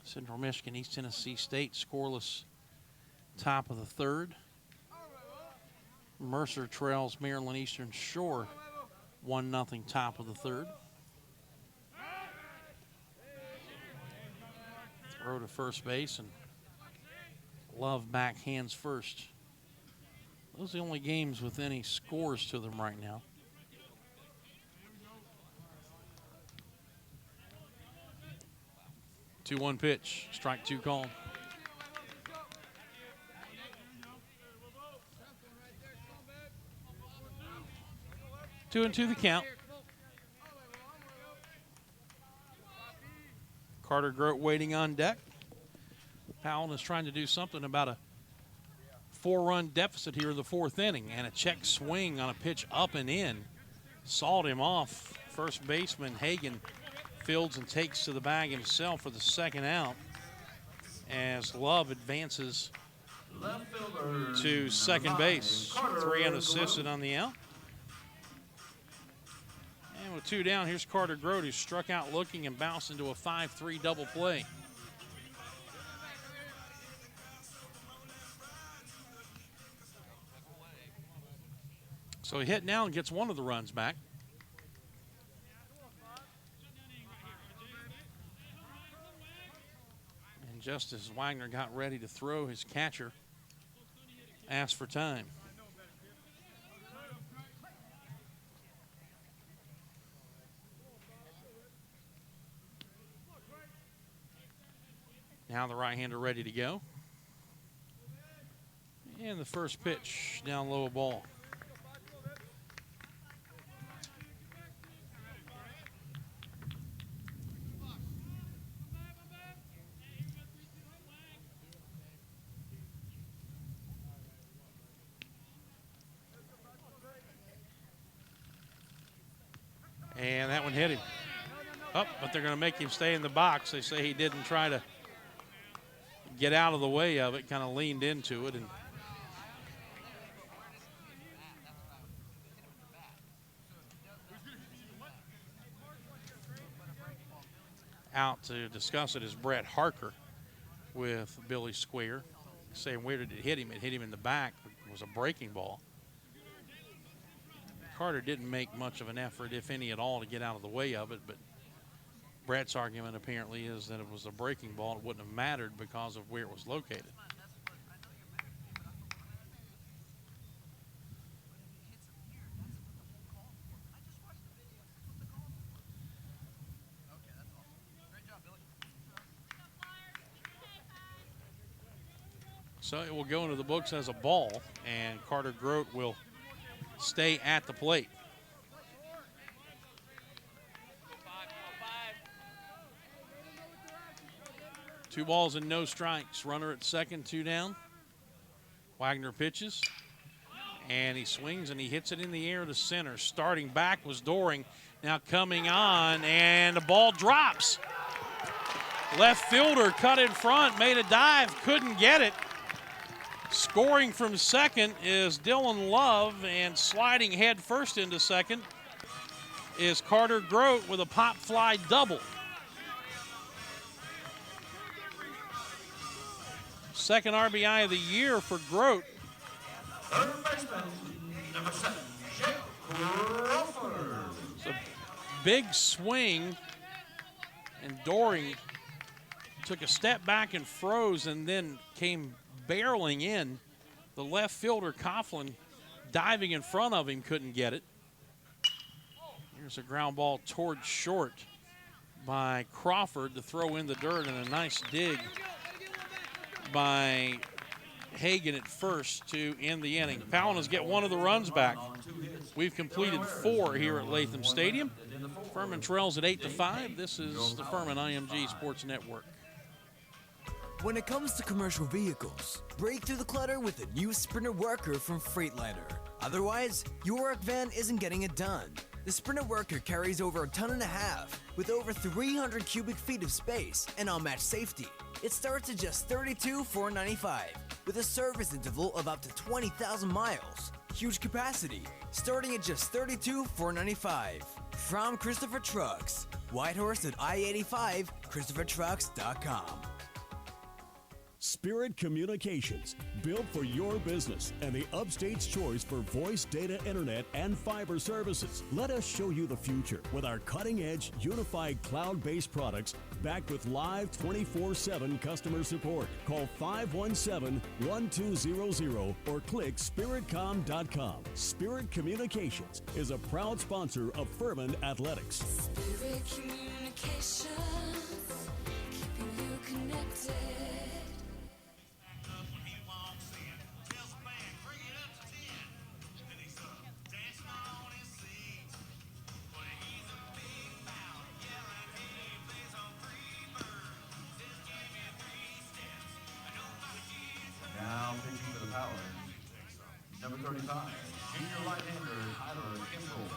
S13: Central Michigan, East Tennessee State, scoreless top of the 3rd. Mercer trails Maryland Eastern Shore 1-0 top of the 3rd. Throw to first base, and Love back hands first. Those are the only games with any scores to them right now. Two 2-1 pitch, strike 2 called. Two and 2 the count. Carter Grote waiting on deck. Paladins is trying to do something about a 4-run deficit here in the 4th inning, and a check swing on a pitch up and in. Sawed him off. First baseman Hagan fields and takes to the bag himself for the 2nd out as Love advances to second base. 3 unassisted on the out. And with 2 down, here's Carter Grote, who struck out looking and bounced into a 5-3 double play. So he hit now and gets one of the runs back. And just as Wagner got ready to throw, his catcher asked for time. Now the right-hander ready to go. And the first pitch down low, a ball. And that one hit him. Oh, but they're going to make him stay in the box. They say he didn't try to get out of the way of it, kind of leaned into it. And out to discuss it is Brett Harker with Billy Square, saying where did it hit him? It hit him in the back. It was a breaking ball. Carter didn't make much of an effort, if any at all, to get out of the way of it, but Brett's argument apparently is that it was a breaking ball. It wouldn't have mattered because of where it was located. So it will go into the books as a ball, and Carter Grote will stay at the plate. Two balls and no strikes. Runner at second, 2 down. Wagner pitches, and he swings and he hits it in the air to center. Starting back was Doring. Now coming on, and the ball drops. Left fielder cut in front, made a dive, couldn't get it. Scoring from second is Dylan Love, and sliding head first into second is Carter Grote with a pop fly double. Second RBI of the year for Grote.
S14: Third baseman, number 7, Jake Crawford.
S13: It's a big swing, and Doring took a step back and froze and then came barreling in. The left fielder, Coughlin, diving in front of him, couldn't get it. Here's a ground ball towards short by Crawford to throw in the dirt, and a nice dig by Hagan at first to end the inning. Paladins get one of the runs back. We've completed 4 here at Latham Stadium. Furman trails at 8-5. This is the Furman IMG Sports Network.
S1: When it comes to commercial vehicles, break through the clutter with a new Sprinter Worker from Freightliner. Otherwise, your work van isn't getting it done. The Sprinter Worker carries over 1.5 tons with over 300 cubic feet of space and unmatched safety. It starts at just $32,495 with a service interval of up to 20,000 miles. Huge capacity, starting at just $32,495. From Christopher Trucks, Whitehorse at I-85, ChristopherTrucks.com.
S22: Spirit Communications, built for your business and the upstate's choice for voice, data, internet, and fiber services. Let us show you the future with our cutting-edge, unified cloud-based products backed with live 24/7 customer support. Call 517-1200 or click spiritcom.com. Spirit Communications is a proud sponsor of Furman Athletics.
S23: Spirit Communications, keeping you connected.
S14: Now pitching for the Paladins, number 35, junior right-hander Tyler Kimball.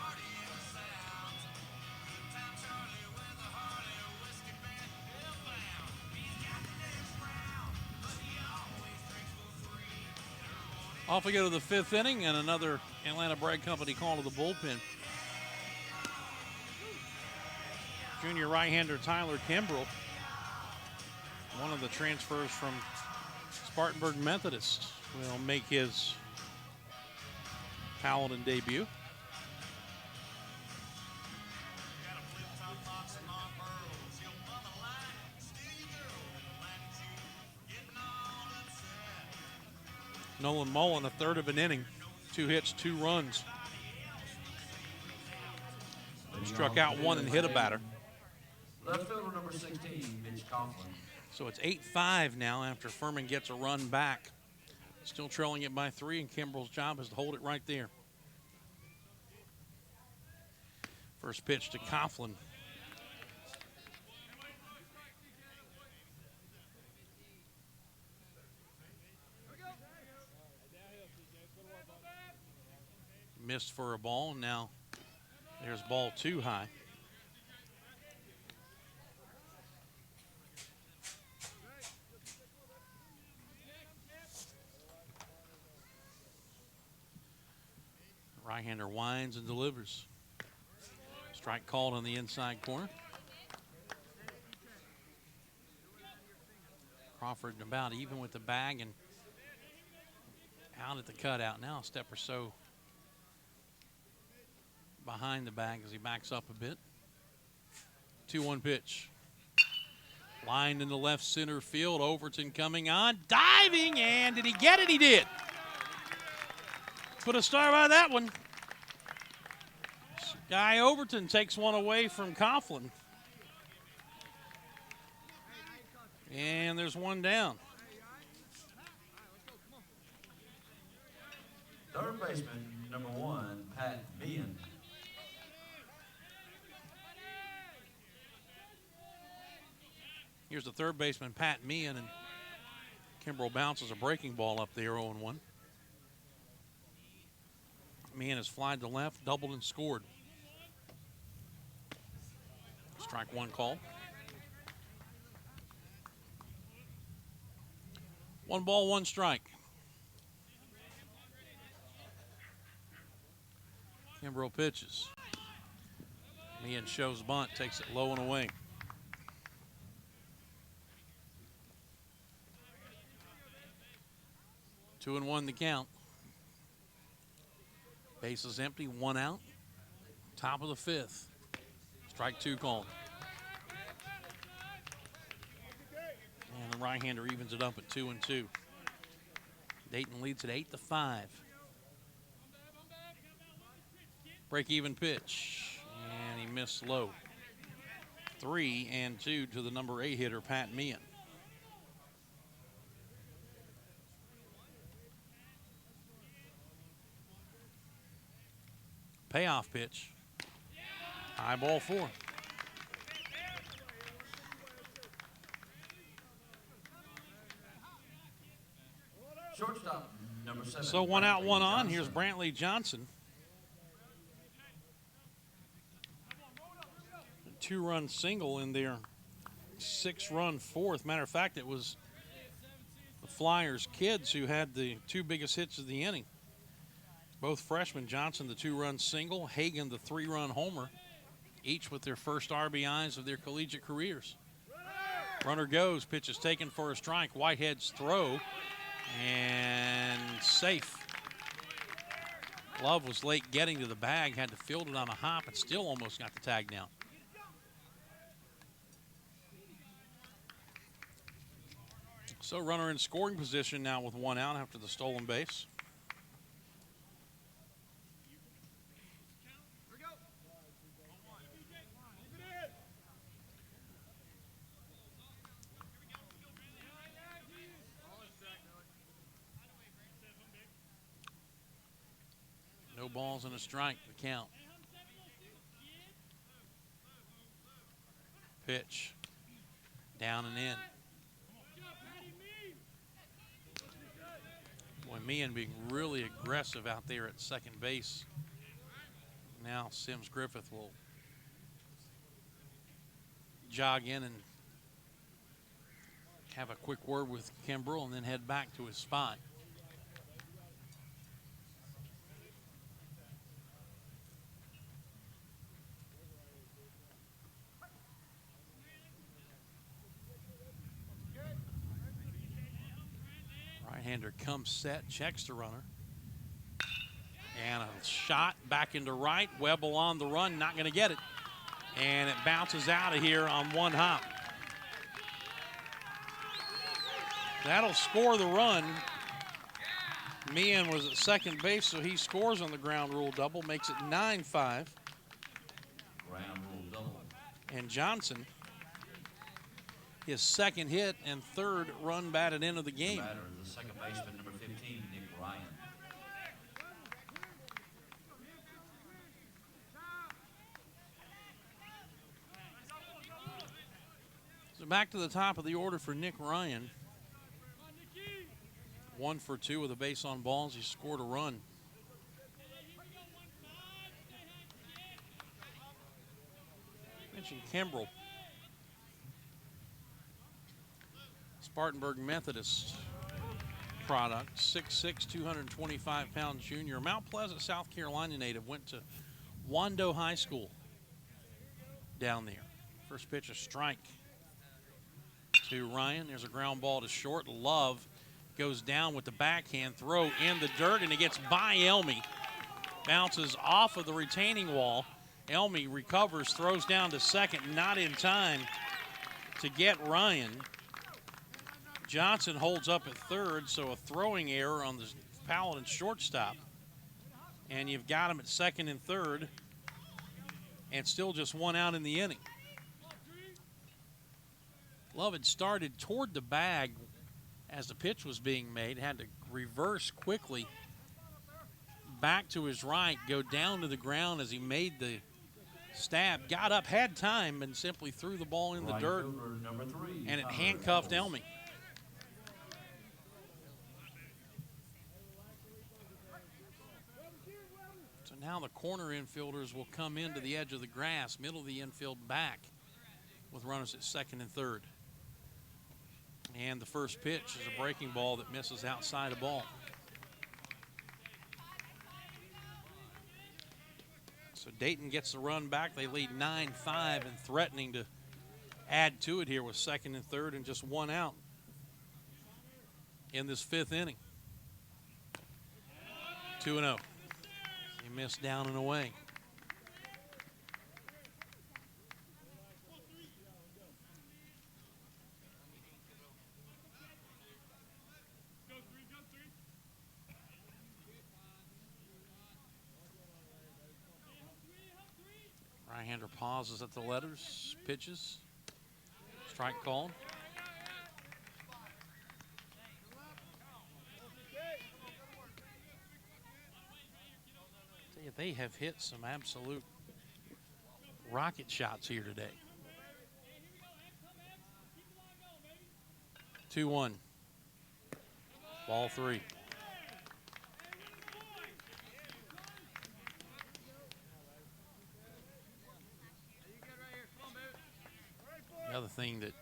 S13: Off we go to the 5th inning, and another Atlanta Brag Company call to the bullpen. Junior right-hander Tyler Kimbrell, one of the transfers from Spartanburg Methodist, will make his Paladin debut. Nolan Mullen, a third of an inning, 2 hits, 2 runs. Struck out 1 and hit a batter.
S14: Left fielder number 16, Mitch Coughlin.
S13: So it's 8-5 now after Furman gets a run back. Still trailing it by 3, and Kimbrell's job is to hold it right there. First pitch to Coughlin. Missed for a ball, and now there's ball 2 high. Right-hander winds and delivers. Strike called on the inside corner. Crawford about even with the bag and out at the cutout. Now a step or so behind the bag as he backs up a bit. 2-1 pitch. Lined in the left center field. Overton coming on, diving, and did he get it? He did. Put a star by that one. Guy Overton takes one away from Coughlin. And there's one down.
S14: Third baseman, number 1, Pat Meehan.
S13: Here's the third baseman, Pat Meehan, and Kimbrell bounces a breaking ball up there, 0-1. Meehan has flied to left, doubled and scored. Strike 1 call. 1 ball, 1 strike. Kimbrell pitches. Meehan shows bunt, takes it low and away. Two and 1 the count. Bases empty, 1 out. Top of the 5th. Strike 2 called. And the right-hander evens it up at 2-2. Dayton leads at 8-5. Break-even pitch, and he missed low. 3-2 to the number 8 hitter, Pat Meehan. Payoff pitch. High ball 4.
S14: Shortstop, number 7.
S13: So 1 out, 1 on. Here's Brantley Johnson. A 2-run single in their 6-run 4th. Matter of fact, it was the Flyers kids who had the 2 biggest hits of the inning. Both freshmen, Johnson the 2-run single, Hagan the 3-run homer, each with their first RBIs of their collegiate careers. Runner goes, pitch is taken for a strike. Whitehead's throw, and safe. Love was late getting to the bag, had to field it on a hop, and still almost got the tag down. So runner in scoring position now with 1 out after the stolen base. No balls and a strike, the count. Pitch. Down and in. Boy, Meehan being really aggressive out there at second base. Now Sims Griffith will jog in and have a quick word with Kimbrell and then head back to his spot. Ryhander comes set, checks the runner. And a shot back into right. Webble on the run, not going to get it. And it bounces out of here on one hop. That'll score the run. Meehan was at second base, so he scores on the ground rule double, makes it 9-5.
S14: Ground rule double.
S13: And Johnson, his second hit and third run batted into the game.
S14: The batter is the second baseman, number 15, Nick Ryan.
S13: So back to the top of the order for Nick Ryan. 1 for 2 with a base on balls. He scored a run. Mentioned Kimbrell. Spartanburg Methodist product. 6'6", 225-pound junior. Mount Pleasant, South Carolina native. Went to Wando High School down there. First pitch, a strike to Ryan. There's a ground ball to short. Love goes down with the backhand throw in the dirt, and it gets by Elmy. Bounces off of the retaining wall. Elmy recovers, throws down to second, not in time to get Ryan. Johnson holds up at third, so a throwing error on the Paladins shortstop. And you've got him at second and third, and still just one out in the inning. Love had started toward the bag as the pitch was being made, had to reverse quickly back to his right, go down to the ground as he made the stab, got up, had time, and simply threw the ball in the dirt, and it handcuffed Elmy. So now the corner infielders will come into the edge of the grass, middle of the infield back, with runners at second and third. And the first pitch is a breaking ball that misses outside a ball. So Dayton gets the run back. They lead 9-5 and threatening to add to it here with second and third and just one out in this fifth inning. 2-0. He missed down and away. Right-hander pauses at the letters, pitches, strike called. They have hit some absolute rocket shots here today. 2-1. Ball 3. The other thing that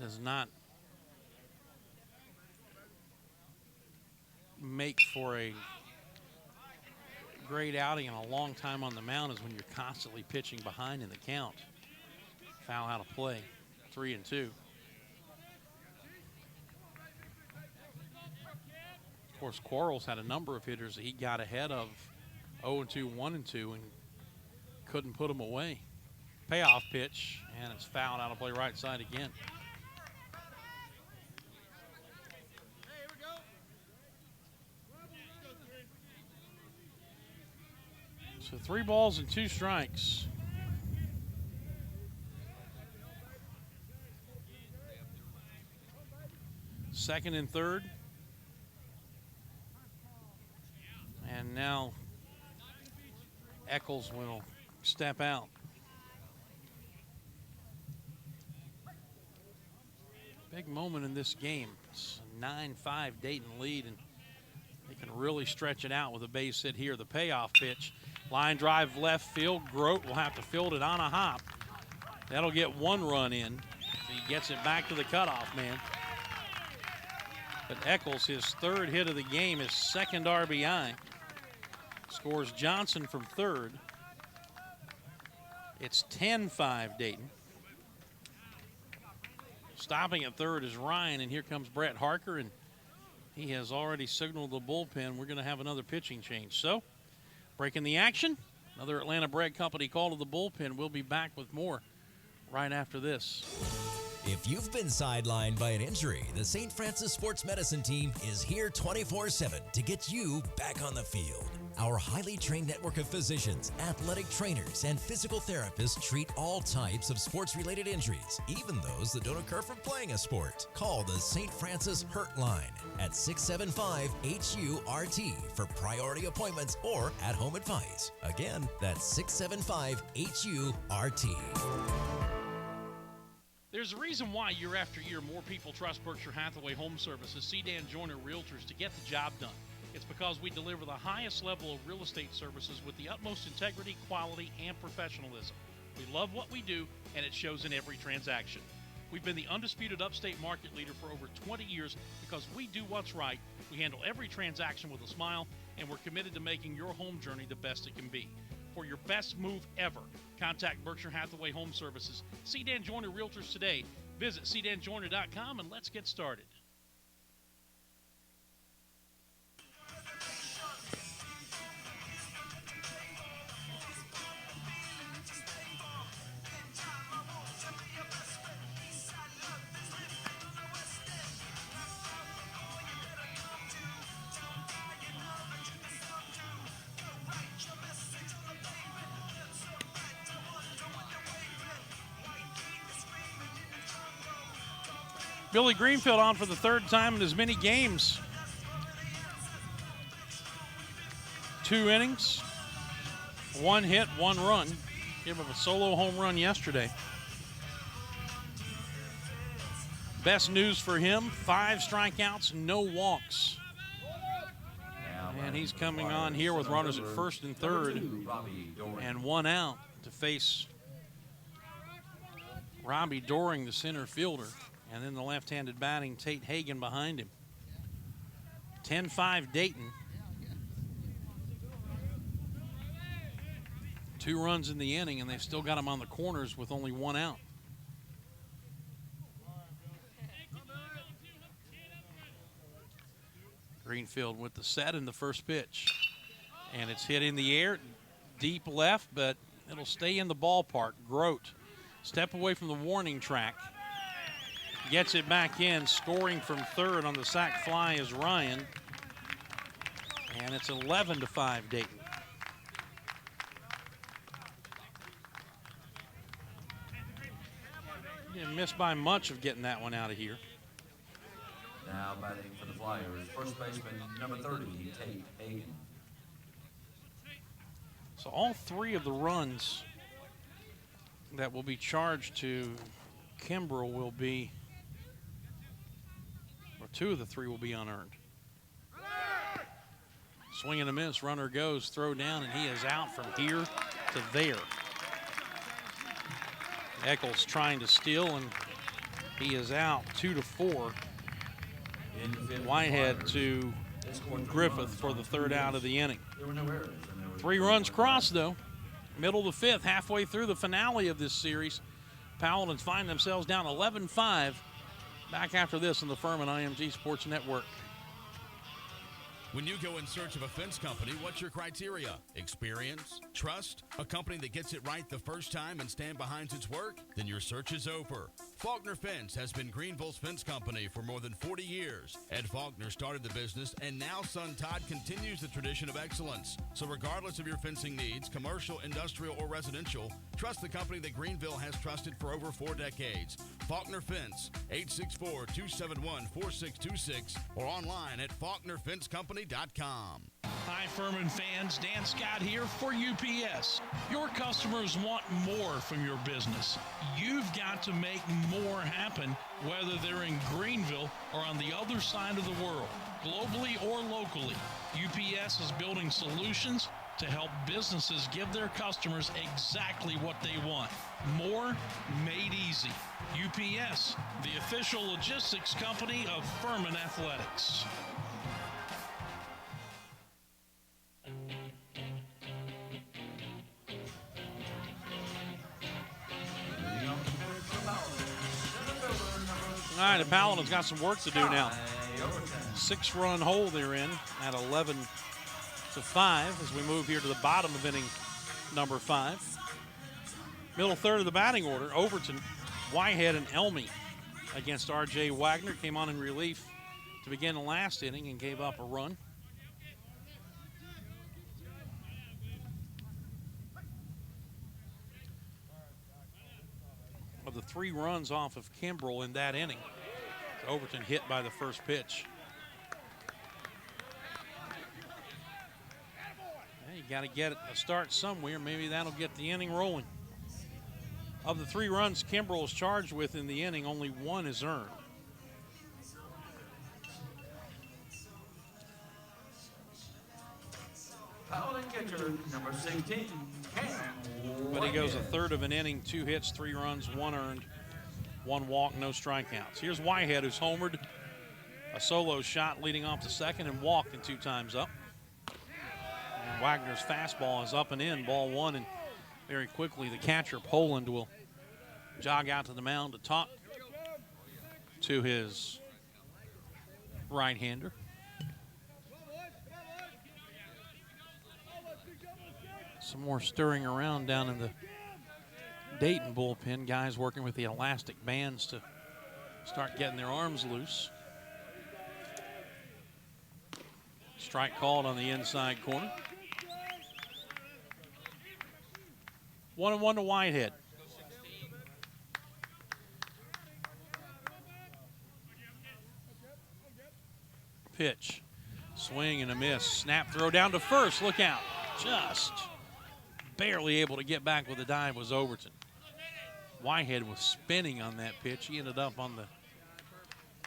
S13: does not make for a great outing and a long time on the mound is when you're constantly pitching behind in the count. Foul out of play, 3-2. Of course, Quarles had a number of hitters that he got ahead of 0-2, 1-2, and couldn't put them away. Payoff pitch, and it's fouled out of play right side again. So 3 balls and 2 strikes. Second and third. And now Eccles will step out. Big moment in this game. It's a 9-5 Dayton lead, and they can really stretch it out with a base hit here. The payoff pitch. Line drive left field. Grote will have to field it on a hop. That'll get 1 run in. He gets it back to the cutoff man. But Eccles, his 3rd hit of the game, his 2nd RBI. Scores Johnson from 3rd. It's 10-5 Dayton. Stopping at third is Ryan, and here comes Brett Harker, and he has already signaled the bullpen. We're going to have another pitching change. So, breaking the action, another Atlanta Bread Company call to the bullpen. We'll be back with more right after this.
S15: If you've been sidelined by an injury, the St. Francis Sports Medicine team is here 24/7 to get you back on the field. Our highly trained network of physicians, athletic trainers, and physical therapists treat all types of sports-related injuries, even those that don't occur from playing a sport. Call the St. Francis Hurt Line at 675-HURT for priority appointments or at-home advice. Again, that's 675-HURT.
S13: There's a reason why year after year more people trust Berkshire Hathaway Home Services, Sedan Joyner Realtors, to get the job done. It's because we deliver the highest level of real estate services with the utmost integrity, quality, and professionalism. We love what we do, and it shows in every transaction. We've been the undisputed upstate market leader for over 20 years because we do what's right. We handle every transaction with a smile, and we're committed to making your home journey the best it can be. For your best move ever, contact Berkshire Hathaway Home Services, Sedan Joyner Realtors today. Visit sedanjoyner.com and let's get started. Billy Greenfield on for the third time in as many games. 2 innings, 1 hit, 1 run. Gave up a solo home run yesterday. Best news for him, 5 strikeouts, no walks. And he's coming on here with runners at first and third and 1 out to face Robbie Doring, the center fielder. And then the left-handed batting, Tate Hagan behind him. 10-5 Dayton. 2 runs in the inning, and they've still got him on the corners with only 1 out. Greenfield with the set in the first pitch. And it's hit in the air, deep left, but it'll stay in the ballpark. Grote, step away from the warning track. Gets it back in, scoring from third on the sac fly is Ryan. And it's 11-5 Dayton. Didn't miss by much of getting that one out of here.
S14: Now batting for the Flyers, first baseman number 30, Tate Hagan.
S13: So all 3 of the runs that will be charged to Kimbrell will be, or 2 of the 3 will be unearned. Swing and a miss, runner goes, throw down, and he is out from here to there. Eccles trying to steal, and he is out 2-4. Whitehead to Griffith for the 3rd out of the inning. 3 runs crossed, though. Middle of the 5th, halfway through the finale of this series. Paladins find themselves down 11-5. Back after this on the Furman IMG Sports Network.
S12: When you go in search of a fence company, what's your criteria? Experience? Trust? A company that gets it right the first time and stand behind its work? Then your search is over. Faulkner Fence has been Greenville's fence company for more than 40 years. Ed Faulkner started the business, and now son Todd continues the tradition of excellence. So regardless of your fencing needs, commercial, industrial, or residential, trust the company that Greenville has trusted for over 4 decades. Faulkner Fence, 864-271-4626, or online at faulknerfencecompany.com.
S20: Hi, Furman fans. Dan Scott here for UPS. Your customers want more from your business. You've got to make more happen, whether they're in Greenville or on the other side of the world, globally or locally. UPS is building solutions to help businesses give their customers exactly what they want. More made easy. UPS, the official logistics company of Furman Athletics.
S13: All right, the Paladins got some work to do now. 6-run hole they're in at 11-5 as we move here to the bottom of inning number 5. Middle third of the batting order, Overton, Whitehead, and Elmy against R.J. Wagner. Came on in relief to begin the last inning and gave up a run. Of the 3 runs off of Kimbrell in that inning, Overton hit by the first pitch. Yeah, you got to get a start somewhere. Maybe that'll get the inning rolling. Of the 3 runs Kimbrell is charged with in the inning, only 1 is earned.
S14: Paladin catcher, number 16,
S13: But he goes a third of an inning, 2 hits, 3 runs, 1 earned, 1 walk, no strikeouts. Here's Whitehead, who's homered, a solo shot leading off the second, and walked in 2 times up. And Wagner's fastball is up and in, ball 1, and very quickly the catcher, Poland, will jog out to the mound to talk to his right-hander. Some more stirring around down in the Dayton bullpen. Guys working with the elastic bands to start getting their arms loose. Strike called on the inside corner. 1-1 to Whitehead. Pitch. Swing and a miss. Snap throw down to first. Look out. Just barely able to get back with a dive was Overton. Whitehead was spinning on that pitch. He ended up on the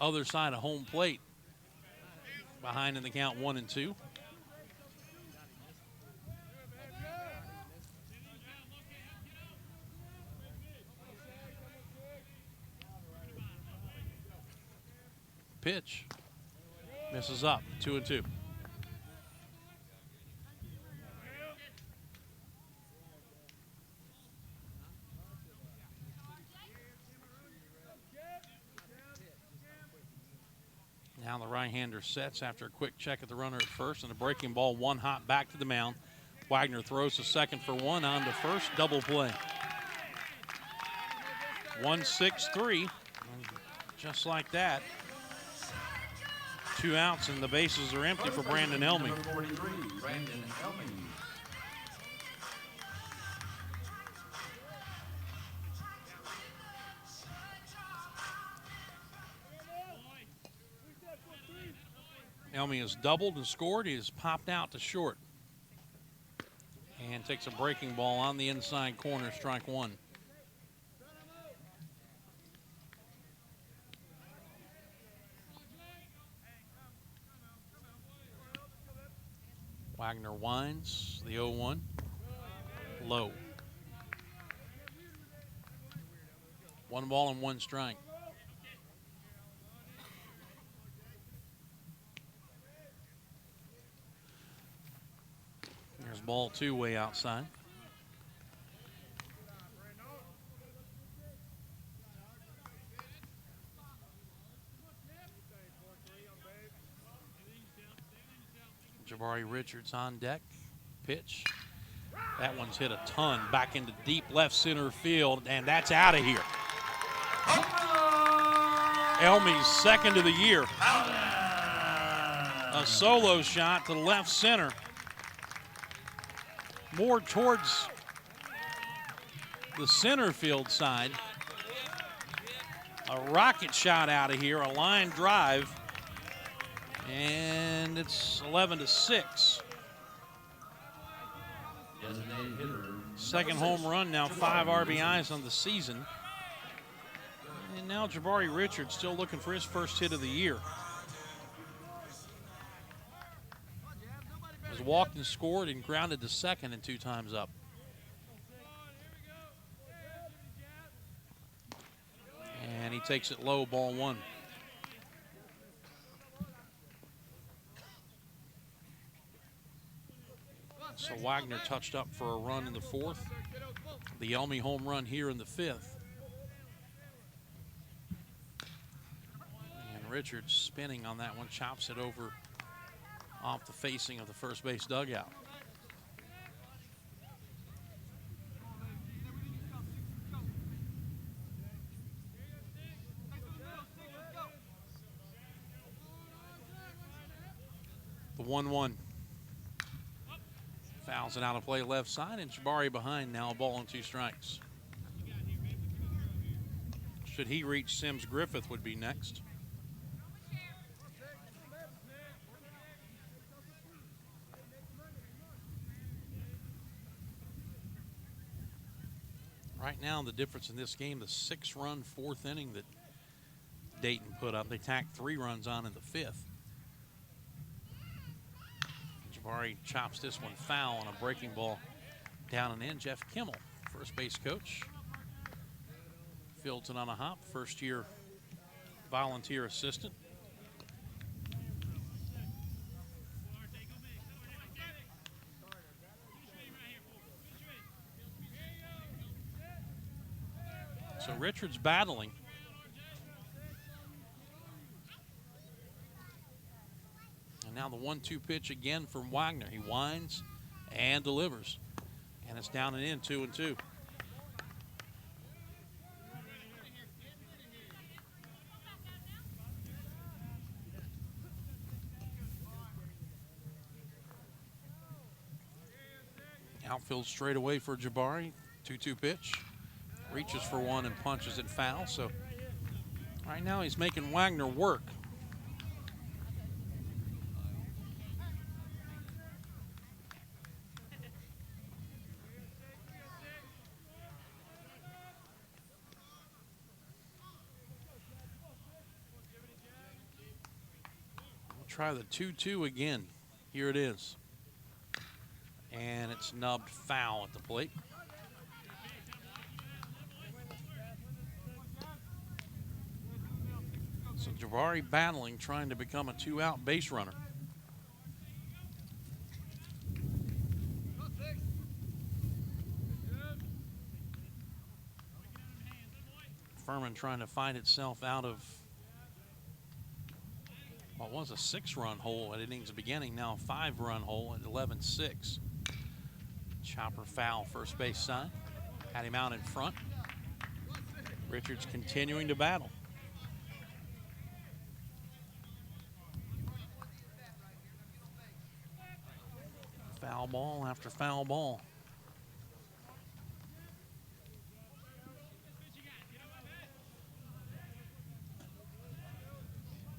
S13: other side of home plate. Behind in the count 1-2. Pitch. Misses up, 2-2. Now the right-hander sets after a quick check at the runner at first, and a breaking ball, 1 hop back to the mound. Wagner throws to second for 1 on to first, double play. 1-6-3, just like that. 2 outs and the bases are empty for Brandon Elmy.
S14: Number 43, Brandon Elmy.
S13: Elmy has doubled and scored. He has popped out to short. And takes a breaking ball on the inside corner, strike 1. Wagner winds, the 0-1, low. 1 ball and 1 strike. There's ball 2 way outside. Jabari Richards on deck. Pitch. That one's hit a ton back into deep left center field, and that's out of here. Elmy's second of the year. A solo shot to left center. More towards the center field side. A rocket shot out of here, a line drive. And it's 11-6. Second home run, now 5 RBIs on the season. And now Jabari Richards still looking for his first hit of the year. Has walked and scored and grounded to second and 2 times up. And he takes it low, ball 1. So Wagner touched up for a run in the 4th. The Elmy home run here in the 5th. Richards spinning on that one, chops it over off the facing of the first base dugout. The 1-1. Fouls it out of play left side, and Jabari behind now, a ball and 2 strikes. Should he reach Sims, Griffith would be next. Right now, the difference in this game, the 6-run 4th inning that Dayton put up, they tacked 3 runs on in the 5th. Jabari chops this one foul on a breaking ball down and in. Jeff Kimmel, first base coach. Filton on a hop, first-year volunteer assistant. So Richards battling. And now the 1-2 pitch again from Wagner. He winds and delivers. And it's down and in, 2-2. Outfield straight away for Jabari. 2-2 pitch. Reaches for one and punches it foul. So right now he's making Wagner work. We'll try the 2-2 again. Here it is. And it's nubbed foul at the plate. So Jabari battling, trying to become a 2-out base runner. Furman trying to find itself out of what was a 6-run hole at innings beginning, now a 5-run hole at 11-6. Chopper foul, first base side. Had him out in front. Richards continuing to battle. Foul ball after foul ball.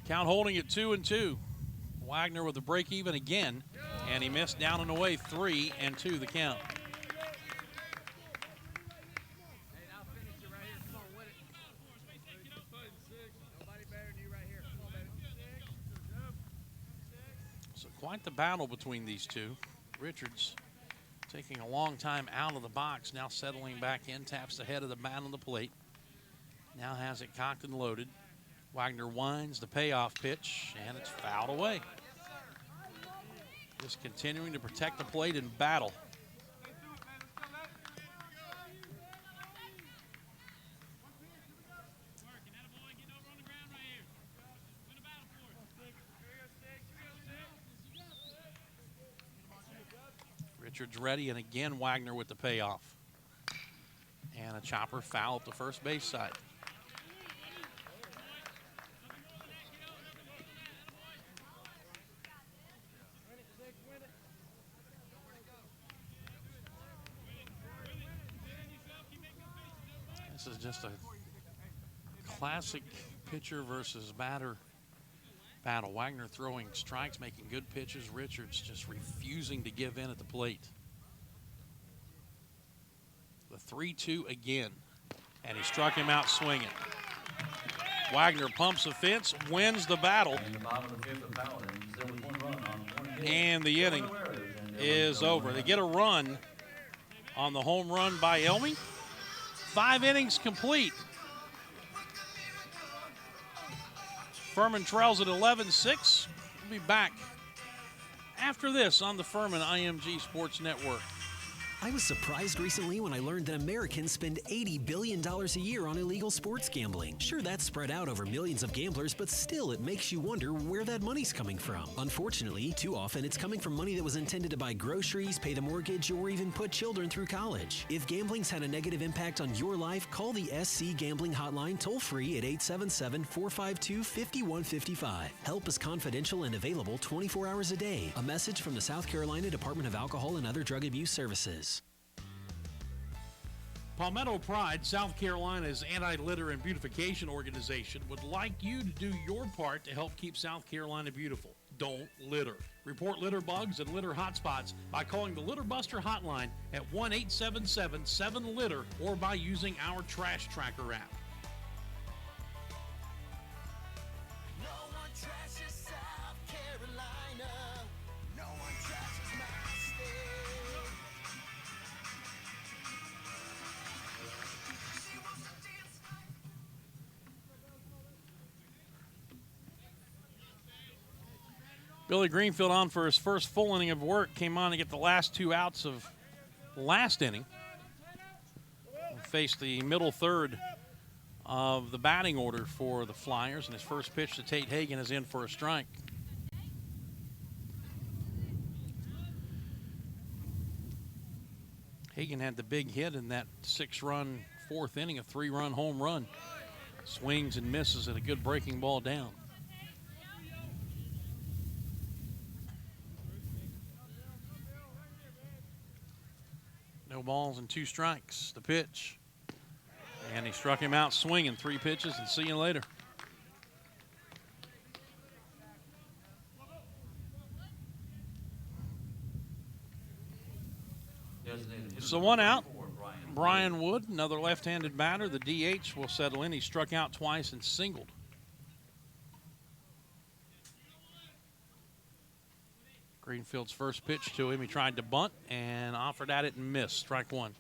S13: Count holding at 2-2. Wagner with a break even again, and he missed down and away. 3-2 the count. So quite the battle between these two. Richards taking a long time out of the box, now settling back in, taps the head of the bat on the plate. Now has it cocked and loaded. Wagner winds the payoff pitch, and it's fouled away. Just continuing to protect the plate and battle. Richards ready, and again Wagner with the payoff. And a chopper foul at the first base side. This is just a classic pitcher versus batter battle. Wagner throwing strikes, making good pitches. Richards just refusing to give in at the plate. The 3-2 again, and he struck him out swinging. Wagner pumps the fence, wins the battle, and the inning is over. They get a run on the home run by Elmy. 5 innings complete. Furman trails at 11-6. We'll be back after this on the Furman IMG Sports Network.
S21: I was surprised recently when I learned that Americans spend $80 billion a year on illegal sports gambling. Sure, that's spread out over millions of gamblers, but still it makes you wonder where that money's coming from. Unfortunately, too often it's coming from money that was intended to buy groceries, pay the mortgage, or even put children through college. If gambling's had a negative impact on your life, call the SC Gambling Hotline toll-free at 877-452-5155. Help is confidential and available 24 hours a day. A message from the South Carolina Department of Alcohol and Other Drug Abuse Services.
S13: Palmetto Pride, South Carolina's anti-litter and beautification organization, would like you to do your part to help keep South Carolina beautiful. Don't litter. Report litter bugs and litter hotspots by calling the Litter Buster hotline at 1-877-7-LITTER or by using our Trash Tracker app. Billy Greenfield on for his first full inning of work. Came on to get the last 2 outs of the last inning. Faced the middle third of the batting order for the Flyers, and his first pitch to Tate Hagan is in for a strike. Hagan had the big hit in that 6-run fourth inning, a 3-run home run. Swings and misses at a good breaking ball down. No balls and 2 strikes. The pitch. And he struck him out swinging. 3 pitches, and see you later. So 1 out. Brian Wood, another left-handed batter. The DH will settle in. He struck out twice and singled. Greenfield's first pitch to him. He tried to bunt and offered at it and missed. Strike 1.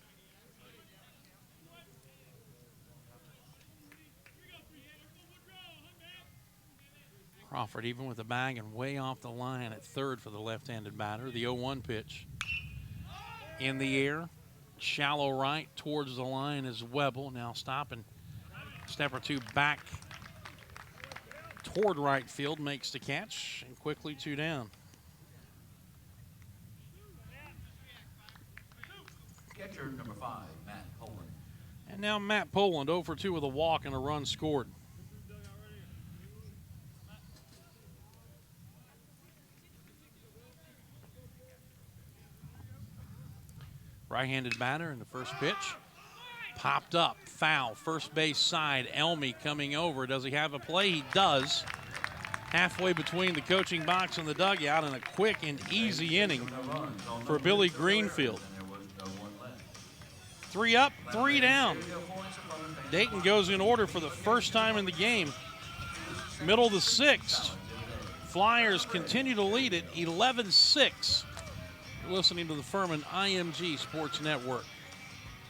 S13: Crawford even with the bag and way off the line at third for the left-handed batter. The 0-1 pitch. In the air. Shallow right towards the line is Webble. Now stopping. Step or 2 back toward right field. Makes the catch. And quickly 2 down.
S14: Catcher number 5, Matt Poland.
S13: And now Matt Poland 0 for 2 with a walk and a run scored. Right-handed batter in the first pitch. Popped up, foul, first base side. Elmy coming over. Does he have a play? He does. Halfway between the coaching box and the dugout, and a quick and easy inning for Billy Greenfield. 3 up, 3 down. Dayton goes in order for the first time in the game. Middle of the 6th. Flyers continue to lead it 11-6. You're listening to the Furman IMG Sports Network.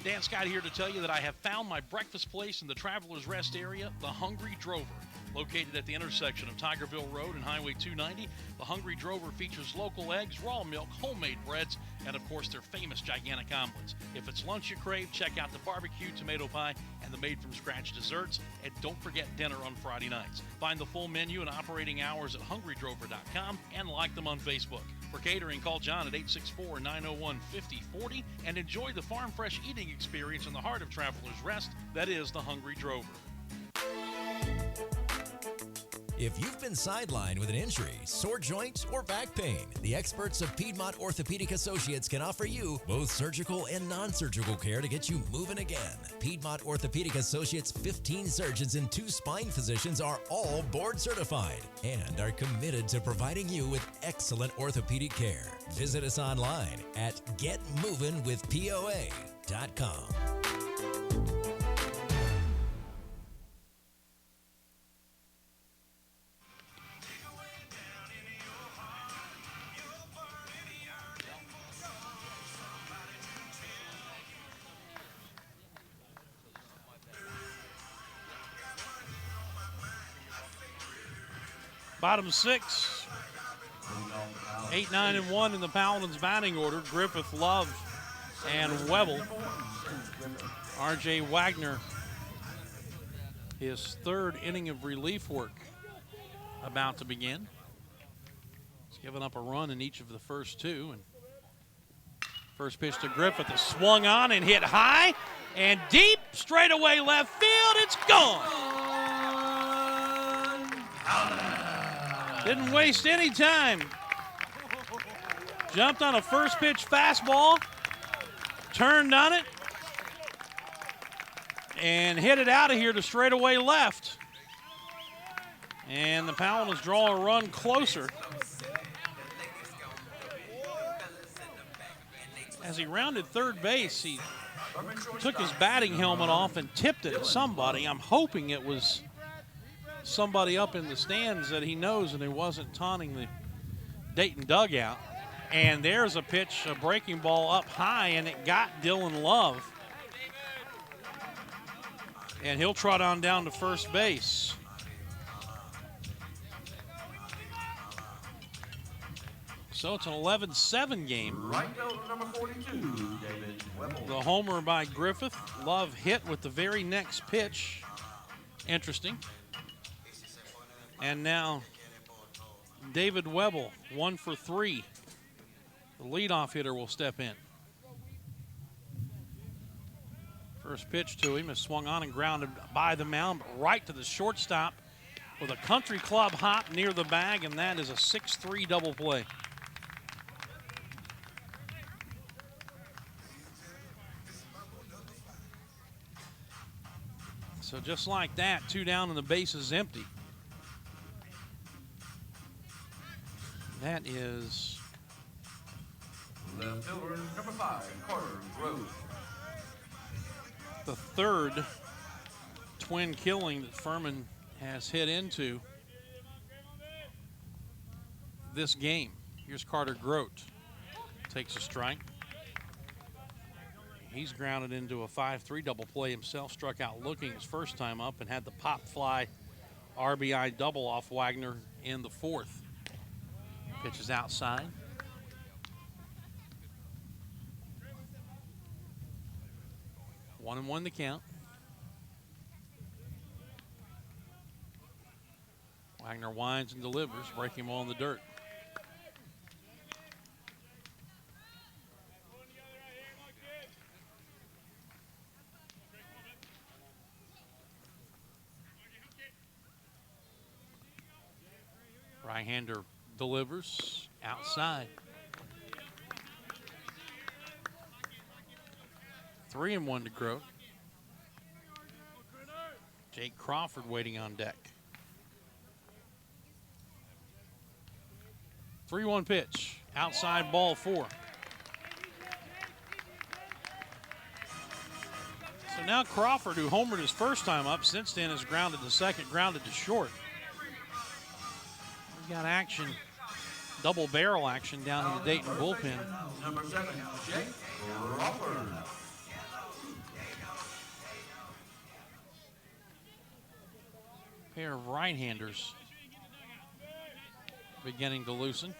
S13: Dan Scott here to tell you that I have found my breakfast place in the Travelers Rest area, the Hungry Drover. Located at the intersection of Tigerville Road and Highway 290, the Hungry Drover features local eggs, raw milk, homemade breads, and of course their famous gigantic omelets. If it's lunch you crave, check out the barbecue, tomato pie, and the made-from-scratch desserts. And don't forget dinner on Friday nights. Find the full menu and operating hours at hungrydrover.com and like them on Facebook. For catering, call John at 864-901-5040 and enjoy the farm fresh eating experience in the heart of Travelers Rest. That is the Hungry Drover.
S15: If you've been sidelined with an injury, sore joint, or back pain, the experts of Piedmont Orthopedic Associates can offer you both surgical and non-surgical care to get you moving again. Piedmont Orthopedic Associates' 15 surgeons and 2 spine physicians are all board certified and are committed to providing you with excellent orthopedic care. Visit us online at getmovingwithpoa.com.
S13: Bottom 6, 8, 9, and 1 in the Paladins batting order. Griffith Love And Webble, R.J. Wagner, his third inning of relief work about to begin. He's given up a run in each of the first two. And first pitch to Griffith is swung on and hit high and deep, straight away left field. It's gone. Didn't waste any time. Jumped on a first pitch fastball, turned on it, and hit it out of here to straightaway left. And the Paladins draw a run closer. As he rounded third base, he took his batting helmet off and tipped it at somebody. I'm hoping it was somebody up in the stands that he knows and he wasn't taunting the Dayton dugout. And there's a pitch, a breaking ball up high, and it got Dylan Love. And he'll trot on down to first base. So it's an 11-7 game.
S14: Right fielder number 42, David Webble.
S13: The homer by Griffith. Love hit with the very next pitch. Interesting. And now David Webble, 1 for 3. The leadoff hitter will step in. First pitch to him is swung on and grounded by the mound, right to the shortstop with a country club hop near the bag, and that is a 6-3 double play. So just like that, 2 down and the base is empty. That is
S14: Left fielder number 5, Carter Grove.
S13: the third twin killing that Furman has hit into this game. Here's Carter Grote. Takes a strike. He's grounded into a 5-3 double play himself, struck out looking his first time up and had the pop fly RBI double off Wagner in the fourth. Pitch is outside. One and one the count. Wagner winds and delivers, breaking him on the dirt. Right-hander delivers outside. 3-1 to Grote. Jake Crawford waiting on deck. 3-1 pitch. Outside ball 4. So now Crawford, who homered his first time up, since then has grounded to second, grounded to short. We got action, double barrel action down in the Dayton bullpen.
S14: Number 7, Jake Crawford.
S13: Pair of right-handers beginning to loosen.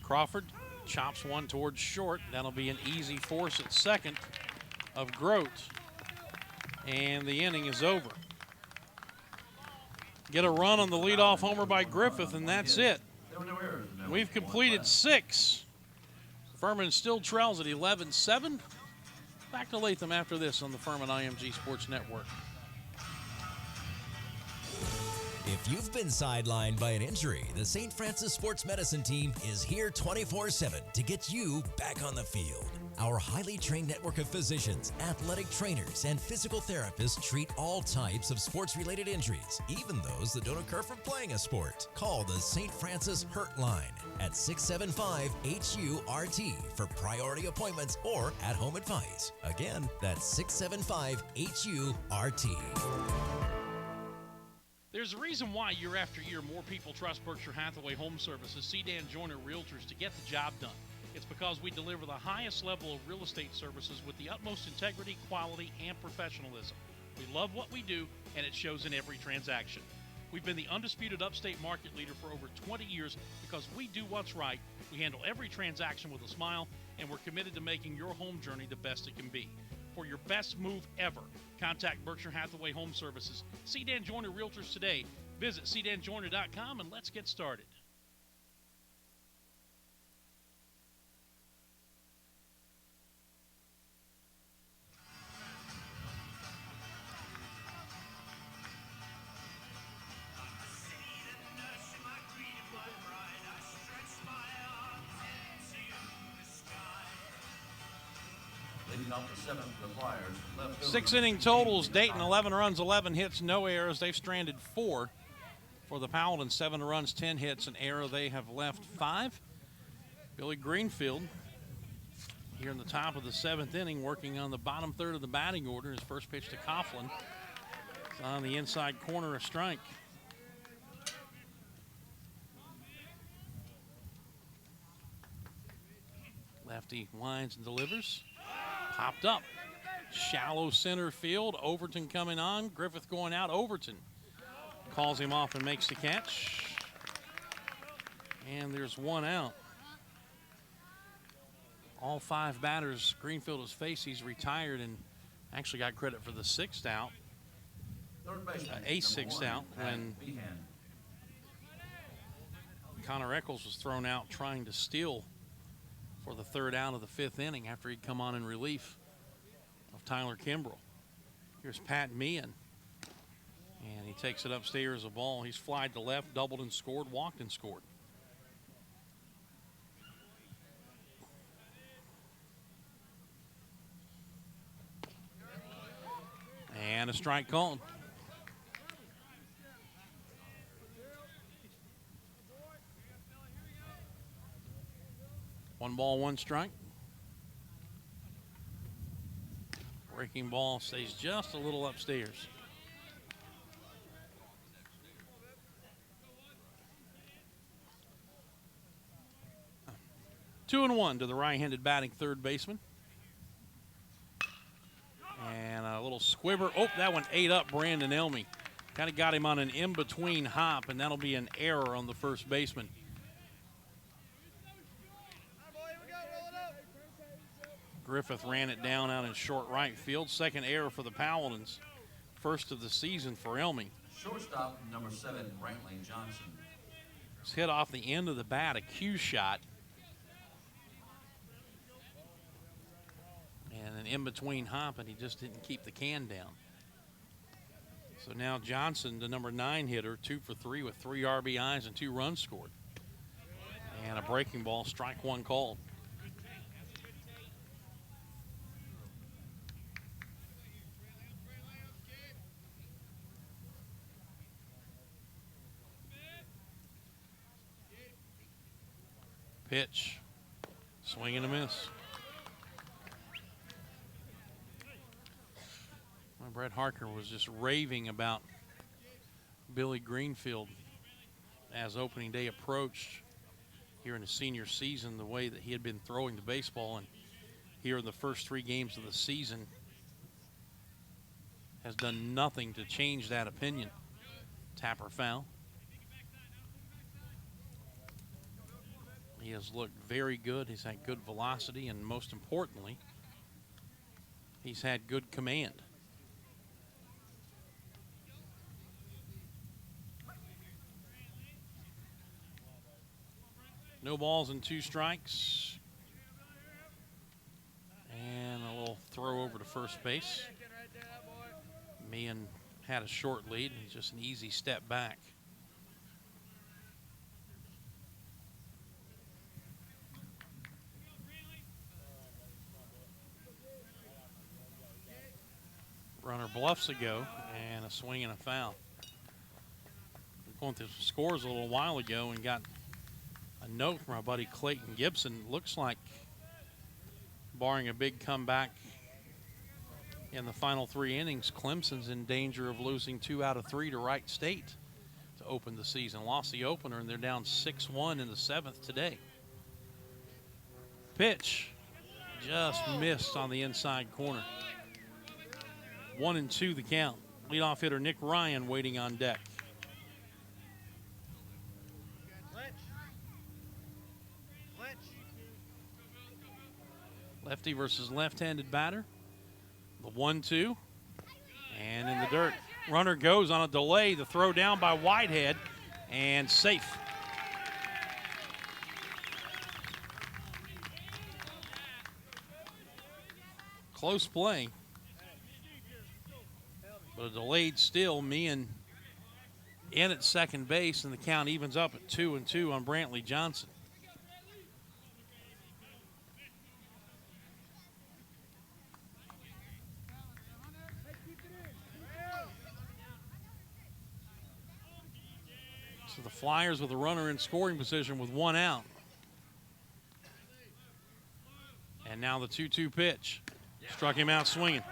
S13: Crawford chops one towards short. That'll be an easy force at second of Grote. And the inning is over. Get a run on the leadoff homer by Griffith, and that's it. We've completed 6. Furman still trails at 11-7. Back to Latham after this on the Furman IMG Sports Network.
S15: If you've been sidelined by an injury, the St. Francis Sports Medicine team is here 24/7 to get you back on the field. Our highly trained network of physicians, athletic trainers, and physical therapists treat all types of sports-related injuries, even those that don't occur from playing a sport. Call the St. Francis Hurt Line at 675-HU-RT for priority appointments or at-home advice. Again, that's 675-HU-RT.
S13: There's a reason why year after year more people trust Berkshire Hathaway Home Services, Sedan Joyner Realtors to get the job done. It's because we deliver the highest level of real estate services with the utmost integrity, quality, and professionalism. We love what we do, and it shows in every transaction. We've been the undisputed upstate market leader for over 20 years because we do what's right. We handle every transaction with a smile, and we're committed to making your home journey the best it can be. For your best move ever, contact Berkshire Hathaway Home Services. See Dan Joyner Realtors today. Visit cdanjoyner.com and let's get started.
S14: Off the seventh, the Flyers. Left
S13: 6 inning totals. Dayton 11 runs, 11 hits, no errors. They've stranded 4. For the Paladins, 7 runs, 10 hits, an error. They have left 5. Billy Greenfield here in the top of the 7th inning, working on the bottom third of the batting order. His first pitch to Coughlin. It's on the inside corner, a strike. Lefty winds and delivers. Popped up. Shallow center field. Overton coming on. Griffith going out. Overton calls him off and makes the catch. And there's one out. All 5 batters Greenfield has faced, he's retired and actually got credit for the 6th out. A 6th out when Connor Eccles was thrown out trying to steal for the 3rd out of the 5th inning after he'd come on in relief of Tyler Kimbrell. Here's Pat Meehan, and he takes it upstairs a ball. He's flied to left, doubled and scored, walked and scored. And a strike called. One ball, one strike. Breaking ball stays just a little upstairs. Two and one to the right-handed batting third baseman. And a little squibber. Oh, that one ate up Brandon Elmy. Kind of got him on an in-between hop, and that'll be an error on the first baseman. Griffith ran it down out in short right field. Second error for the Paladins. First of the season for Elmy.
S14: Shortstop, number 7, Brantley Johnson.
S13: It's hit off the end of the bat, a cue shot. And an in-between hop, and he just didn't keep the can down. So now Johnson, the number 9 hitter, 2 for 3 with 3 RBIs and 2 runs scored. And a breaking ball, strike one called. Pitch, swing and a miss. Well, Brett Harker was just raving about Billy Greenfield as opening day approached here in the senior season, the way that he had been throwing the baseball, and here in the first 3 games of the season has done nothing to change that opinion. Tapper foul. He has looked very good. He's had good velocity, and most importantly, he's had good command. No balls and 2 strikes. And a little throw over to first base. Meehan had a short lead, and just an easy step back. Runner bluffs a go, and a swing and a foul. Going through some scores a little while ago and got a note from our buddy Clayton Gibson. Looks like, barring a big comeback in the final 3 innings, Clemson's in danger of losing 2 out of 3 to Wright State to open the season. Lost the opener, and they're down 6-1 in the 7th today. Pitch just missed on the inside corner. 1-2 the count. Leadoff hitter Nick Ryan waiting on deck. Lefty versus left-handed batter. The 1-2. And in the dirt. Runner goes on a delay. The throw down by Whitehead. And safe. Close play. But a delayed steal. Meehan in at second base, and the count evens up at 2-2 on Brantley Johnson. So the Flyers with a runner in scoring position with one out. And now the 2-2 pitch. Struck him out swinging.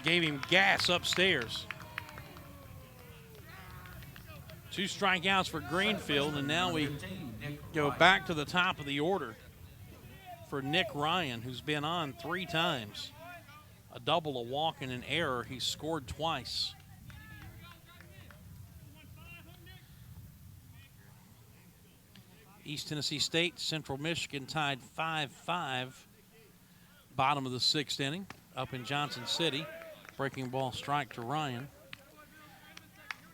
S13: Gave him gas upstairs. 2 strikeouts for Greenfield, and now we go back to the top of the order for Nick Ryan, who's been on 3 times. A double, a walk, and an error. He's scored twice. East Tennessee State, Central Michigan tied 5-5. Bottom of the 6th inning up in Johnson City. Breaking ball strike to Ryan.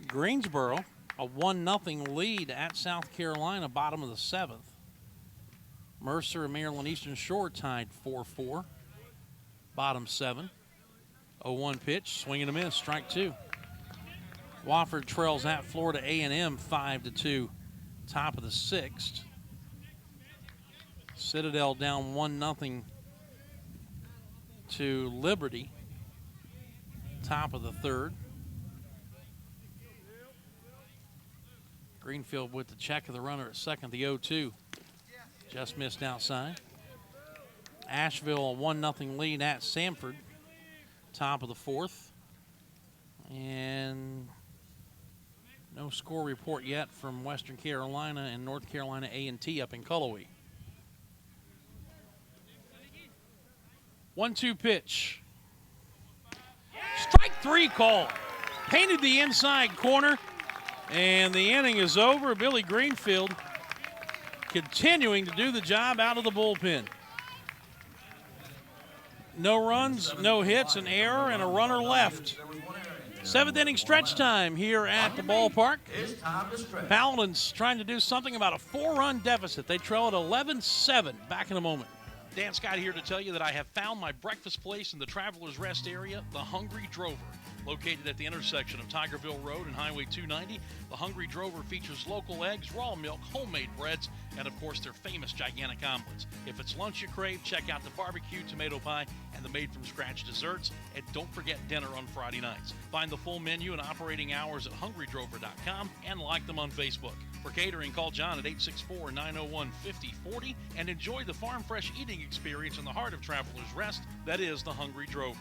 S13: Greensboro, a 1-0 lead at South Carolina, bottom of the 7th. Mercer and Maryland Eastern Shore tied 4-4. Bottom 7. 0-1 pitch, swing and a miss, strike 2. Wofford trails at Florida A&M 5-2. Top of the 6th. Citadel down 1-0 to Liberty. Top of the 3rd. Greenfield with the check of the runner at second, the 0-2. Just missed outside. Asheville a 1-0 lead at Samford. Top of the 4th. And no score report yet from Western Carolina and North Carolina A&T up in Cullowhee. 1-2 pitch. Strike 3 call. Painted the inside corner, and the inning is over. Billy Greenfield continuing to do the job out of the bullpen. No runs, no hits, an error, and a runner left. 7th inning stretch time here at the ballpark. Paladins trying to do something about a 4-run deficit. They trail at 11-7. Back in a moment. Dan Scott here to tell you that I have found my breakfast place in the Travelers Rest area, the Hungry Drover. Located at the intersection of Tigerville Road and Highway 290, the Hungry Drover features local eggs, raw milk, homemade breads, and of course their famous gigantic omelets. If it's lunch you crave, check out the barbecue, tomato pie, and the made-from-scratch desserts. And don't forget dinner on Friday nights. Find the full menu and operating hours at hungrydrover.com and like them on Facebook. For catering, call John at 864-901-5040 and enjoy the farm fresh eating experience in the heart of Travelers Rest. That is the Hungry Drover.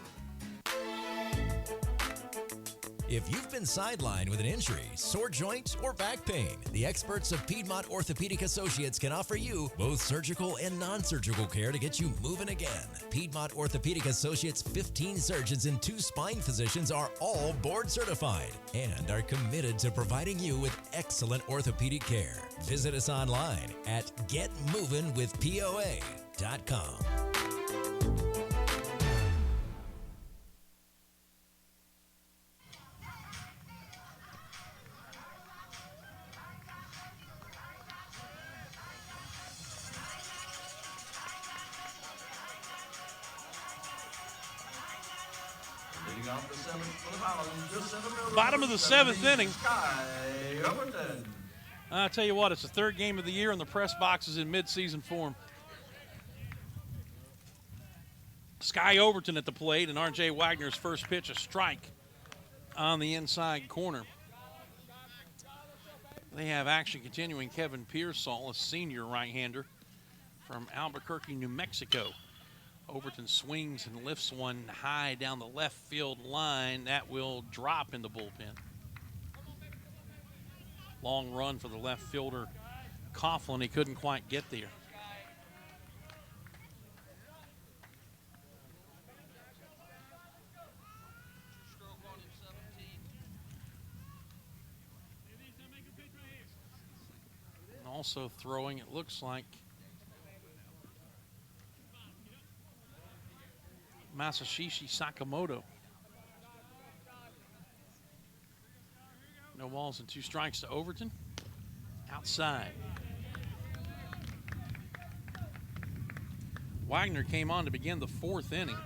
S15: If you've been sidelined with an injury, sore joint, or back pain, the experts of Piedmont Orthopedic Associates can offer you both surgical and non-surgical care to get you moving again. Piedmont Orthopedic Associates' 15 surgeons and 2 spine physicians are all board certified and are committed to providing you with excellent orthopedic care. Visit us online at getmovingwithpoa.com.
S13: Bottom of the 7th inning. I'll tell you what, it's the 3rd game of the year, and the press box is in mid-season form. Sky Overton at the plate, and R.J. Wagner's first pitch, a strike on the inside corner. They have action continuing. Kevin Pearsall, a senior right-hander from Albuquerque, New Mexico. Overton swings and lifts one high down the left field line. That will drop in the bullpen. Long run for the left fielder, Coughlin. He couldn't quite get there. And also throwing, it looks like Masashishi Sakamoto. No balls and 2 strikes to Overton. Outside. Wagner came on to begin the 4th inning.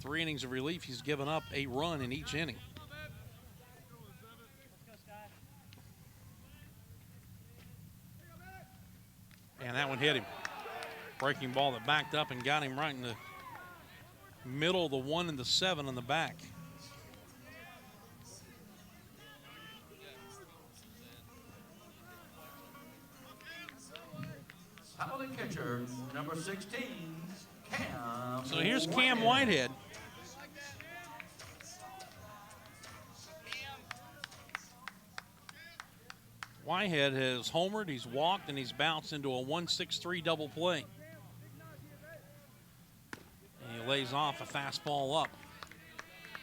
S13: 3 innings of relief. He's given up a run in each inning. And that one hit him. Breaking ball that backed up and got him right in the middle of the 1 and the 7 on the back.
S14: Paladin catcher, number 16, Cam.
S13: So here's Cam Whitehead. Whitehead has homered, he's walked, and he's bounced into a 1-6-3 double play. And he lays off a fastball up.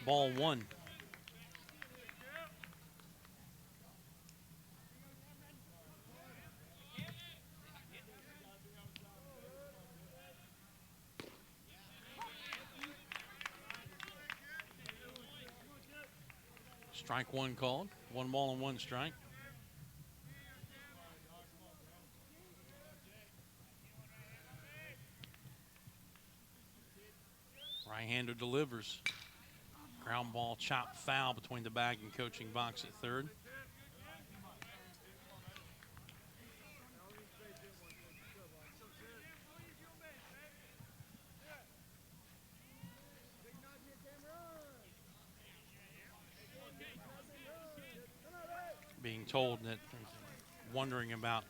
S13: Ball 1. Strike 1 called. 1 ball and 1 strike. Right-hander delivers. Ground ball chopped foul between the bag and coaching box at third. Being told that, wondering about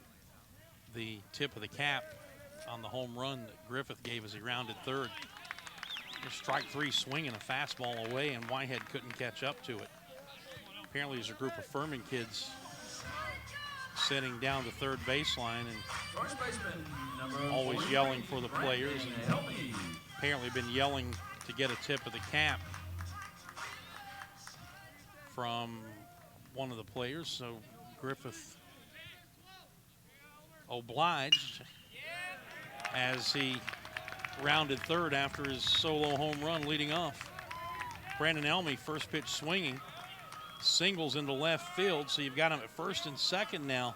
S13: the tip of the cap on the home run that Griffith gave as he rounded third. Just strike 3 swinging a fastball away, and Whitehead couldn't catch up to it. Apparently there's a group of Furman kids sitting down the third baseline and always yelling for the players, and apparently been yelling to get a tip of the cap from one of the players, so Griffith obliged as he rounded third after his solo home run leading off. Brandon Elmy, first pitch swinging, singles into left field, so you've got him at first and second now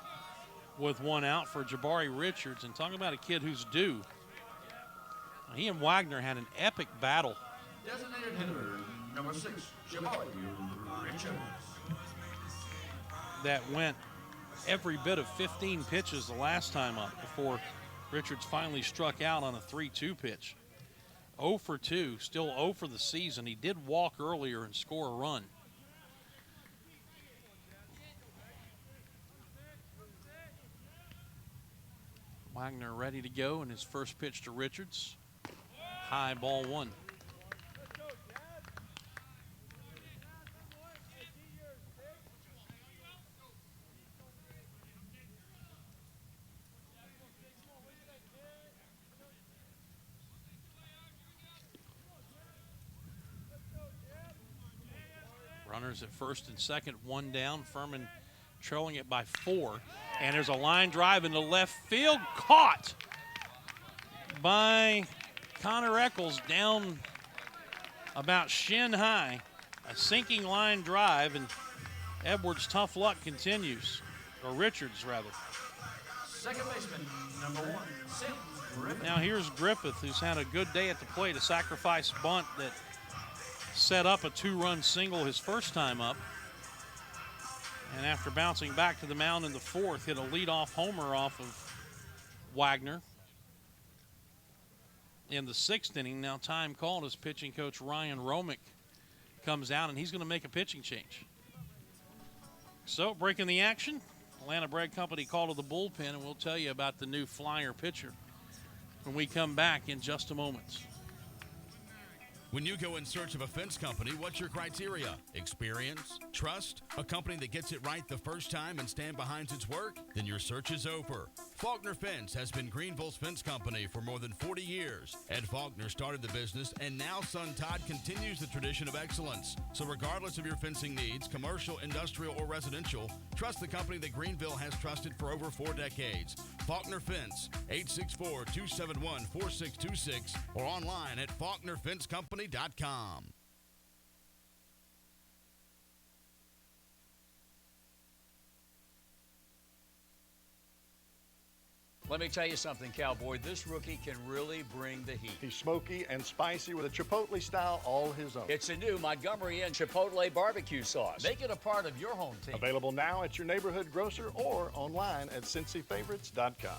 S13: with 1 out for Jabari Richards. And talking about a kid who's due. He and Wagner had an epic battle.
S14: Designated hitter, number 6, Jabari Richards.
S13: That went every bit of 15 pitches the last time up before Richards finally struck out on a 3-2 pitch. 0 for 2, still 0 for the season. He did walk earlier and score a run. Wagner ready to go, and his first pitch to Richards. High, ball 1. Runners at first and second, 1 down. Furman trailing it by 4. And there's a line drive into left field, caught by Connor Eccles down about shin high. A sinking line drive, and Edwards' tough luck continues, or Richards rather.
S14: Second baseman, number 1, Sam Griffith.
S13: Now here's Griffith, who's had a good day at the plate, a sacrifice bunt that set up a 2-run single his first time up. And after bouncing back to the mound in the 4th, hit a leadoff homer off of Wagner. In the 6th inning, now time called as pitching coach Ryan Romick comes out, and he's going to make a pitching change. So, breaking the action, Atlanta Bread Company called to the bullpen, and we'll tell you about the new Flyer pitcher when we come back in just a moment.
S12: When you go in search of a fence company, what's your criteria? Experience? Trust? A company that gets it right the first time and stand behind its work? Then your search is over. Faulkner Fence has been Greenville's fence company for more than 40 years. Ed Faulkner started the business, and now son Todd continues the tradition of excellence. So regardless of your fencing needs, commercial, industrial, or residential, trust the company that Greenville has trusted for over 4 decades. Faulkner Fence, 864-271-4626, or online at faulknerfencecompany.com.
S16: Let me tell you something, Cowboy. This rookie can really bring the heat.
S17: He's smoky and spicy with a Chipotle style all his own.
S16: It's a new Montgomery Inn Chipotle barbecue sauce. Make it a part of your home team.
S17: Available now at your neighborhood grocer or online at CincyFavorites.com.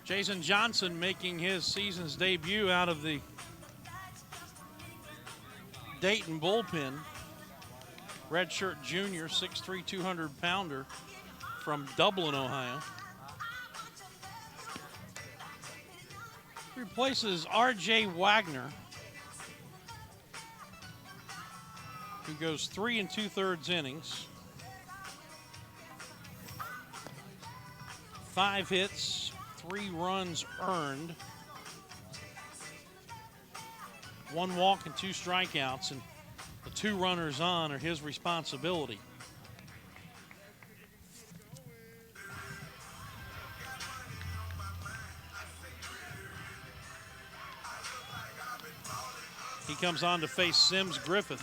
S13: Jason Johnson making his season's debut out of the Dayton bullpen. Redshirt junior, 6'3", 200-pounder from Dublin, Ohio. Replaces R.J. Wagner, who goes 3 2/3 innings. 5 hits, 3 runs earned, 1 walk and 2 strikeouts, and the 2 runners on are his responsibility. He comes on to face Sims Griffith,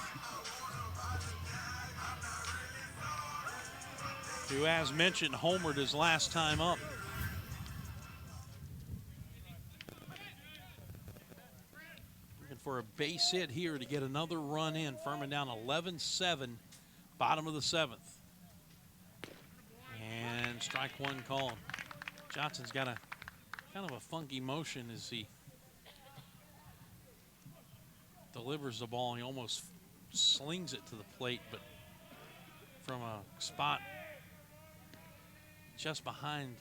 S13: who, as mentioned, homered his last time up. Looking for a base hit here to get another run in. Furman down 11-7, bottom of the 7th. And strike 1 called. Johnson's got a kind of a funky motion as he delivers the ball. He almost slings it to the plate, but from a spot just behind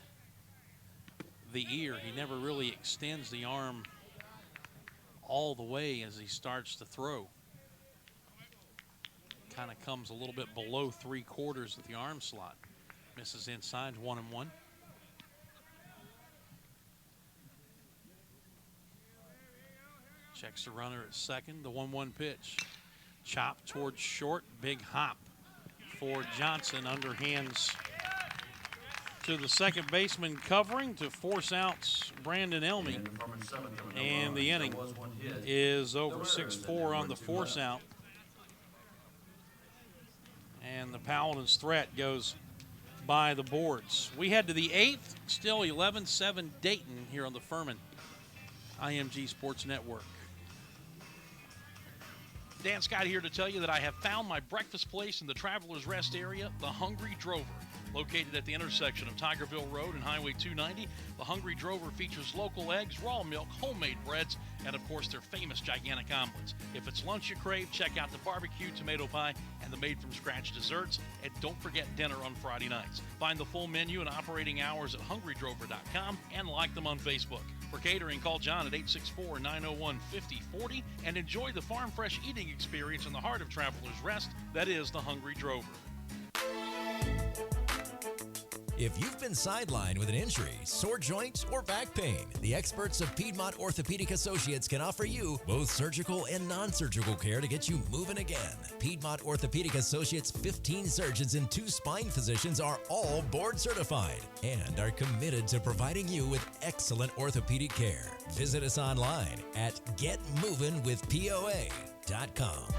S13: the ear, he never really extends the arm all the way as he starts to throw. Kind of comes a little bit below 3/4 of the arm slot. Misses inside, 1-1. Checks the runner at second. The 1-1 pitch. Chop towards short. Big hop for Johnson. Underhands to the second baseman covering to force out Brandon Elmy. And the inning is over. 6-4 on the force out. And the Paladins' threat goes by the boards. We head to the 8th. Still 11-7 Dayton here on the Furman IMG Sports Network. Dan Scott here to tell you that I have found my breakfast place in the Travelers Rest area, the Hungry Drover. Located at the intersection of Tigerville Road and Highway 290, the Hungry Drover features local eggs, raw milk, homemade breads, and of course their famous gigantic omelets. If it's lunch you crave, check out the barbecue, tomato pie, and the made-from-scratch desserts. And don't forget dinner on Friday nights. Find the full menu and operating hours at hungrydrover.com and like them on Facebook. For catering, call John at 864-901-5040 and enjoy the farm fresh eating experience in the heart of Travelers Rest. That is the Hungry Drover.
S15: If you've been sidelined with an injury, sore joint, or back pain, the experts of Piedmont Orthopedic Associates can offer you both surgical and non-surgical care to get you moving again. Piedmont Orthopedic Associates' 15 surgeons and 2 spine physicians are all board certified and are committed to providing you with excellent orthopedic care. Visit us online at getmovinwithpoa.com.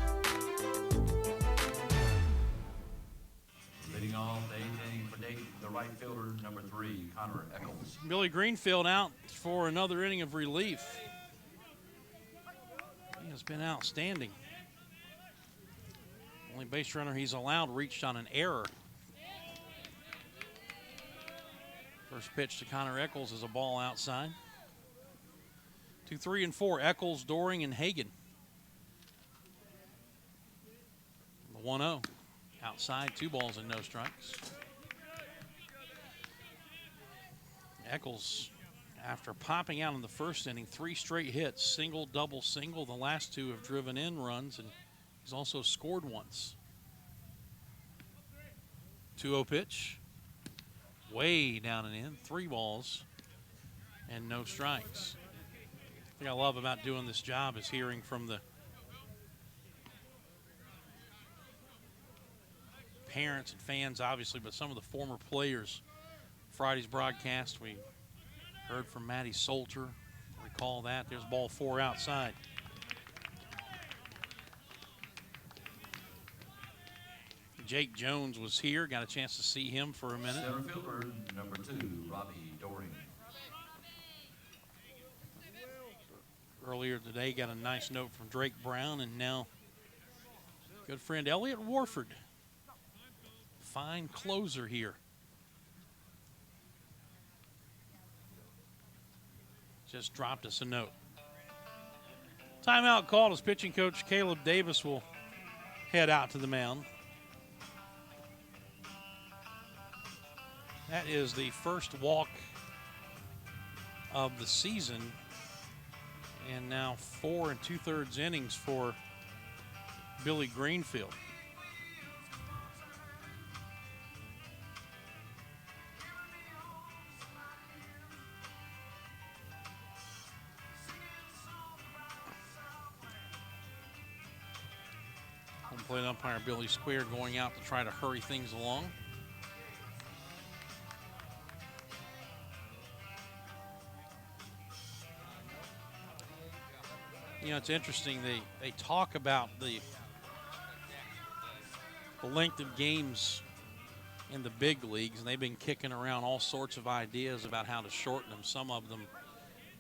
S14: Leading off, Dayton for Dayton, the right fielder, number 3, Connor Eccles.
S13: Billy Greenfield out for another inning of relief. He has been outstanding. Only base runner he's allowed reached on an error. First pitch to Connor Eccles is a ball outside. To 3 and 4, Eccles, Doring, and Hagan. The 1-0. Outside, 2 balls and no strikes. Eccles, after popping out in the first inning, 3 straight hits, single, double, single. The last 2 have driven in runs, and he's also scored once. 2-0 pitch. Way down and in. 3 balls and no strikes. The thing I love about doing this job is hearing from the parents and fans, obviously, but some of the former players. Friday's broadcast, we heard from Matty Solter. Recall that. There's ball 4 outside. Jake Jones was here. Got a chance to see him for a minute.
S14: Center fielder, number 2, Robbie Doring.
S13: Earlier today, got a nice note from Drake Brown, and now good friend Elliott Warford. Fine closer here. Just dropped us a note. Timeout called as pitching coach Caleb Davis will head out to the mound. That is the first walk of the season, and now 4 2/3 innings for Billy Greenfield. Home plate umpire Billy Square going out to try to hurry things along. You know, it's interesting. They talk about the length of games in the big leagues, and they've been kicking around all sorts of ideas about how to shorten them, some of them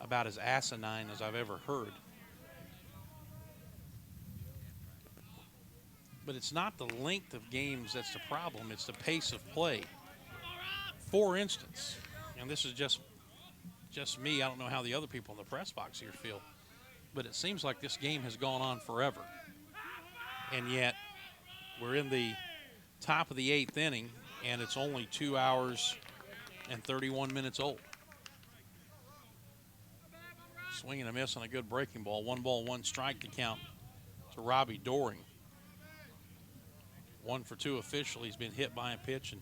S13: about as asinine as I've ever heard. But it's not the length of games that's the problem, it's the pace of play. For instance, and this is just me, I don't know how the other people in the press box here feel, but it seems like this game has gone on forever. And yet, we're in the top of the 8th inning, and it's only 2 hours and 31 minutes old. Swing and a miss on a good breaking ball. 1 ball, 1 strike to count to Robbie Doring. 1 for 2 officially. He's been hit by a pitch and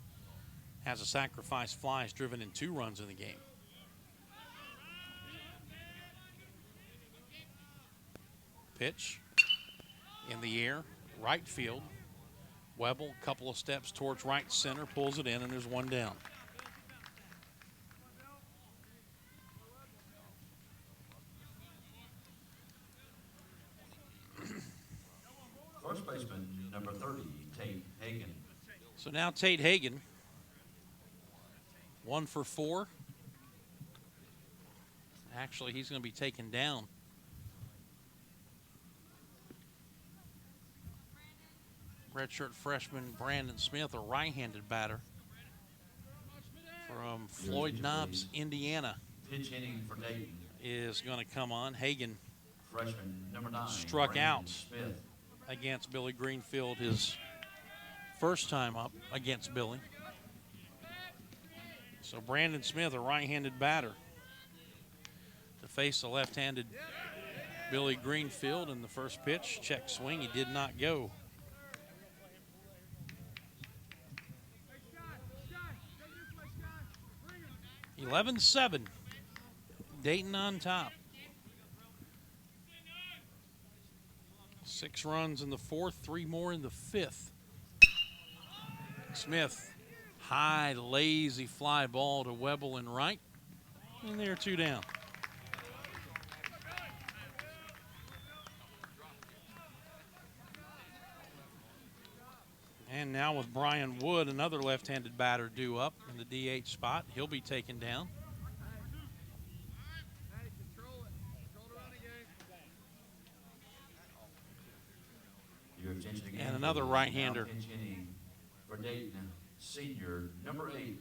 S13: has a sacrifice fly. He's driven in 2 runs in the game. Pitch in the air, right field. Webble, couple of steps towards right center, pulls it in, and there's 1 down.
S14: First baseman, number 30, Tate Hagan.
S13: So now Tate Hagan, 1 for 4. Actually, he's going to be taken down. Redshirt freshman Brandon Smith, a right-handed batter from Floyd Knobs, Indiana,
S14: Pitch hitting for Dayton
S13: is going to come on. Hagan,
S14: freshman number 9,
S13: struck
S14: Brandon
S13: out
S14: Smith.
S13: against Billy Greenfield his first time up against Billy. So Brandon Smith, a right-handed batter, to face the left-handed Billy Greenfield in the first pitch. Check swing, he did not go. (11-7). Dayton on top. 6 runs in the 4th, 3 more in the 5th. Smith, high, lazy fly ball to Webble and right. And they're 2 down. And now with Brian Wood, another left-handed batter due up in the DH spot. He'll be taken down. And another right-hander.
S14: For Dayton, senior, number 8,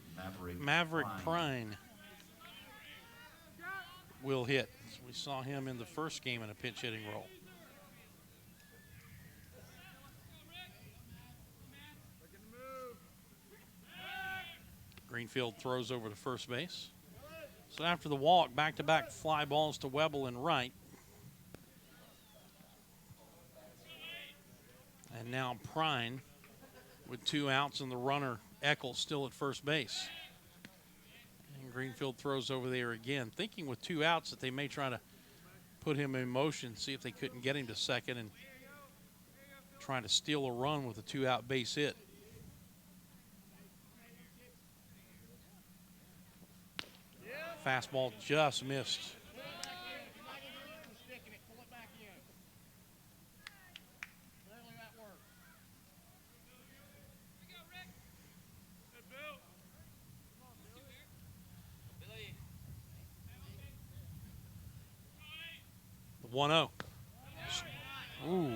S13: Maverick Prine will hit. We saw him in the first game in a pinch hitting role. Greenfield throws over to first base. So after the walk, back-to-back fly balls to Webble and Wright. And now Prine with 2 outs and the runner Eccles still at first base. And Greenfield throws over there again, thinking with 2 outs that they may try to put him in motion, see if they couldn't get him to second and trying to steal a run with a 2-out base hit. Fastball just missed. The 1-0. Ooh.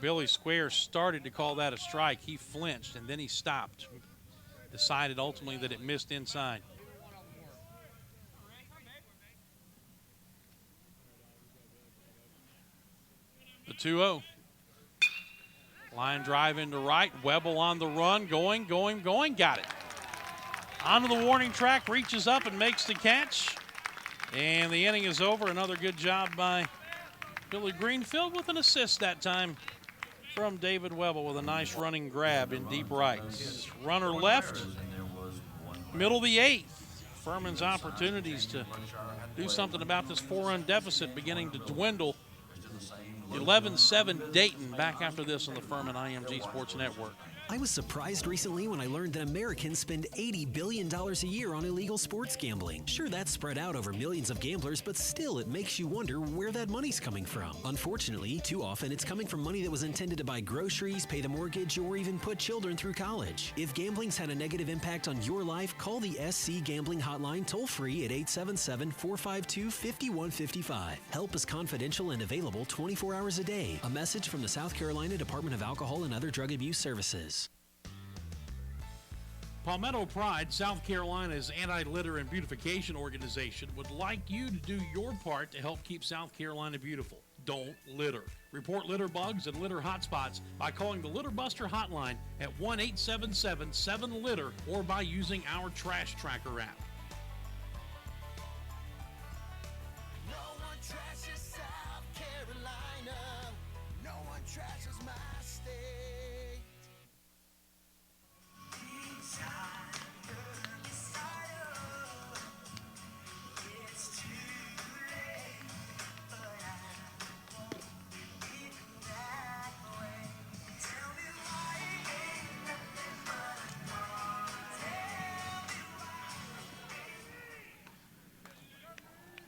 S13: Billy Square started to call that a strike. He flinched and then he stopped. Decided ultimately that it missed inside. The 2-0. Line drive into right. Webble on the run. Going. Got it. Onto the warning track. Reaches up and makes the catch. And the inning is over. Another good job by Billy Greenfield with an assist that time from David Webble with a nice running grab in deep right. Runner left. Middle of the 8th. Furman's opportunities to do something about this 4-run deficit beginning to dwindle. 11-7 Dayton back after this on the Furman IMG Sports Network.
S21: I was surprised recently when I learned that Americans spend $80 billion a year on illegal sports gambling. Sure, that's spread out over millions of gamblers, but still it makes you wonder where that money's coming from. Unfortunately, too often it's coming from money that was intended to buy groceries, pay the mortgage, or even put children through college. If gambling's had a negative impact on your life, call the SC Gambling Hotline toll-free at 877-452-5155. Help is confidential and available 24 hours a day. A message from the South Carolina Department of Alcohol and Other Drug Abuse Services.
S13: Palmetto Pride, South Carolina's anti-litter and beautification organization, would like you to do your part to help keep South Carolina beautiful. Don't litter. Report litter bugs and litter hotspots by calling the Litter Buster hotline at 1-877-7-LITTER or by using our Trash Tracker app.
S10: No one trashes South Carolina. No one trashes my state.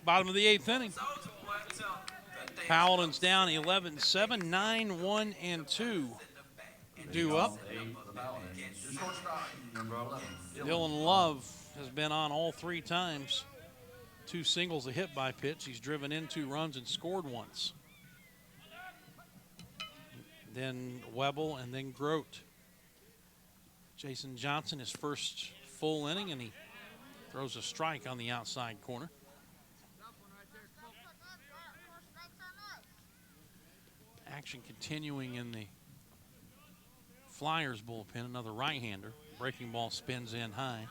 S13: Bottom of the 8th inning. Paladins down 11-7, 9-1-2. Due up. Dylan Love has been on all 3 times. 2 singles, a hit by pitch. He's driven in 2 runs and scored once. Then Webble and then Grote. Jason Johnson, his first full inning, and he throws a strike on the outside corner. Action continuing in the Flyers bullpen. Another right-hander. Breaking ball spins in high.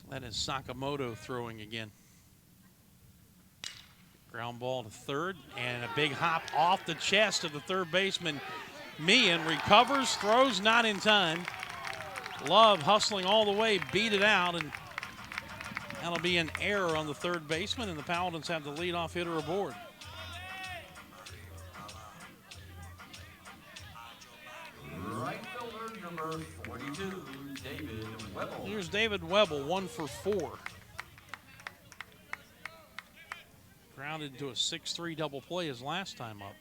S13: That is Sakamoto throwing again. Ground ball to third, and a big hop off the chest of the third baseman. Meehan recovers, throws not in time. Love hustling all the way, beat it out, and that'll be an error on the third baseman, and the Paladins have the leadoff hitter aboard.
S14: Right fielder, number 42, David Webble.
S13: Here's David Webble, 1 for 4. Grounded into a 6-3 double play his last time up.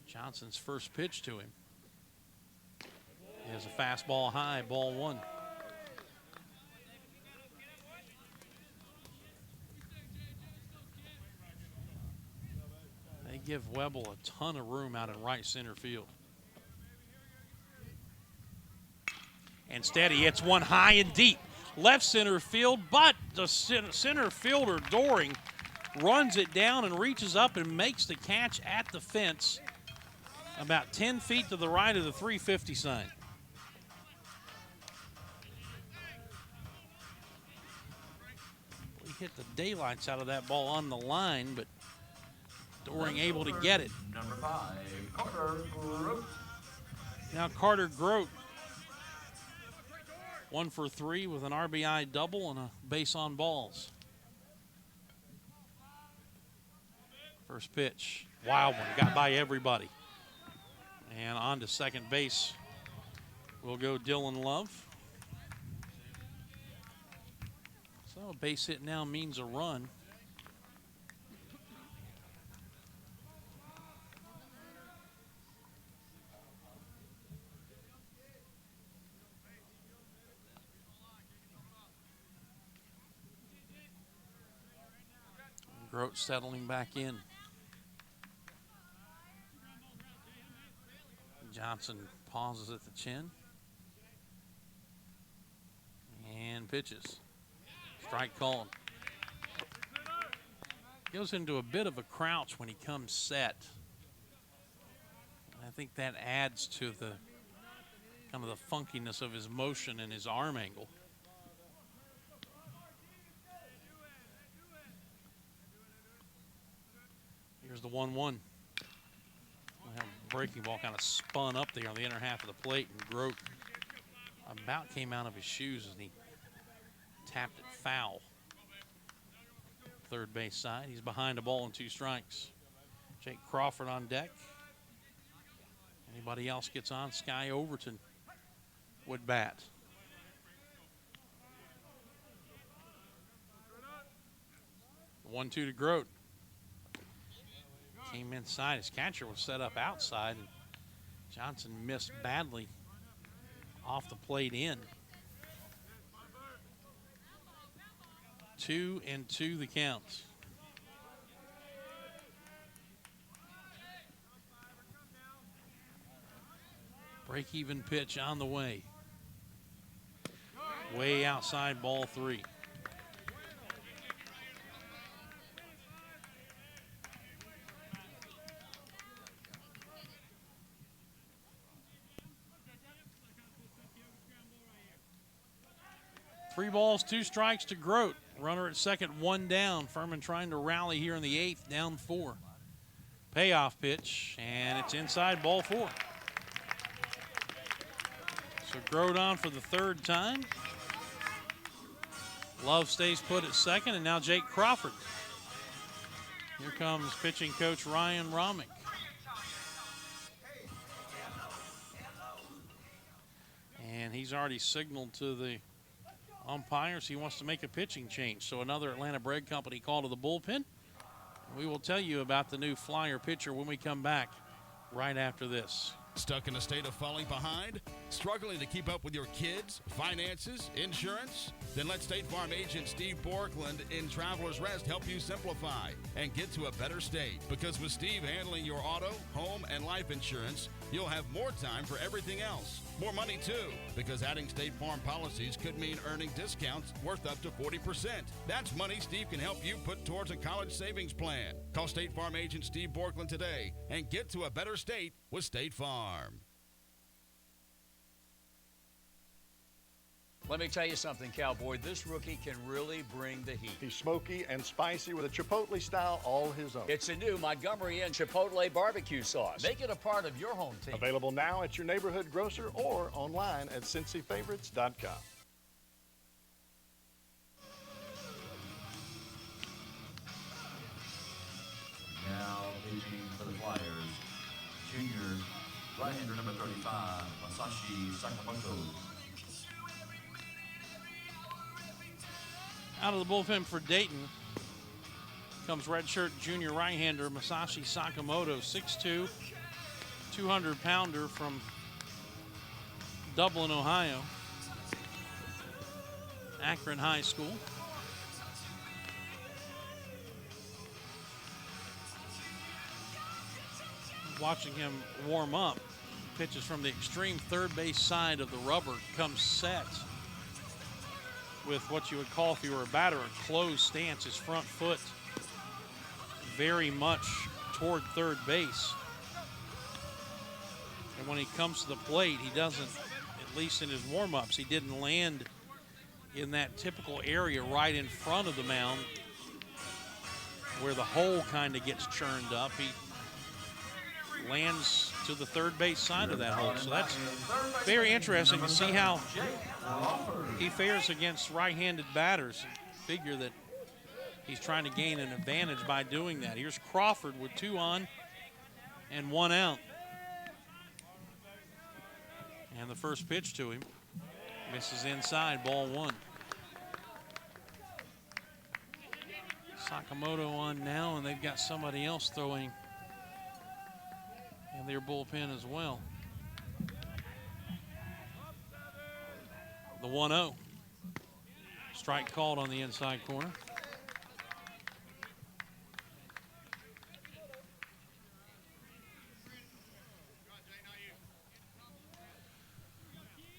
S13: Johnson's first pitch to him. He has a fastball high, ball 1. They give Webble a ton of room out in right center field. Instead, he hits one high and deep. Left center field, but the center fielder, Doring, runs it down and reaches up and makes the catch at the fence about 10 feet to the right of the 350 sign. We hit the daylights out of that ball on the line, but Doring able to get it.
S14: Number 5, Carter Grote.
S13: Now Carter Grote, 1 for 3 with an RBI double and a base on balls. First pitch, wild one, got by everybody. And on to second base will go Dylan Love. So a base hit now means a run. Grote settling back in. Johnson pauses at the chin and pitches. Strike called. Goes into a bit of a crouch when he comes set. I think that adds to the kind of the funkiness of his motion and his arm angle. Here's the 1-1. Breaking ball kind of spun up there on the inner half of the plate, and Grote about came out of his shoes as he tapped it foul. Third base side. He's behind a ball and 2 strikes. Jake Crawford on deck. Anybody else gets on, Sky Overton would bat. The 1-2 to Grote. Came inside. His catcher was set up outside, and Johnson missed badly off the plate in. 2-2 the count. Break-even pitch on the way. Way outside, ball 3. Three balls, 2 strikes to Grote. Runner at second, 1 down. Furman trying to rally here in the 8th, down 4. Payoff pitch, and it's inside, ball 4. So Grote on for the 3rd time. Love stays put at second, and now Jake Crawford. Here comes pitching coach Ryan Romick. And he's already signaled to the umpires he wants to make a pitching change. So another Atlanta Bread Company call to the bullpen. We will tell you about the new Flyer pitcher when we come back right after this.
S12: Stuck in a state of falling behind? Struggling to keep up with your kids, finances, insurance? Then let State Farm agent Steve Borkland in Traveler's Rest help you simplify and get to a better state. Because with Steve handling your auto, home, and life insurance, you'll have more time for everything else. More money, too, because adding State Farm policies could mean earning discounts worth up to 40%. That's money Steve can help you put towards a college savings plan. Call State Farm agent Steve Borkland today and get to a better state with State Farm.
S16: Let me tell you something, Cowboy. This rookie can really bring the heat.
S17: He's smoky and spicy with a Chipotle style all his own.
S16: It's a new Montgomery Inn Chipotle barbecue sauce. Make it a part of your home team.
S17: Available now at your neighborhood grocer or online at CincyFavorites.com.
S14: Now pitching for the Flyers, junior right-hander number 35, Masashi Sakamoto.
S13: Out of the bullpen for Dayton comes redshirt junior right-hander Masashi Sakamoto, 6'2", 200-pounder from Dublin, Ohio, Akron High School. watching him warm up. Pitches from the extreme third base side of the rubber, comes set with what you would call, if you were a batter, a closed stance. His front foot very much toward third base. And when he comes to the plate, he doesn't, at least in his warm-ups, he didn't land in that typical area right in front of the mound where the hole kind of gets churned up. He lands to the third base side of that hole. So that's very interesting to see how he fares against right-handed batters. Figure that he's trying to gain an advantage by doing that. Here's Crawford with 2 on and 1 out. And the first pitch to him misses inside, ball 1. Sakamoto on now, and they've got somebody else throwing in their bullpen as well. The 1-0. Strike called on the inside corner.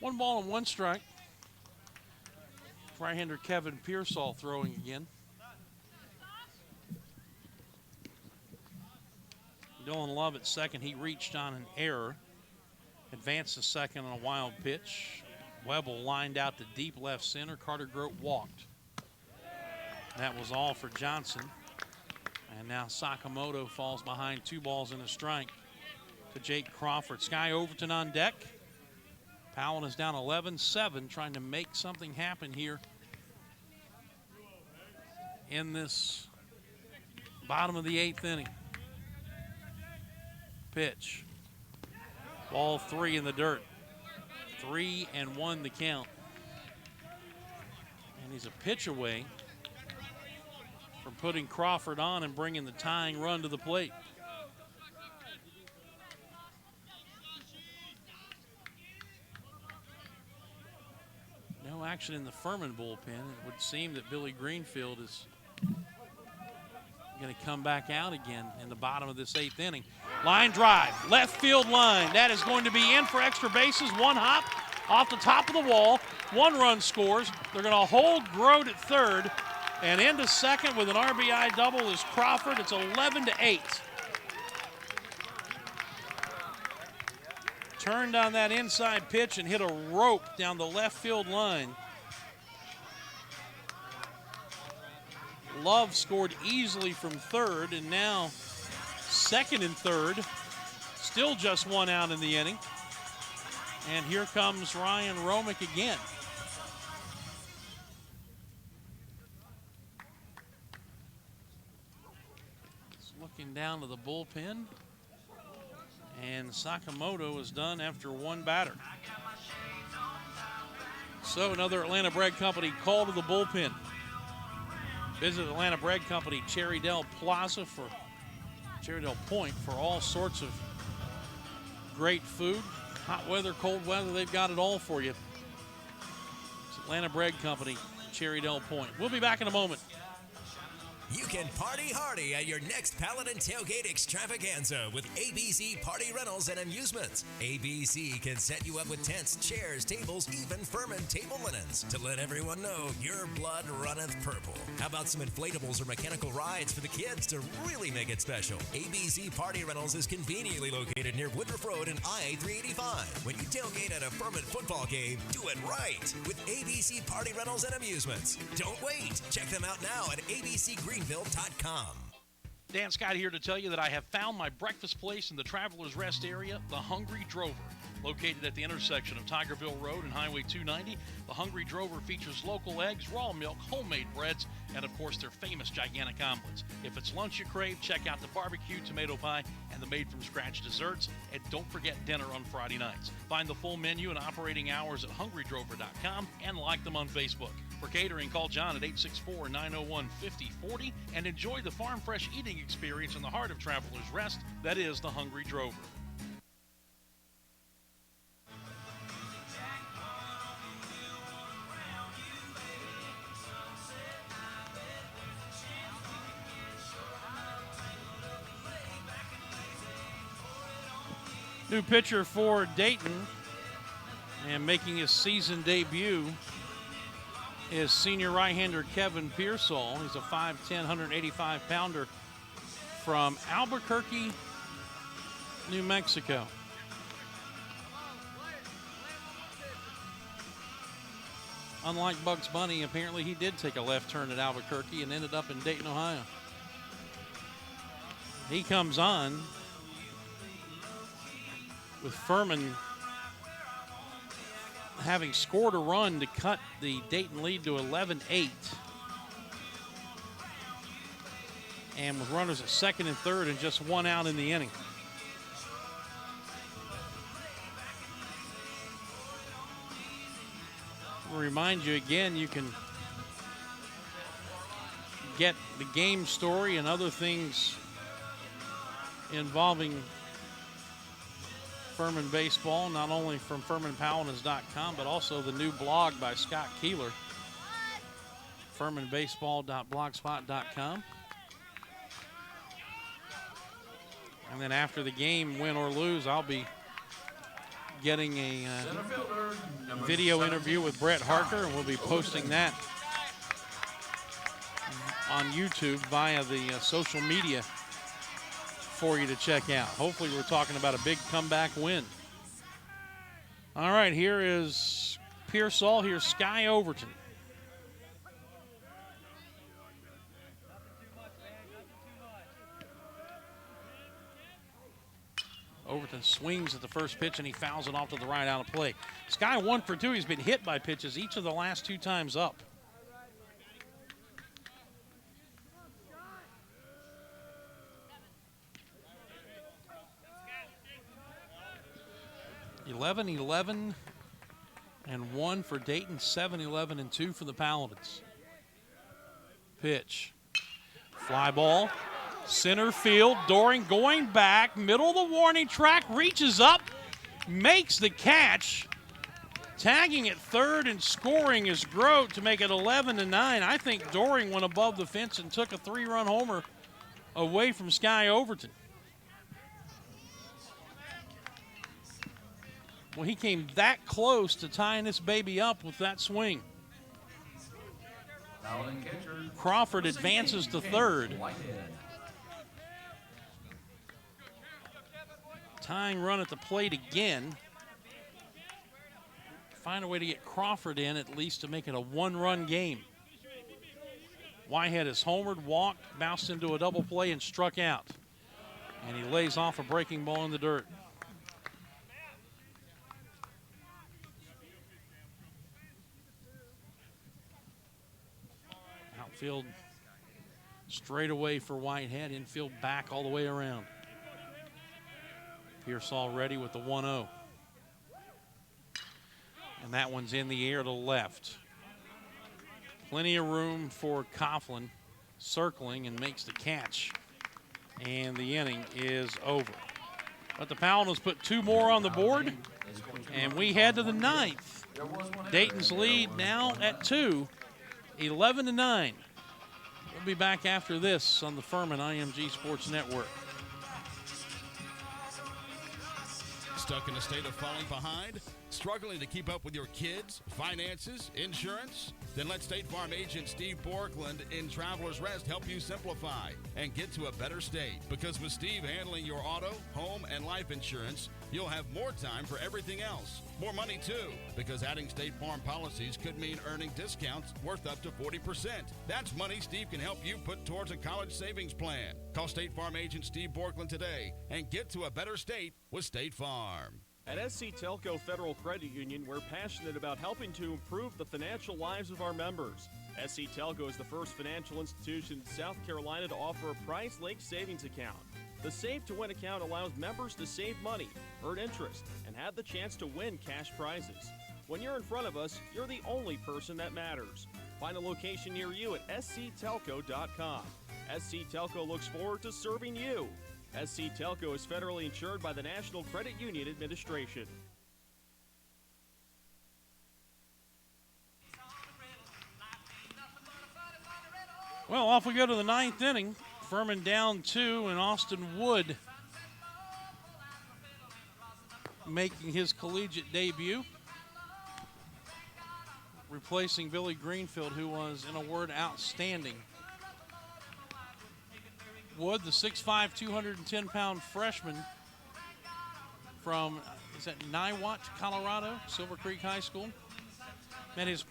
S13: One ball and 1 strike. Right-hander Kevin Pearsall throwing again. Dylan Love at second. He reached on an error. Advanced to second on a wild pitch. Webble lined out to deep left center. Carter Grote walked. That was all for Johnson. And now Sakamoto falls behind 2 balls and a strike to Jake Crawford. Sky Overton on deck. Paladins down 11-7, trying to make something happen here in this bottom of the 8th inning. Pitch. Ball 3 in the dirt. 3-1 the count. And he's a pitch away from putting Crawford on and bringing the tying run to the plate. No action in the Furman bullpen. It would seem that Billy Greenfield is going to come back out again in the bottom of this 8th inning. Line drive, left field line. That is going to be in for extra bases. 1 hop off the top of the wall. 1 run scores. They're going to hold Grote at third. And into second with an RBI double is Crawford. It's 11-8. Turned on that inside pitch and hit a rope down the left field line. Love scored easily from third, and now second and third. Still just 1 out in the inning. And here comes Ryan Romick again. He's looking down to the bullpen. And Sakamoto is done after 1 batter. So another Atlanta Bread Company call to the bullpen. Visit Atlanta Bread Company, Cherrydale Point for all sorts of great food. Hot weather, cold weather, they've got it all for you. It's Atlanta Bread Company, Cherrydale Point. We'll be back in a moment.
S15: You can party hardy at your next Paladin Tailgate Extravaganza with ABC Party Rentals and Amusements. ABC can set you up with tents, chairs, tables, even Furman table linens to let everyone know your blood runneth purple. How about some inflatables or mechanical rides for the kids to really make it special? ABC Party Rentals is conveniently located near Woodruff Road and IA-385. When you tailgate at a Furman football game, do it right with ABC Party Rentals and Amusements. Don't wait. Check them out now at abcgreenville.com.
S13: Dan Scott here to tell you that I have found my breakfast place in the Travelers Rest area, the Hungry Drover. Located at the intersection of Tigerville Road and Highway 290, the Hungry Drover features local eggs, raw milk, homemade breads, and of course their famous gigantic omelets. If it's lunch you crave, check out the barbecue, tomato pie, and the made-from-scratch desserts. And don't forget dinner on Friday nights. Find the full menu and operating hours at hungrydrover.com and like them on Facebook. For catering, call John at 864-901-5040 and enjoy the farm fresh eating experience in the heart of Travelers Rest. That is the Hungry Drover. New pitcher for Dayton and making his season debut is senior right-hander Kevin Pearsall. He's a 5'10", 185-pounder from Albuquerque, New Mexico. Unlike Bugs Bunny, apparently he did take a left turn at Albuquerque and ended up in Dayton, Ohio. He comes on with Furman having scored a run to cut the Dayton lead to 11-8. And with runners at second and third and just one out in the inning. I'll remind you again, you can get the game story and other things involving Furman baseball, not only from FurmanPaladins.com, but also the new blog by Scott Keeler, FurmanBaseball.blogspot.com. And then after the game, win or lose, I'll be getting a video interview with Brett Harker, and we'll be posting that on YouTube via the social media for you to check out. Hopefully we're talking about a big comeback win. All right, here is Pearsall. Here's Sky Overton. Overton swings at the first pitch, and he fouls it off to the right out of play. Sky 1 for 2. He's been hit by pitches each of the last 2 times up. (11-11 and 1 for Dayton, 7-11 and 2 for the Paladins. Pitch. Fly ball. Center field. Doring going back. Middle of the warning track. Reaches up. Makes the catch. Tagging at third and scoring is Grote to make it 11-9. I think Doring went above the fence and took a 3-run homer away from Sky Overton. Well, he came that close to tying this baby up with that swing. Crawford advances to third. Tying run at the plate again. Find a way to get Crawford in at least to make it a 1-run game. Whitehead has homered, walked, bounced into a double play, and struck out. And he lays off a breaking ball in the dirt. Outfield straight away for Whitehead. Infield back all the way around. Pearsall ready with the 1-0. And that one's in the air to left. Plenty of room for Coughlin, circling and makes the catch. And the inning is over. But the Paladins put 2 more on the board, and we head to the 9th. Dayton's lead now at 2, 11-9. We'll be back after this on the Furman IMG Sports Network.
S12: Stuck in a state of falling behind? Struggling to keep up with your kids, finances, insurance? Then let State Farm agent Steve Borkland in Travelers Rest help you simplify and get to a better state. Because with Steve handling your auto, home, and life insurance, you'll have more time for everything else. More money, too, because adding State Farm policies could mean earning discounts worth up to 40%. That's money Steve can help you put towards a college savings plan. Call State Farm agent Steve Borkland today and get to a better state with State Farm.
S19: At SC Telco Federal Credit Union, we're passionate about helping to improve the financial lives of our members. SC Telco is the first financial institution in South Carolina to offer a Price Lake savings account. The Save to Win account allows members to save money, earn interest, and have the chance to win cash prizes. When you're in front of us, you're the only person that matters. Find a location near you at sctelco.com. SC Telco looks forward to serving you. SC Telco is federally insured by the National Credit Union Administration.
S13: Well, off we go to the 9th inning. Furman down 2, and Austin Wood making his collegiate debut, replacing Billy Greenfield, who was, in a word, outstanding. Wood, the 6'5", 210-pound freshman from, is that Niwot, Colorado, Silver Creek High School. Met his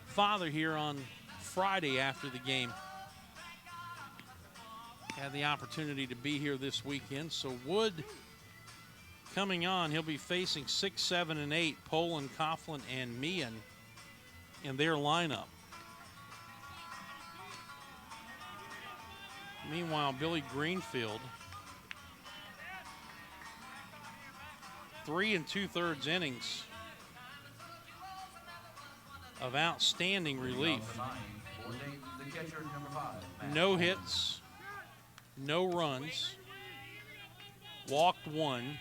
S13: father here on Friday after the game. Had the opportunity to be here this weekend. So Wood coming on, he'll be facing 6, 7, and 8, Poland, Coughlin, and Meehan in their lineup. Meanwhile, Billy Greenfield, 3 2/3 innings of outstanding relief. No hits, no runs, walked 1,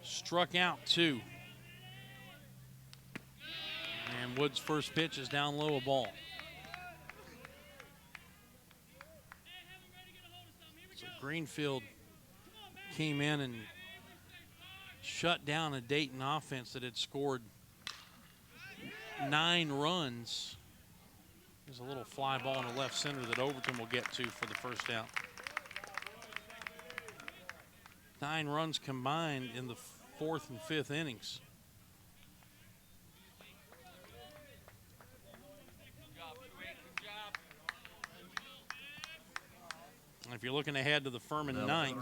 S13: struck out 2. And Wood's first pitch is down low, a ball. So Greenfield came in and shut down a Dayton offense that had scored 9 runs. There's a little fly ball in the left center that Overton will get to for the first out. 9 runs combined in the 4th and 5th innings. If you're looking ahead to the Furman ninth,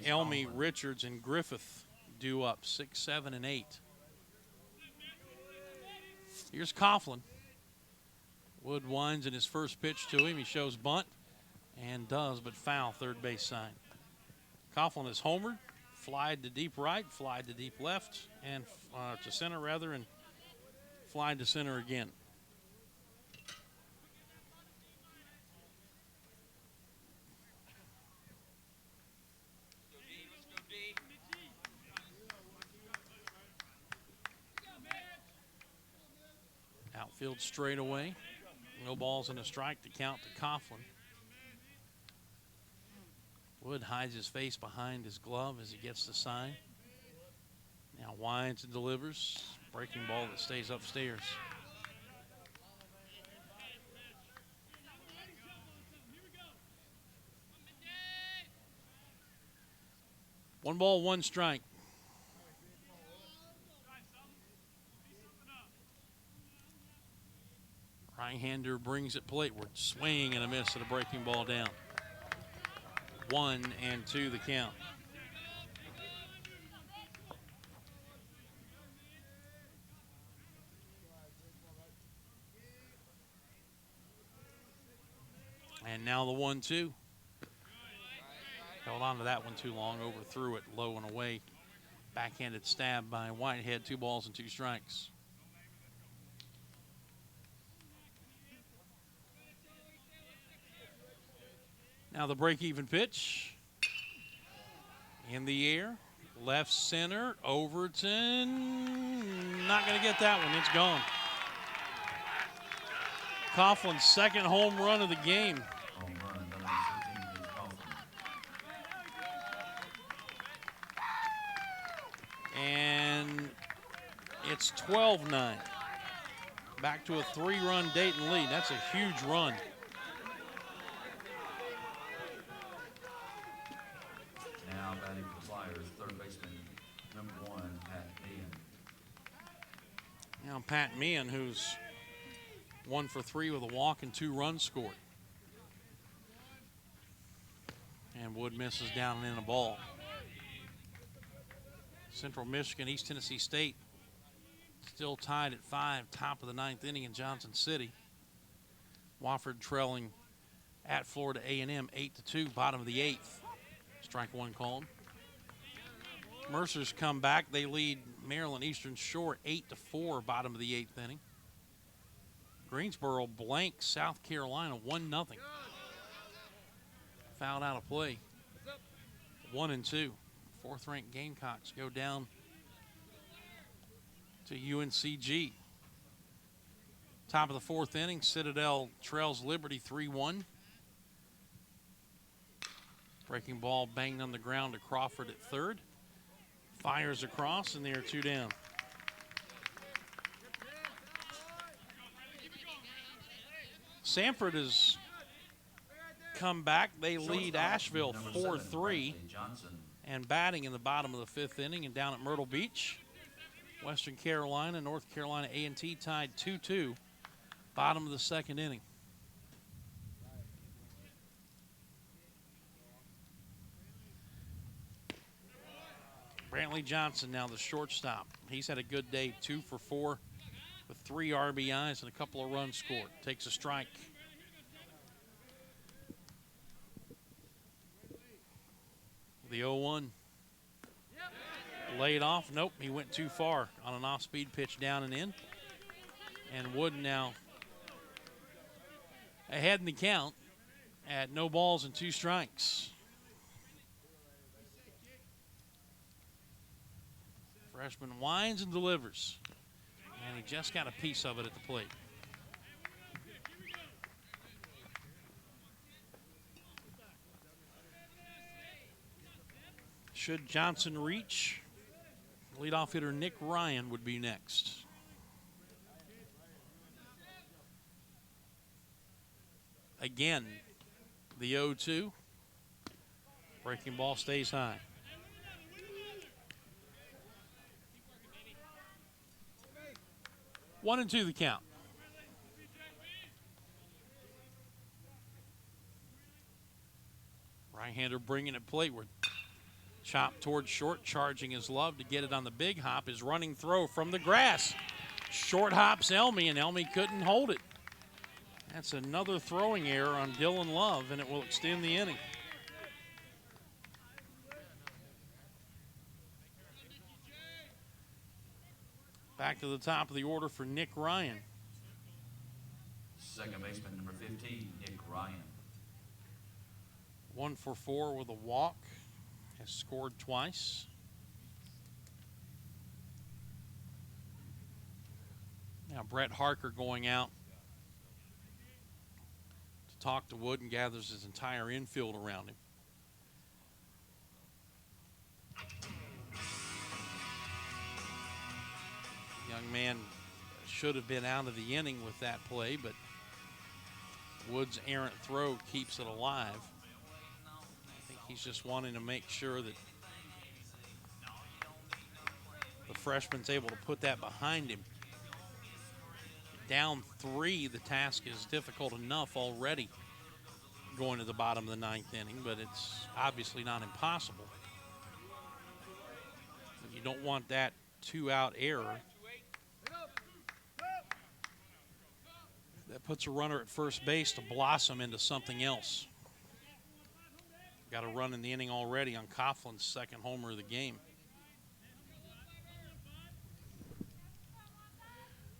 S13: Elmy, Richards, and Griffith due up 6, 7, and 8. Here's Coughlin. Wood winds in his first pitch to him. He shows bunt and does, but foul, third base sign. Coughlin is homered, flied to deep right, flied to deep left, and to center rather, and flied to center again. Outfield straightaway. No balls and a strike to count to Coughlin. Wood hides his face behind his glove as he gets the sign. Now winds and delivers. Breaking ball that stays upstairs. One ball, one strike. Right-hander brings it plateward, swing and a miss at a breaking ball down. 1-2 the count. And now the 1-2. Held on to that one too long, overthrew it low and away. Backhanded stab by Whitehead, 2 balls and 2 strikes. Now the break-even pitch. In the air. Left center. Overton. Not going to get that one. It's gone. Coughlin's second home run of the game. And it's 12-9. Back to a 3-run Dayton lead. That's a huge run.
S14: Now batting for the Flyers, third baseman, number 1, Pat Meehan.
S13: Now Pat Meehan, who's 1 for 3 with a walk and 2 runs scored. And Wood misses down and in a ball. Central Michigan, East Tennessee State still tied at 5, top of the 9th inning in Johnson City. Wofford trailing at Florida A&M 8-2, bottom of the 8th. Strike 1 called. Mercer's come back. They lead Maryland Eastern Shore 8-4, bottom of the 8th inning. Greensboro blanks South Carolina 1-0. Fouled out of play. 1-2. 4th-ranked Gamecocks go down to UNCG. Top of the 4th inning, Citadel trails Liberty 3-1. Breaking ball banged on the ground to Crawford at third. Fires across, and they are 2 down. Sanford has come back. They lead Asheville 4-3. And batting in the bottom of the 5th inning, and down at Myrtle Beach, Western Carolina, North Carolina A&T tied 2-2. Bottom of the 2nd inning. Brantley Johnson now the shortstop. He's had a good day, 2 for 4 with 3 RBIs and a couple of runs scored. Takes a strike. The 0-1. Laid off. Nope, he went too far on an off-speed pitch down and in. And Wood now ahead in the count at no balls and 2 strikes. Freshman winds and delivers. And he just got a piece of it at the plate. Should Johnson reach, leadoff hitter Nick Ryan would be next. Again, the 0-2. Breaking ball stays high. One and 2 the count. Right-hander bringing it plateward. Chop towards short, charging his love to get it on the big hop. His running throw from the grass. Short hops Elmy, and Elmy couldn't hold it. That's another throwing error on Dylan Love, and it will extend the inning. Back to the top of the order for Nick Ryan.
S14: Second baseman, number 15, Nick Ryan.
S13: 1 for 4 with a walk. Has scored twice. Now Brett Harker going out to talk to Wood and gathers his entire infield around him. Young man should have been out of the inning with that play, but Wood's errant throw keeps it alive. I think he's just wanting to make sure that the freshman's able to put that behind him. Down 3, the task is difficult enough already going to the bottom of the 9th inning, but it's obviously not impossible. But you don't want that 2-out error. That puts a runner at first base to blossom into something else. Got a run in the inning already on Coughlin's second homer of the game.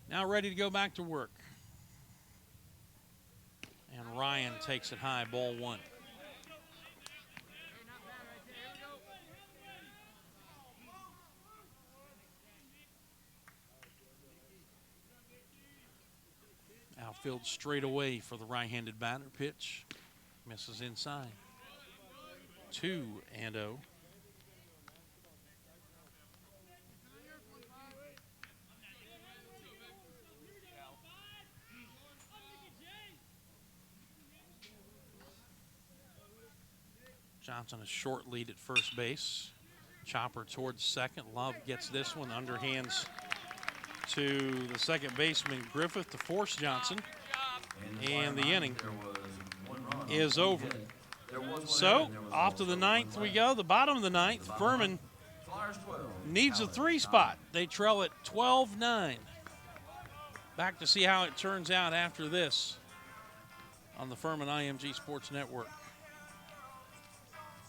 S13: Now ready to go back to work. And Ryan takes it high, ball 1. Outfield straight away for the right-handed batter. Pitch misses inside. 2-0. Johnson a short lead at first base. Chopper towards second. Love gets this one, underhands to the second baseman Griffith to force Johnson, and the inning is over. So off to the 9th we go. The bottom of the 9th, Furman needs a 3 spot. They trail at 12-9. Back to see how it turns out after this on the Furman IMG Sports Network.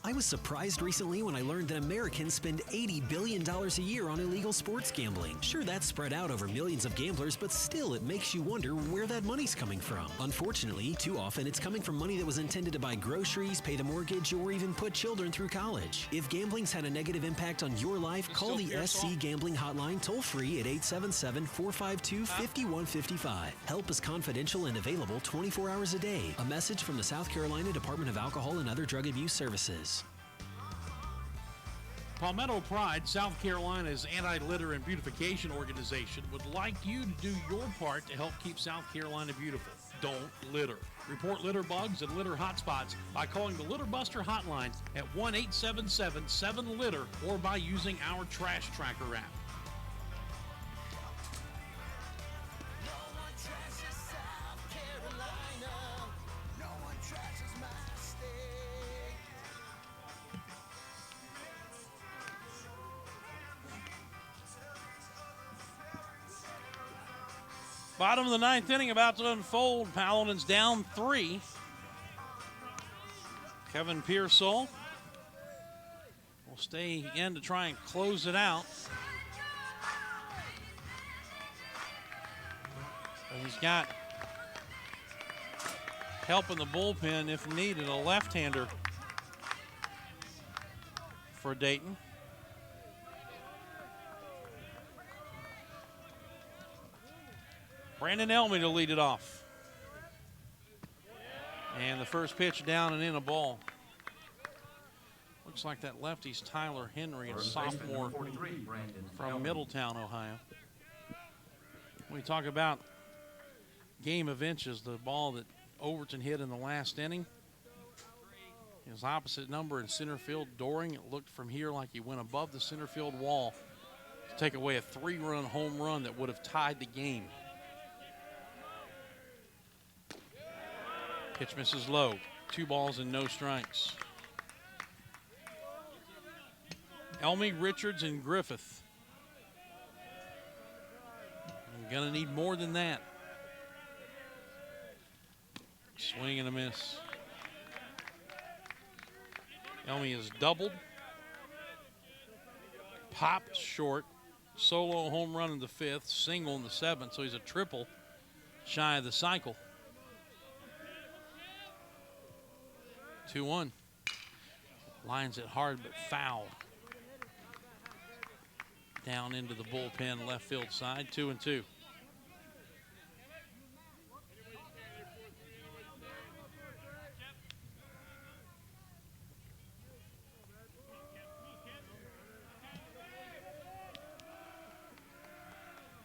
S21: I was surprised recently when I learned that Americans spend $80 billion a year on illegal sports gambling. Sure, that's spread out over millions of gamblers, but still it makes you wonder where that money's coming from. Unfortunately, too often it's coming from money that was intended to buy groceries, pay the mortgage, or even put children through college. If gambling's had a negative impact on your life, call the SC Gambling Hotline toll-free at 877-452-5155. Help is confidential and available 24 hours a day. A message from the South Carolina Department of Alcohol and Other Drug Abuse Services.
S13: Palmetto Pride, South Carolina's anti-litter and beautification organization, would like you to do your part to help keep South Carolina beautiful. Don't litter. Report litter bugs and litter hotspots by calling the Litter Buster hotline at 1-877-7-LITTER or by using our Trash Tracker app. Bottom of the ninth inning about to unfold. Paladins down 3. Kevin Pearsall will stay in to try and close it out. And he's got help in the bullpen if needed, a left-hander for Dayton. Brandon Elmy to lead it off. And the first pitch down and in, a ball. Looks like that lefty's Tyler Henry, a sophomore from Middletown, Ohio. We talk about game of inches, the ball that Overton hit in the last inning. His opposite number in center field, Doring. It looked from here like he went above the center field wall to take away a 3-run home run that would have tied the game. Pitch misses low. 2 balls and no strikes. Elmy, Richards, and Griffith. I'm going to need more than that. Swing and a miss. Elmy is doubled. Popped short. Solo home run in the 5th. Single in the 7th. So he's a triple shy of the cycle. 2-1. Lines it hard but foul. Down into the bullpen left field side. 2-2.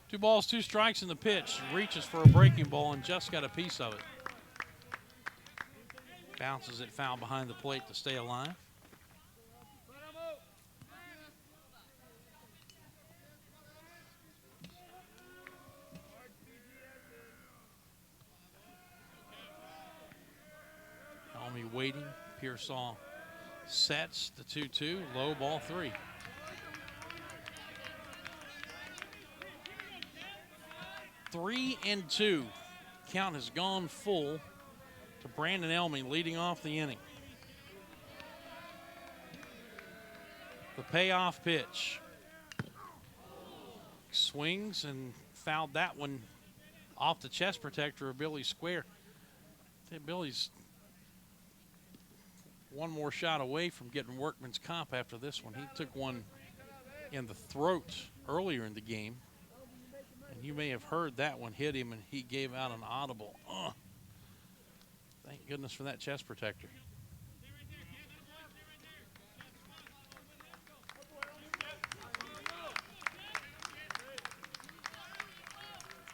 S13: Two balls, 2 strikes in the pitch. Reaches for a breaking ball and just got a piece of it. Bounces it foul behind the plate to stay alive. Elmy waiting. Pearsall sets the 2-2. Low, ball 3. Three and 2. Count has gone full to Brandon Elmy leading off the inning. The payoff pitch. Swings and fouled that one off the chest protector of Billy Square. I think Billy's one more shot away from getting workman's comp after this one. He took one in the throat earlier in the game. And you may have heard that one hit him and he gave out an audible, ugh. Thank goodness for that chest protector.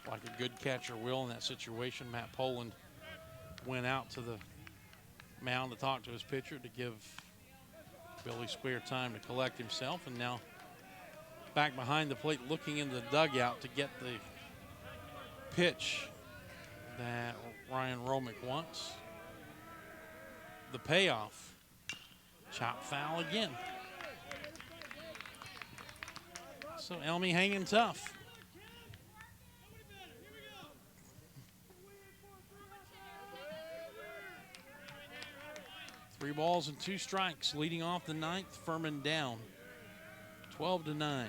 S13: Like a good catcher will in that situation, Matt Poland went out to the mound to talk to his pitcher to give Billy Square time to collect himself, and now back behind the plate looking in the dugout to get the pitch that Ryan Romick wants. The payoff. Chop foul again. So Elmy hanging tough. Three balls and 2 strikes leading off the 9th. Furman down 12-9.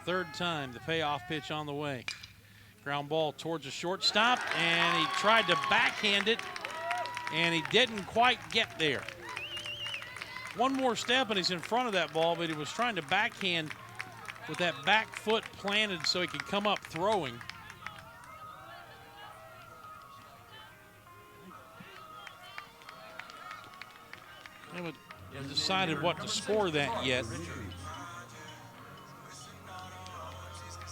S13: Third time the payoff pitch on the way. Ground ball towards the shortstop, and he tried to backhand it, and he didn't quite get there. One more step, and he's in front of that ball, but he was trying to backhand with that back foot planted so he could come up throwing. decided what to score that yet.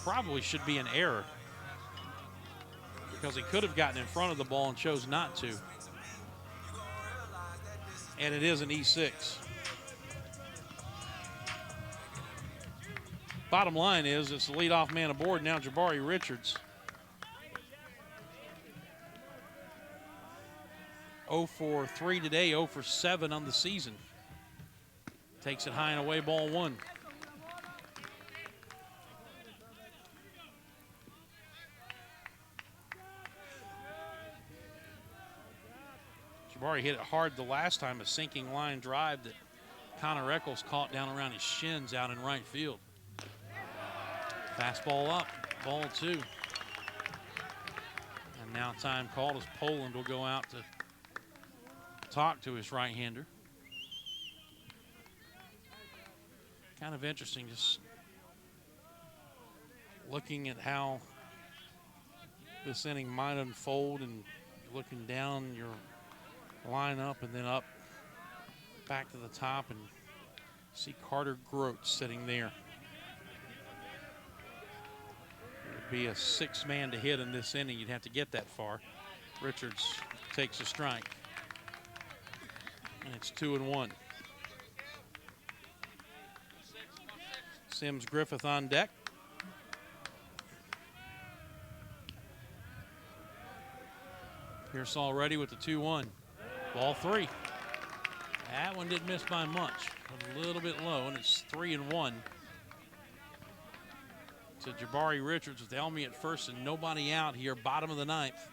S13: Probably should be an error because he could have gotten in front of the ball and chose not to. And it is an E6. Bottom line is it's the leadoff man aboard now, Jabari Richards. 0 for 3 today, 0 for 7 on the season. Takes it high and away, ball one. Jabari hit it hard the last time, a sinking line drive that Connor Eccles caught down around his shins out in right field. Fastball up, ball two. And now time called as Poland will go out to talk to his right-hander. Kind of interesting, just looking at how this inning might unfold and looking down your lineup and then up back to the top and see Carter Grote sitting there. It'd be a 6-man to hit in this inning. You'd have to get that far. Richards takes a strike. And it's 2-1. Sims Griffith on deck. Pierce already with the 2-1. Ball three. That one didn't miss by much. A little bit low, and it's 3-1. To Jabari Richards with Elmy at first and nobody out here, bottom of the ninth.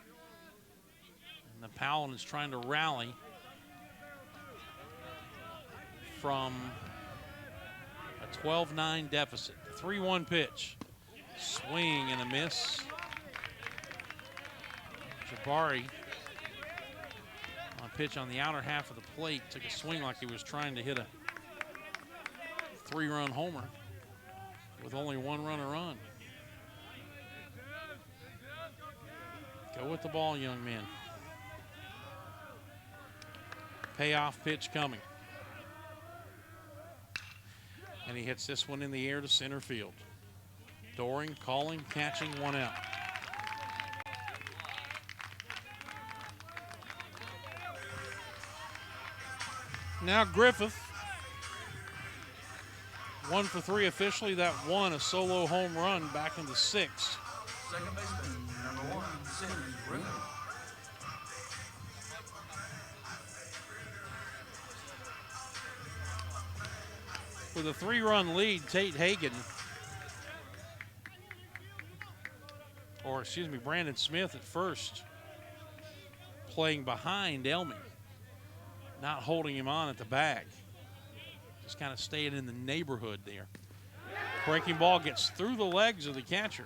S13: And the Paladins trying to rally from a 12-9 deficit. 3-1 pitch. Swing and a miss. Jabari on a pitch on the outer half of the plate took a swing like he was trying to hit a 3-run homer with only 1 runner on. Go with the ball, young man. Payoff pitch coming. And he hits this one in the air to center field. Doring, calling, catching, 1 out. Now Griffith, 1 for 3 officially. That one, a solo home run back in the 6th.
S14: Second baseman, number 1, Sims Griffith.
S13: With a 3-run lead, Tate Hagan, Brandon Smith at first, playing behind Elmy, not holding him on at the bag. Just kind of staying in the neighborhood there. Breaking ball gets through the legs of the catcher.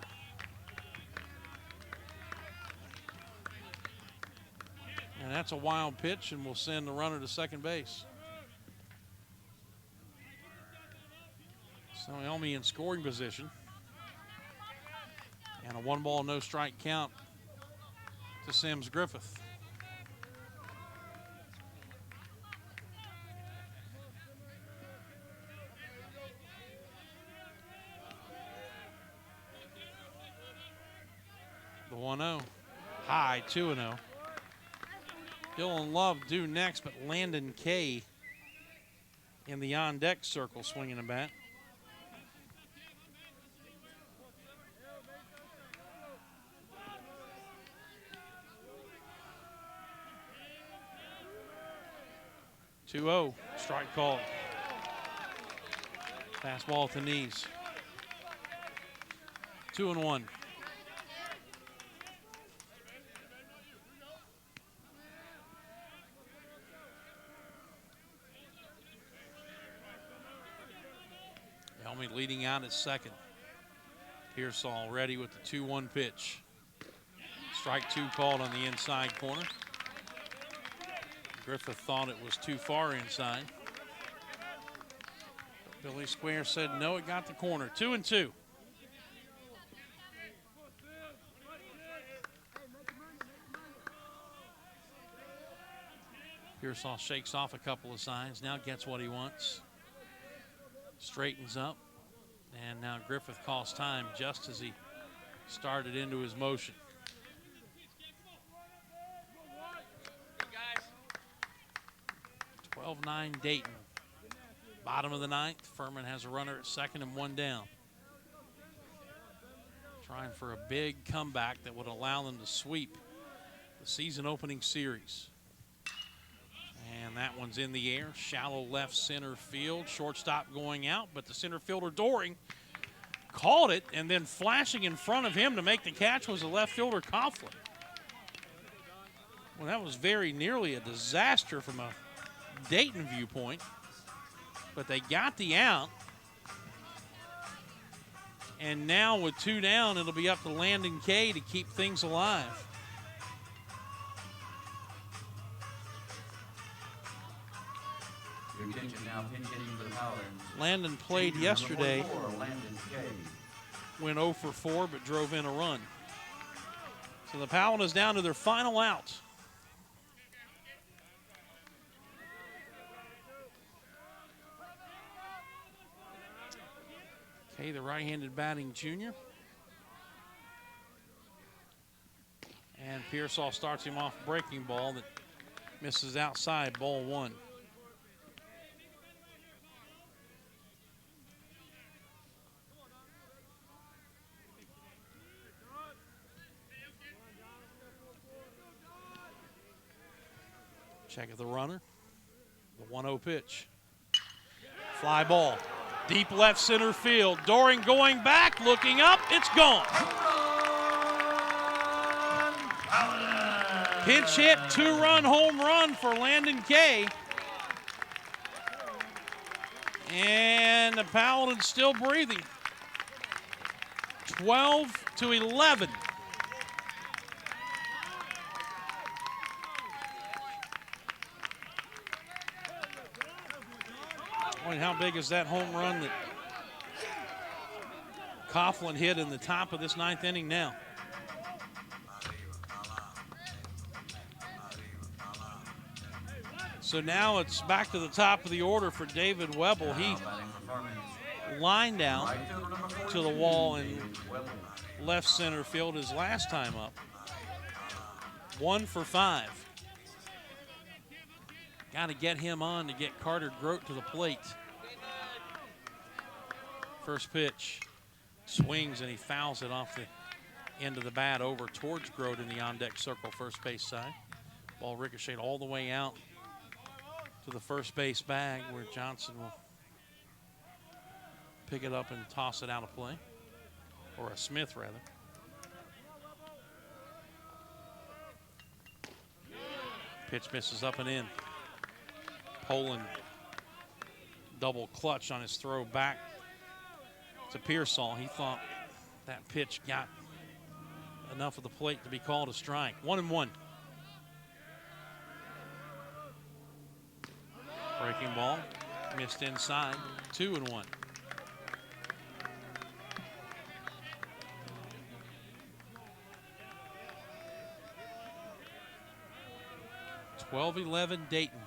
S13: And that's a wild pitch, and we'll send the runner to second base. So Elmy in scoring position. And a 1-ball, no-strike count to Sims Griffith. The 1-0. High, 2-0. Dylan Love due next, but Landon Kay in the on-deck circle swinging a bat. Strike called. Fastball at the knees. 2-1. Elmy leading out at second. Pearsall ready with the 2-1 pitch. Strike 2 called on the inside corner. Griffith thought it was too far inside. But Billy Square said no, it got the corner. 2-2. Pearsall shakes off a couple of signs, now gets what he wants. Straightens up, and now Griffith calls time just as he started into his motion. 12-9 Dayton. Bottom of the ninth, Furman has a runner at second and one down. Trying for a big comeback that would allow them to sweep the season opening series. And that one's in the air, shallow left center field, shortstop going out, but the center fielder Doring called it, and then flashing in front of him to make the catch was the left fielder Coughlin. Well, that was very nearly a disaster from a Dayton viewpoint, but they got the out. And now with two down, it'll be up to Landon Kay to keep things alive.
S14: Your attention now, pin hitting for the Paladins.
S13: Landon played
S14: Senior
S13: yesterday,
S14: number 4, Landon Kay.
S13: went 0 for 4, but drove in a run. So the Paladins down to their final out. Kay, the right-handed batting junior. And Pearsall starts him off breaking ball that misses outside, ball one. Check at the runner. The 1-0 pitch. Fly ball. Deep left center field. Doring going back, looking up. It's gone. Pinch hit, two-run home run for Landon Kay. And the Paladins still breathing. 12-11. Boy, how big is that home run that Coughlin hit in the top of this ninth inning now? So now it's back to the top of the order for David Webble. He lined out to the wall in left center field his last time up. 1 for 5. Got to get him on to get Carter Grote to the plate. First pitch, swings, and he fouls it off the end of the bat over towards Grote in the on-deck circle, first base side. Ball ricocheted all the way out to the first base bag where Johnson will pick it up and toss it out of play, or a Smith rather. Pitch misses up and in. Poland double clutch on his throw back to Pearsall. He thought that pitch got enough of the plate to be called a strike. 1-1. Breaking ball, missed inside, 2-1. Dayton.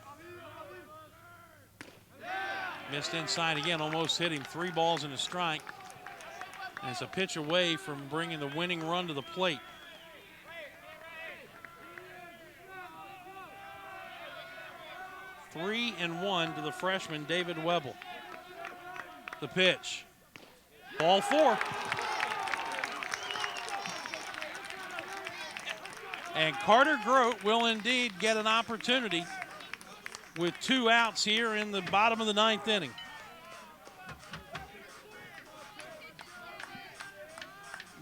S13: Missed inside again, almost hit him. 3 balls and a strike. And it's a pitch away from bringing the winning run to the plate. Three and 1 to the freshman, David Webble. The pitch. Ball 4. And Carter Grote will indeed get an opportunity with 2 outs here in the bottom of the ninth inning.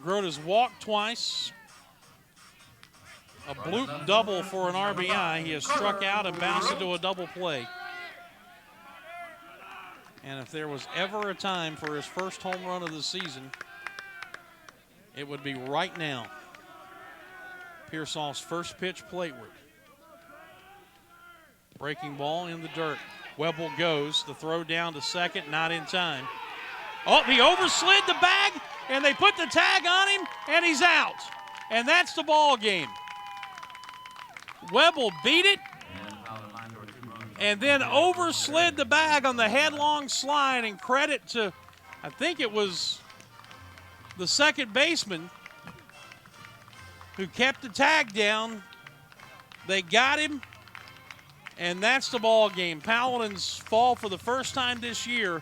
S13: Grote has walked twice. A bloop double for an RBI. He has struck out and bounced into a double play. And if there was ever a time for his first home run of the season, it would be right now. Pearsall's first pitch plateward. Breaking ball in the dirt. Webble goes. The throw down to second, not in time. Oh, he overslid the bag, and they put the tag on him, and he's out. And that's the ball game. Webble beat it. and then overslid the bag on the headlong slide, and credit to, I think it was the second baseman who kept the tag down. They got him, and that's the ball game. Paladins fall for the first time this year,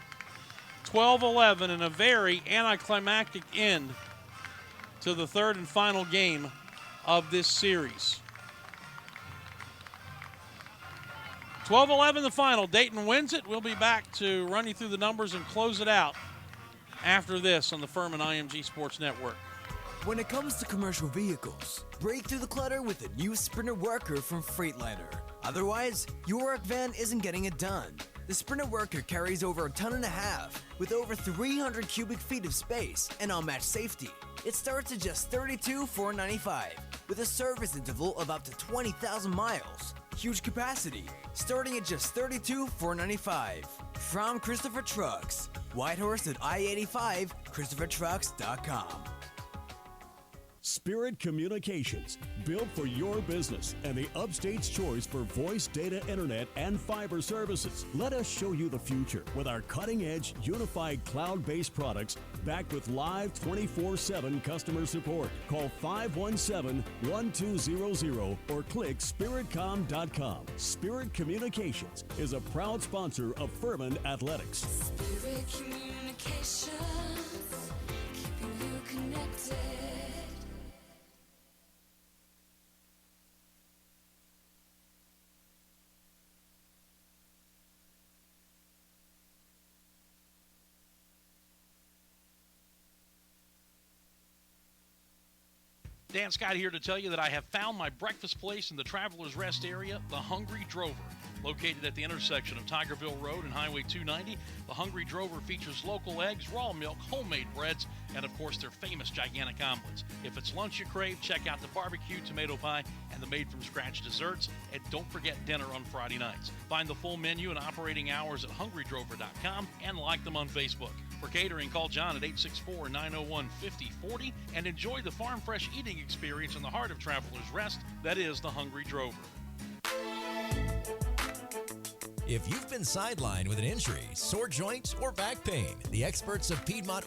S13: 12-11, in a very anticlimactic end to the third and final game of this series. 12-11 the final. Dayton wins it. We'll be back to run you through the numbers and close it out after this on the Furman IMG Sports Network.
S1: When it comes to commercial vehicles, break through the clutter with a new Sprinter Worker from Freightliner. Otherwise, your work van isn't getting it done. The Sprinter Worker carries over 1.5 tons with over 300 cubic feet of space and unmatched safety. It starts at just $32,495 with a service interval of up to 20,000 miles. Huge capacity, starting at just $32,495. From Christopher Trucks, Whitehorse at I-85, ChristopherTrucks.com.
S22: Spirit Communications, built for your business and the upstate's choice for voice, data, internet, and fiber services. Let us show you the future with our cutting-edge, unified cloud-based products backed with live 24/7 customer support. Call 517-1200 or click spiritcom.com. Spirit Communications is a proud sponsor of Furman Athletics.
S23: Spirit Communications, keeping you connected.
S20: Dan Scott here to tell you that I have found my breakfast place in the Travelers Rest area, the Hungry Drover. Located at the intersection of Tigerville Road and Highway 290, the Hungry Drover features local eggs, raw milk, homemade breads, and of course their famous gigantic omelets. If it's lunch you crave, check out the barbecue, tomato pie, and the made-from-scratch desserts. And don't forget dinner on Friday nights. Find the full menu and operating hours at hungrydrover.com and like them on Facebook. For catering, call John at 864-901-5040 and enjoy the farm fresh eating experience in the heart of Travelers Rest. That is the Hungry Drover.
S15: If you've been sidelined with an injury, sore joint, or back pain, the experts of Piedmont